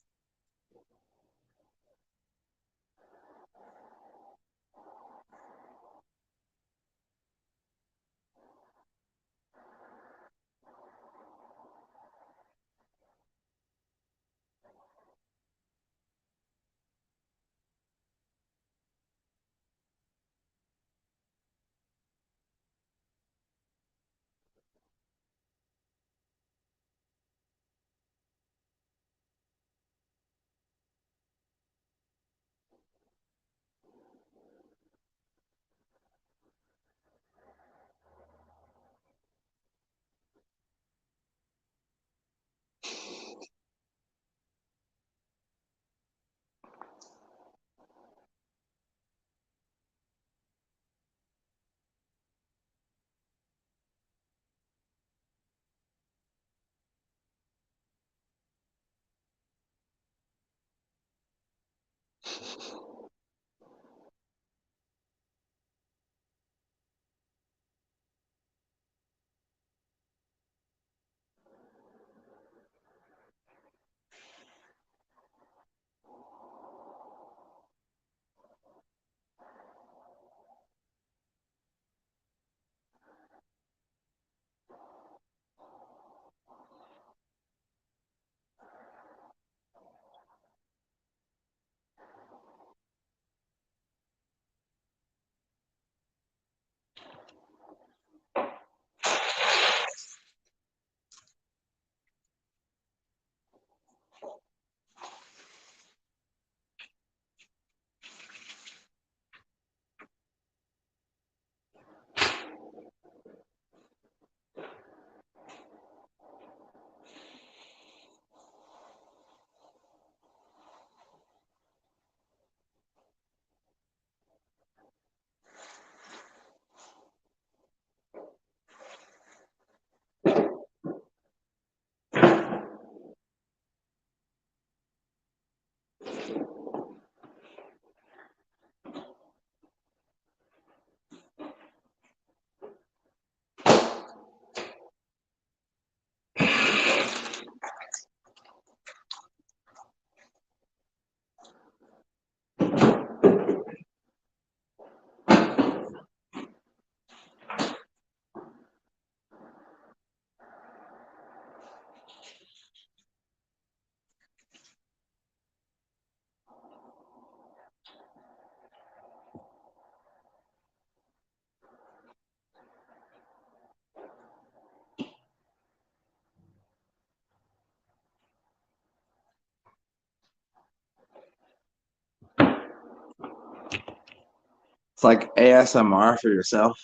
It's like ASMR for yourself.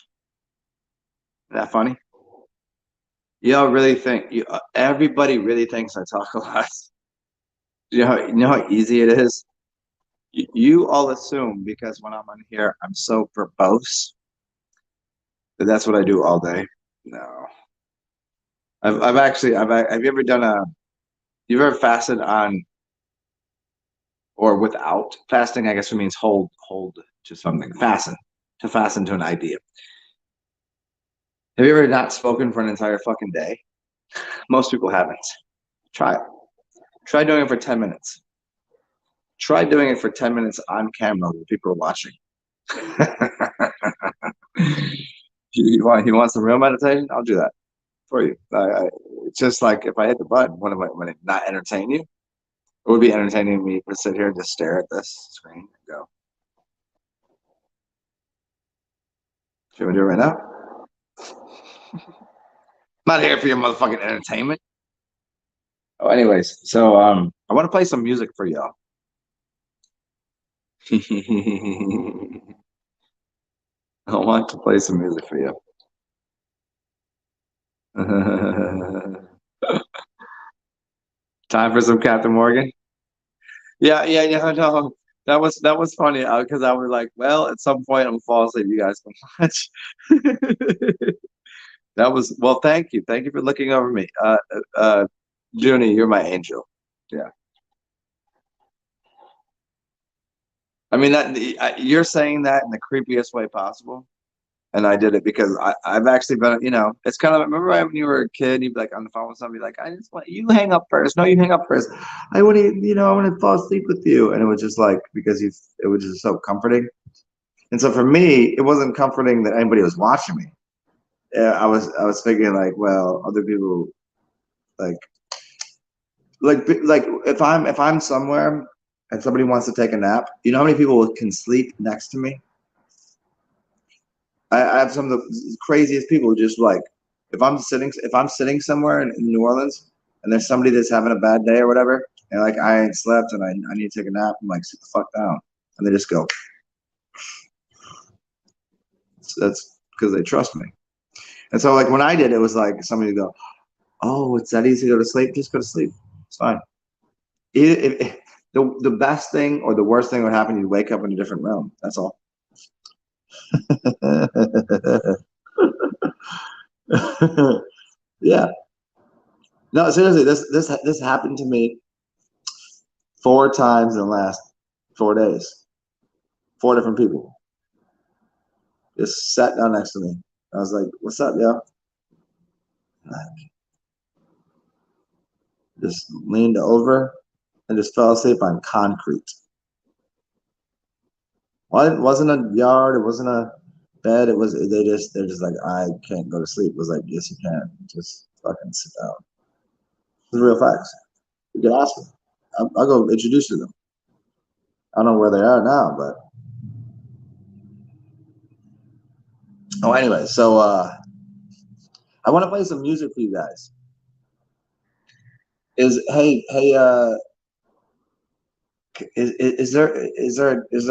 Is that funny? really think everybody really thinks I talk a lot. You know how easy it is. You all assume because when I'm on here, I'm so verbose that that's what I do all day. No, I've actually have you ever done a you've ever fasted on or without fasting? I guess it means hold to something. Fasten to an idea. Have you ever not spoken for an entire fucking day? Most people haven't. Try it. Try doing it for 10 minutes. Try doing it for 10 minutes on camera when people are watching. You want some real meditation? I'll do that for you. It's just like if I hit the button, when it not entertain you? It would be entertaining me to sit here and just stare at this screen and go. Should we do it right now? I'm not here for your motherfucking entertainment. Oh, anyways, so I want to play some music for y'all. I want to play some music for you. Time for some Captain Morgan. Yeah. No, that was funny because I was like, well, at some point I'm gonna fall asleep. You guys can watch. That was well. Thank you for looking over me. Junie, you're my angel. Yeah, I mean you're saying that in the creepiest way possible. And I did it because I've actually been, it's kind of, remember when you were a kid, you'd be like on the phone with somebody, like, I just want you hang up first. No, you hang up first. I want to, I want to fall asleep with you. And it was just like, because it was just so comforting. And so for me, it wasn't comforting that anybody was watching me. Yeah, I was thinking like, well, other people, like, like if I'm somewhere and somebody wants to take a nap, you know how many people can sleep next to me? I have some of the craziest people just like if I'm sitting somewhere in New Orleans and there's somebody that's having a bad day or whatever, and like I ain't slept and I need to take a nap, I'm like, sit the fuck down. And they just go. That's because they trust me. And so like when I did, it was like somebody would go, oh, it's that easy to go to sleep? Just go to sleep. It's fine. The best thing or the worst thing would happen, you wake up in a different realm. That's all. Yeah. No, seriously, this happened to me 4 times in the last 4 days. 4 different people just sat down next to me. I was like, "What's up, yo?" Just leaned over and just fell asleep on concrete. Well, it wasn't a yard. It wasn't a bed. It was. They're just like, I can't go to sleep. It was like, yes, you can. Just fucking sit down. It's real facts. You can ask them. I'll go introduce you to them. I don't know where they are now, but oh, anyway. So I want to play some music for you guys. Is there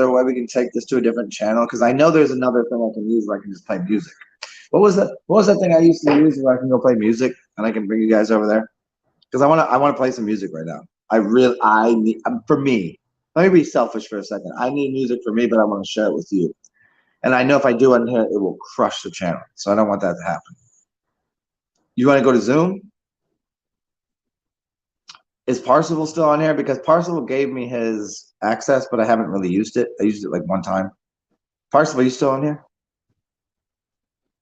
a way we can take this to a different channel? Because I know there's another thing I can use where I can just play music. What was that thing I used to use where I can go play music and I can bring you guys over there? Because I want to play some music right now. I need for me. Let me be selfish for a second. I need music for me, but I want to share it with you. And I know if I do it here, it will crush the channel. So I don't want that to happen. You want to go to Zoom? Is Parsival still on here? Because Parsival gave me his access, but I haven't really used it. I used it like one time. Parsival, you still on here?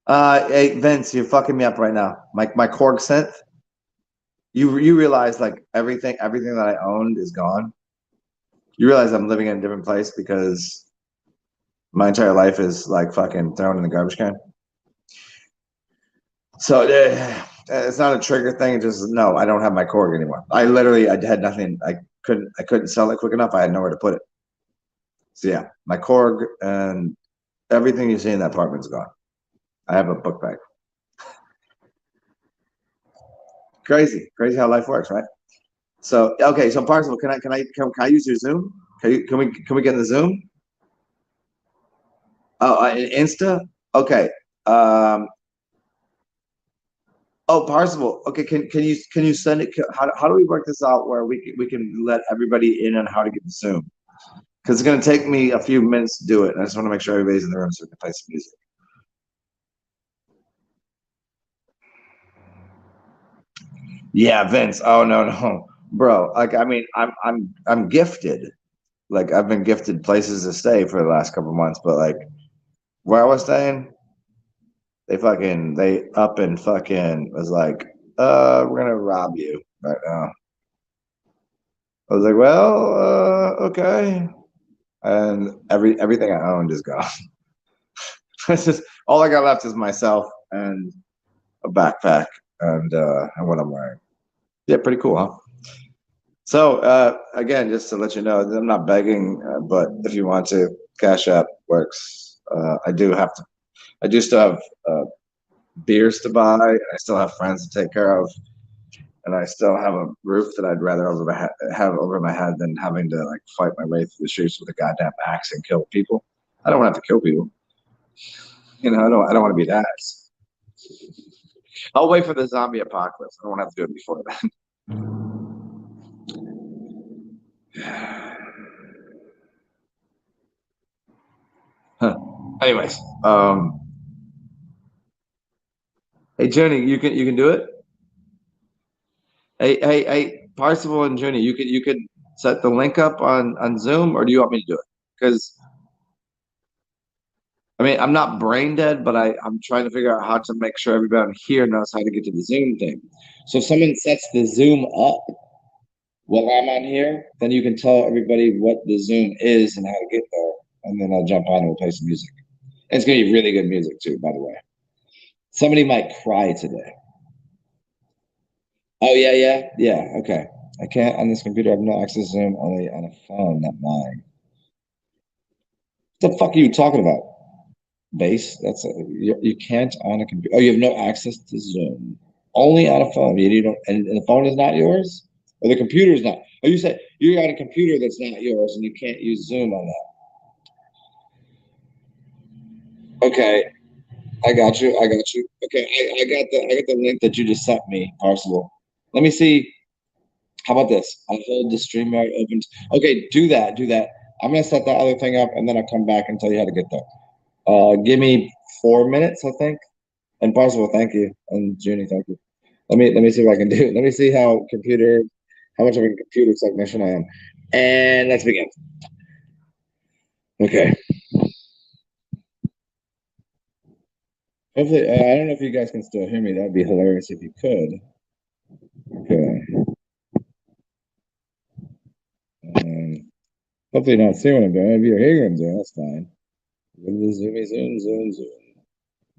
Hey Vince, you're fucking me up right now. My Korg synth. You realize like everything that I owned is gone. You realize I'm living in a different place because my entire life is like fucking thrown in the garbage can. So it's not a trigger thing. It just no, I don't have my Korg anymore. I had nothing. I couldn't sell it quick enough. I had nowhere to put it. So yeah, my Korg and everything you see in that apartment's gone. I have a book bag. Crazy how life works, right? So okay, so Parsival, can I use your Zoom? Can we get in the Zoom? Oh, Insta. Okay. Um.
Oh, Parsible. Okay, can you send it? How do we work this out where we can let everybody in on how to get the Zoom? Because it's gonna take me a few minutes to do it, and I just want to make sure everybody's in the room so we can play some music. Yeah, Vince. Oh no, no, bro. Like, I mean, I'm gifted. Like, I've been gifted places to stay for the last couple months, but like where I was staying, they up and fucking was like, we're gonna rob you right now. I was like, well, okay. And everything I owned is gone. It's just all I got left is myself and a backpack and what I'm wearing. Yeah, pretty cool, huh? So again, just to let you know, I'm not begging, but if you want to, Cash App works. I do still have beers to buy. I still have friends to take care of, and I still have a roof that I'd rather have over my head than having to like fight my way through the streets with a goddamn axe and kill people. I don't want to have to kill people. You know, I don't want to be that. I'll wait for the zombie apocalypse. I don't want to have to do it before that. Huh. Anyways, hey Junie, you can do it. Hey, Parsival and Junie, you could set the link up on Zoom, or do you want me to do it? Because I mean, I'm not brain dead, but I'm trying to figure out how to make sure everybody here knows how to get to the Zoom thing. So if someone sets the Zoom up while I'm on here, then you can tell everybody what the Zoom is and how to get there, and then I'll jump on and we'll play some music. And it's gonna be really good music too, by the way. Somebody might cry today. Oh yeah, yeah, yeah. Okay. I can't on this computer. I have no access to Zoom, only on a phone, not mine. What the fuck are you talking about? Base? You can't on a computer. Oh, you have no access to Zoom. Only on a phone. You don't, and the phone is not yours, or the computer is not. Oh, you said you're on a computer that's not yours, and you can't use Zoom on that. Okay, I got you. I got you. Okay, I got the link that you just sent me, Parcel. Let me see. How about this? I'll hold the StreamYard open. Okay, do that. Do that. I'm gonna set that other thing up, and then I'll come back and tell you how to get there. Give me 4 minutes, I think. And Parzival, thank you, and Junie, thank you. Let me see what I can do. Let me see how much of a computer technician I am. And let's begin. Okay. Hopefully, I don't know if you guys can still hear me. That'd be hilarious if you could. Okay. Hopefully, you don't see what I'm doing. If you're hearing them, that's fine. Zoom, zoom, zoom, zoom,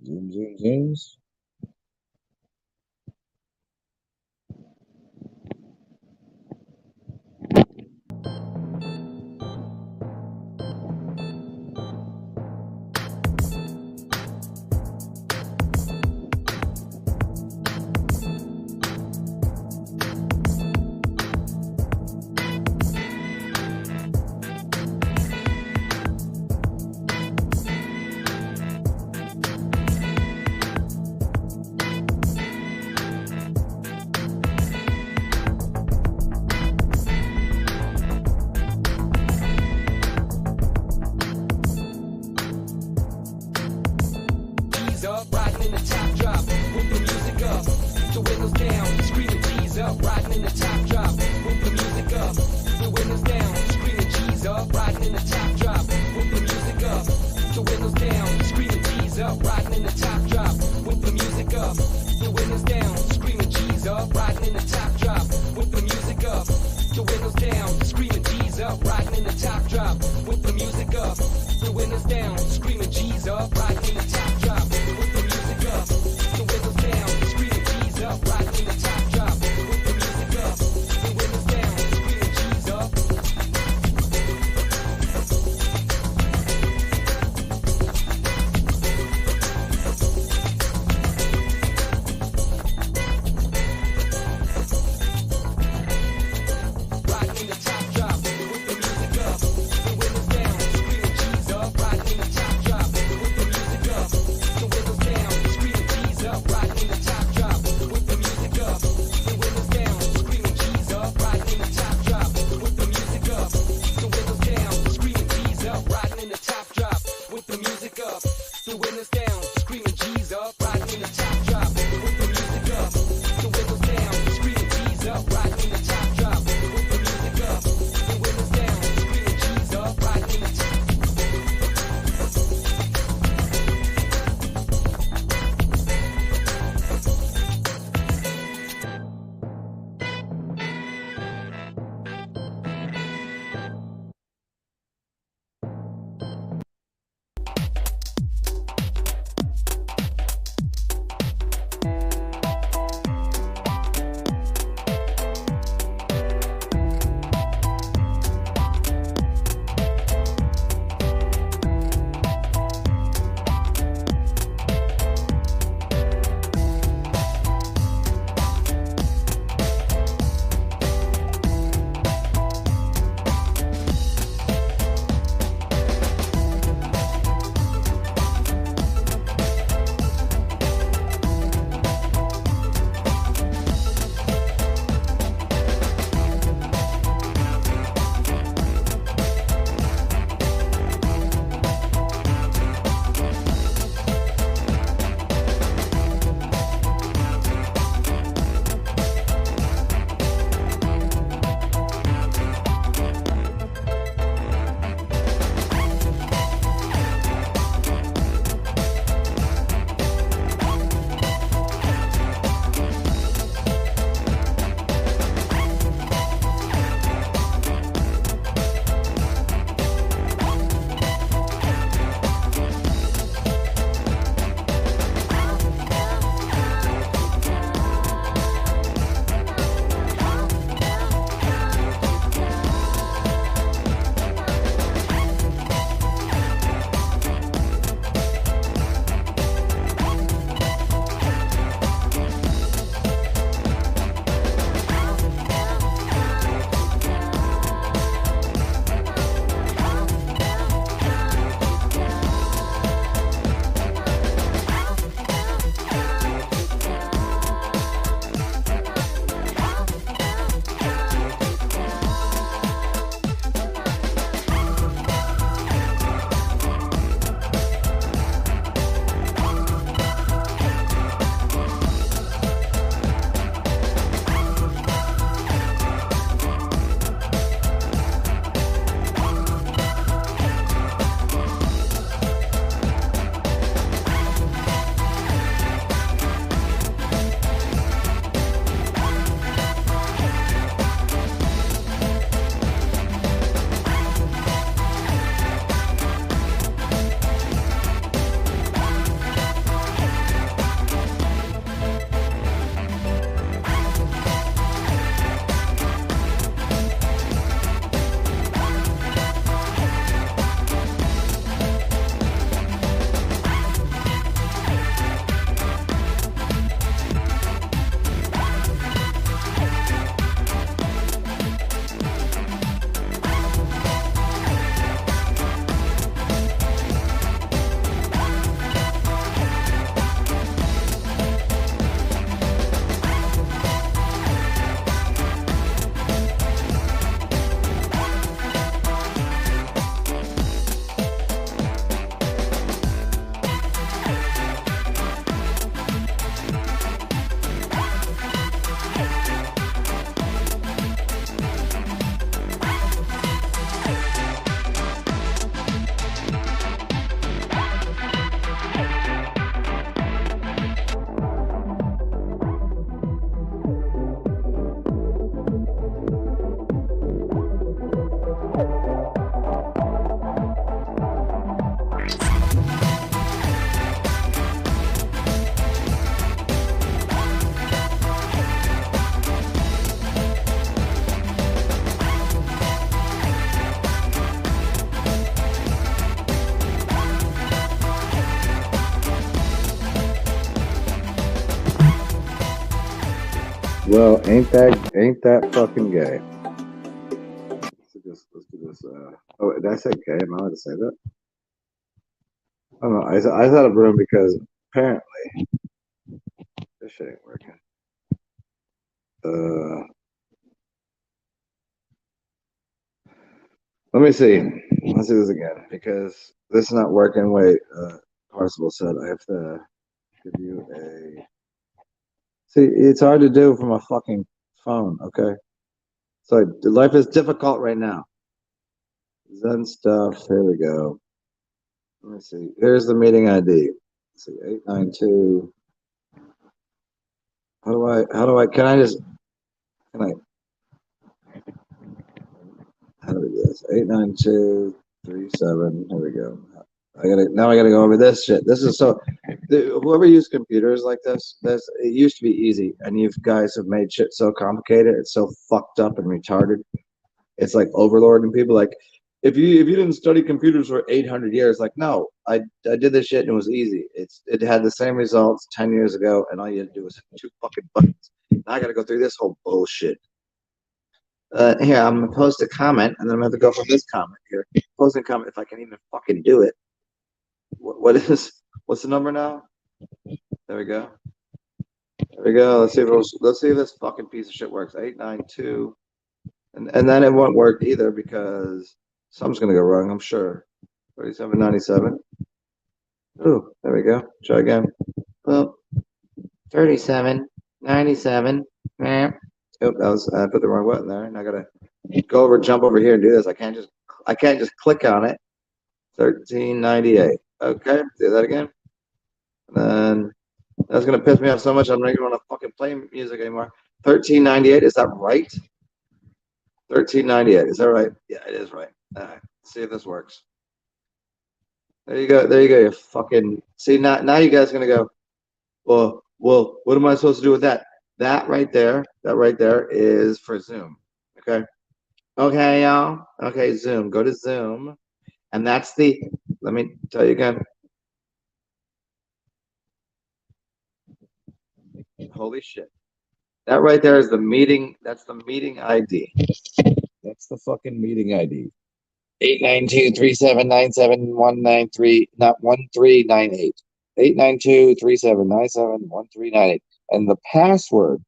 zoom, zoom, zooms.
Well, ain't that fucking gay? Let's do this. Oh, did I say gay? Am I allowed to say that? I don't know. I thought of room because apparently this shit ain't working. Let me see. Let's do this again because this is not working. Wait, Parsival said I have to give you a. See, it's hard to do from a fucking phone. Okay, so life is difficult right now. Zen stuff. Here we go. Let me see. Here's the meeting ID. Let's see, 892. How do I, can I just, can I, how do we do this? 89237. Here we go. Now I gotta go over this shit. This is so, whoever used computers like this, it used to be easy. And you guys have made shit so complicated. It's so fucked up and retarded. It's like overlording people. Like, if you didn't study computers for 800 years, like, no, I did this shit and it was easy. It had the same results 10 years ago, and all you had to do was hit two fucking buttons. Now I got to go through this whole bullshit. Here, I'm gonna post a comment, and then I'm gonna have to go from this comment here. Posting comment if I can even fucking do it. What's the number now? There we go. There we go. Let's see if this fucking piece of shit works. 892. And then it won't work either because something's gonna go wrong, I'm sure. 3797. Oh, there we go. Try again. Well, 3797. Oh, I put the wrong button there, and I gotta jump over here and do this. I can't just click on it. 1398. Okay, do that again. And then that's gonna piss me off so much I'm not gonna want to fucking play music anymore. 1398, is that right? 1398, is that right? Yeah, it is right. All right, let's see if this works. There you go. There you go. You fucking see now. You guys are gonna go. Well. What am I supposed to do with that? That right there is for Zoom. Okay. Okay, y'all. Okay, Zoom. Go to Zoom, and that's the. Let me tell you again. Holy shit! That right there is the meeting. That's the meeting ID. That's the fucking meeting ID. 892-3797-193, not 1398. 892-3797-1398. And the password,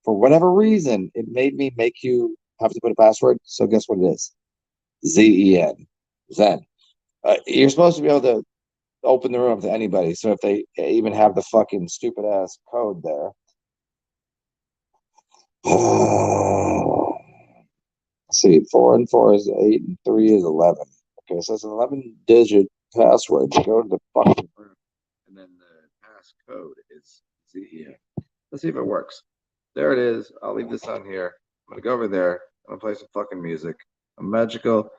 for whatever reason, it made me make you have to put a password. So guess what it is? Zen. Zen. You're supposed to be able to open the room to anybody. So if they even have the fucking stupid ass code there. Let's see, 4 and 4 is 8 and 3 is 11. Okay, so it's an 11-digit password. You go to the fucking room, and then the passcode is ZEN. Let's see if it works. There it is. I'll leave this on here. I'm gonna go over there. I'm gonna play some fucking music. A magical,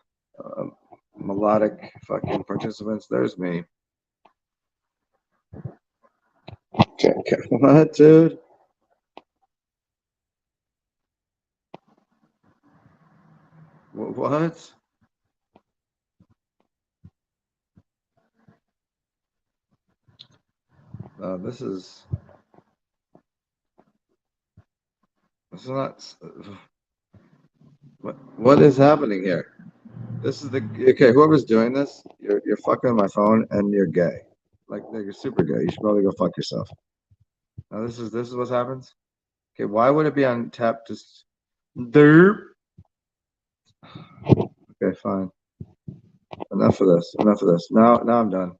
melodic fucking participants. There's me. Okay. What, dude? What? This is not. What is happening here? This is the okay. Whoever's doing this, you're fucking my phone and you're gay. Like you're super gay. You should probably go fuck yourself. Now this is what happens. Okay, why would it be on tap? Just derp. Okay, fine. Enough of this. Enough of this. Now I'm done.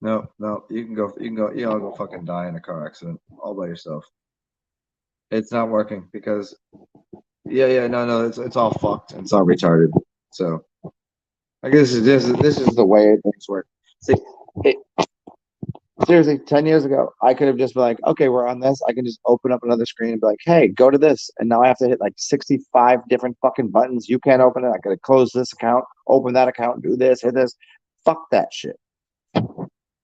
No, you can go. You can go. You all go fucking die in a car accident all by yourself. It's not working because yeah, no, it's all fucked and it's all retarded. So I guess this is the way things work. See, it, seriously, 10 years ago, I could have just been like, okay, we're on this. I can just open up another screen and be like, hey, go to this. And now I have to hit like 65 different fucking buttons. You can't open it. I gotta close this account, open that account, do this, hit this. Fuck that shit.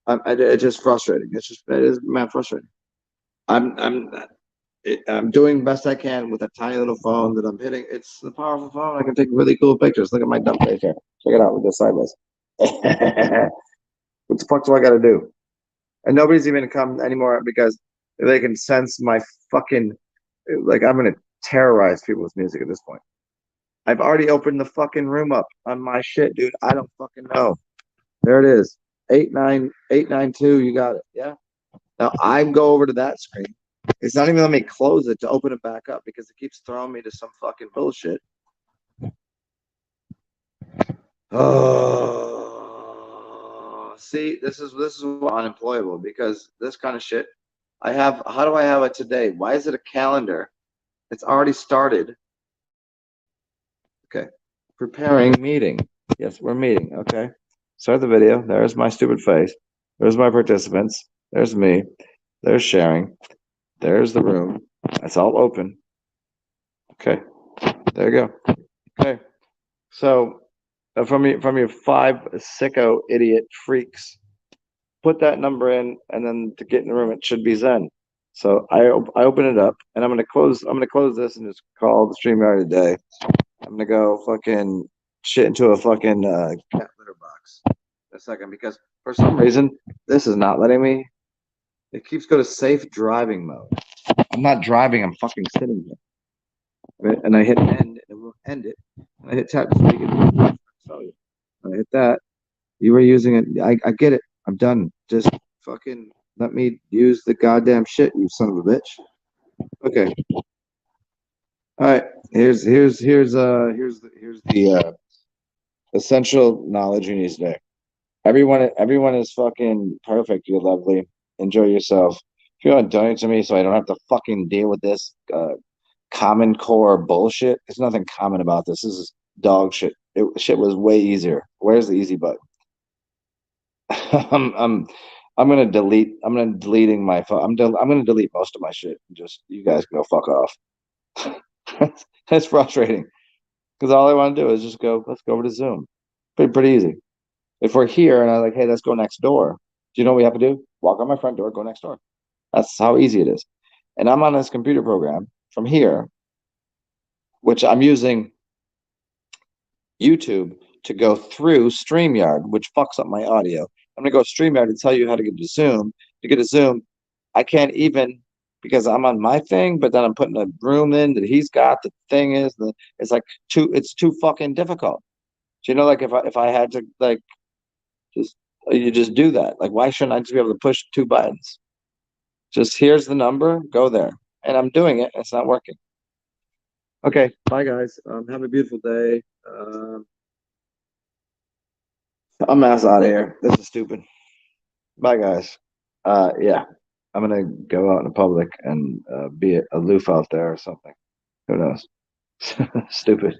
It's just frustrating. It is mad frustrating. I'm doing best I can with a tiny little phone that I'm hitting. It's a powerful phone. I can take really cool pictures. Look at my dumb face here. Check it out with this sideways. What the fuck do I got to do? And nobody's even come anymore because they can sense my fucking like I'm gonna terrorize people with music at this point. I've already opened the fucking room up on my shit, dude. I don't fucking know. There it is. 89892. You got it. Yeah. Now I go over to that screen. It's not even letting me close it to open it back up because it keeps throwing me to some fucking bullshit. Oh, see, this is unemployable because this kind of shit. I have. How do I have it today? Why is it a calendar? It's already started. Okay. Preparing meeting. Yes, we're meeting. Okay. Start the video. There's my stupid face. There's my participants. There's me. There's sharing. There's the room. It's all open. Okay. There you go. Okay. So from your five sicko idiot freaks, put that number in, and then to get in the room, it should be Zen. So I open it up, and I'm gonna close this and just call the StreamYard today. I'm gonna go fucking shit into a fucking cat litter box in a second because for some reason this is not letting me. It keeps go to safe driving mode. I'm not driving. I'm fucking sitting here. Right? And I hit end, and it will end it. And I hit tap to make it. Tell you. I hit that. You were using it. I get it. I'm done. Just fucking let me use the goddamn shit, you son of a bitch. Okay. All right. Here's the essential knowledge you need today. Everyone is fucking perfect. You're lovely. Enjoy yourself. If you want to donate to me so I don't have to fucking deal with this common core bullshit, there's nothing common about this. This is dog shit. Shit was way easier. Where's the easy button? I'm I'm I'm gonna delete. I'm gonna deleting my phone. I'm gonna delete most of my shit. Just you guys can go fuck off. That's frustrating because all I want to do is just go. Let's go over to Zoom. Pretty easy. If we're here and I'm like, hey, let's go next door. Do you know what we have to do? Walk out my front door, go next door. That's how easy it is. And I'm on this computer program from here, which I'm using YouTube to go through StreamYard, which fucks up my audio. I'm gonna go StreamYard to tell you how to get to Zoom. To get to Zoom, I can't even because I'm on my thing, but then I'm putting a room in that he's got. The thing is, it's like it's too fucking difficult. Do you know, like if I had to like just you just do that. Like, why shouldn't I just be able to push two buttons? Just here's the number, go there, and I'm doing it. It's not working. Okay, bye guys. Have a beautiful day. I'm ass out of here. This is stupid. Bye, guys. Yeah, I'm gonna go out in the public and be aloof out there or something. Who knows? Stupid.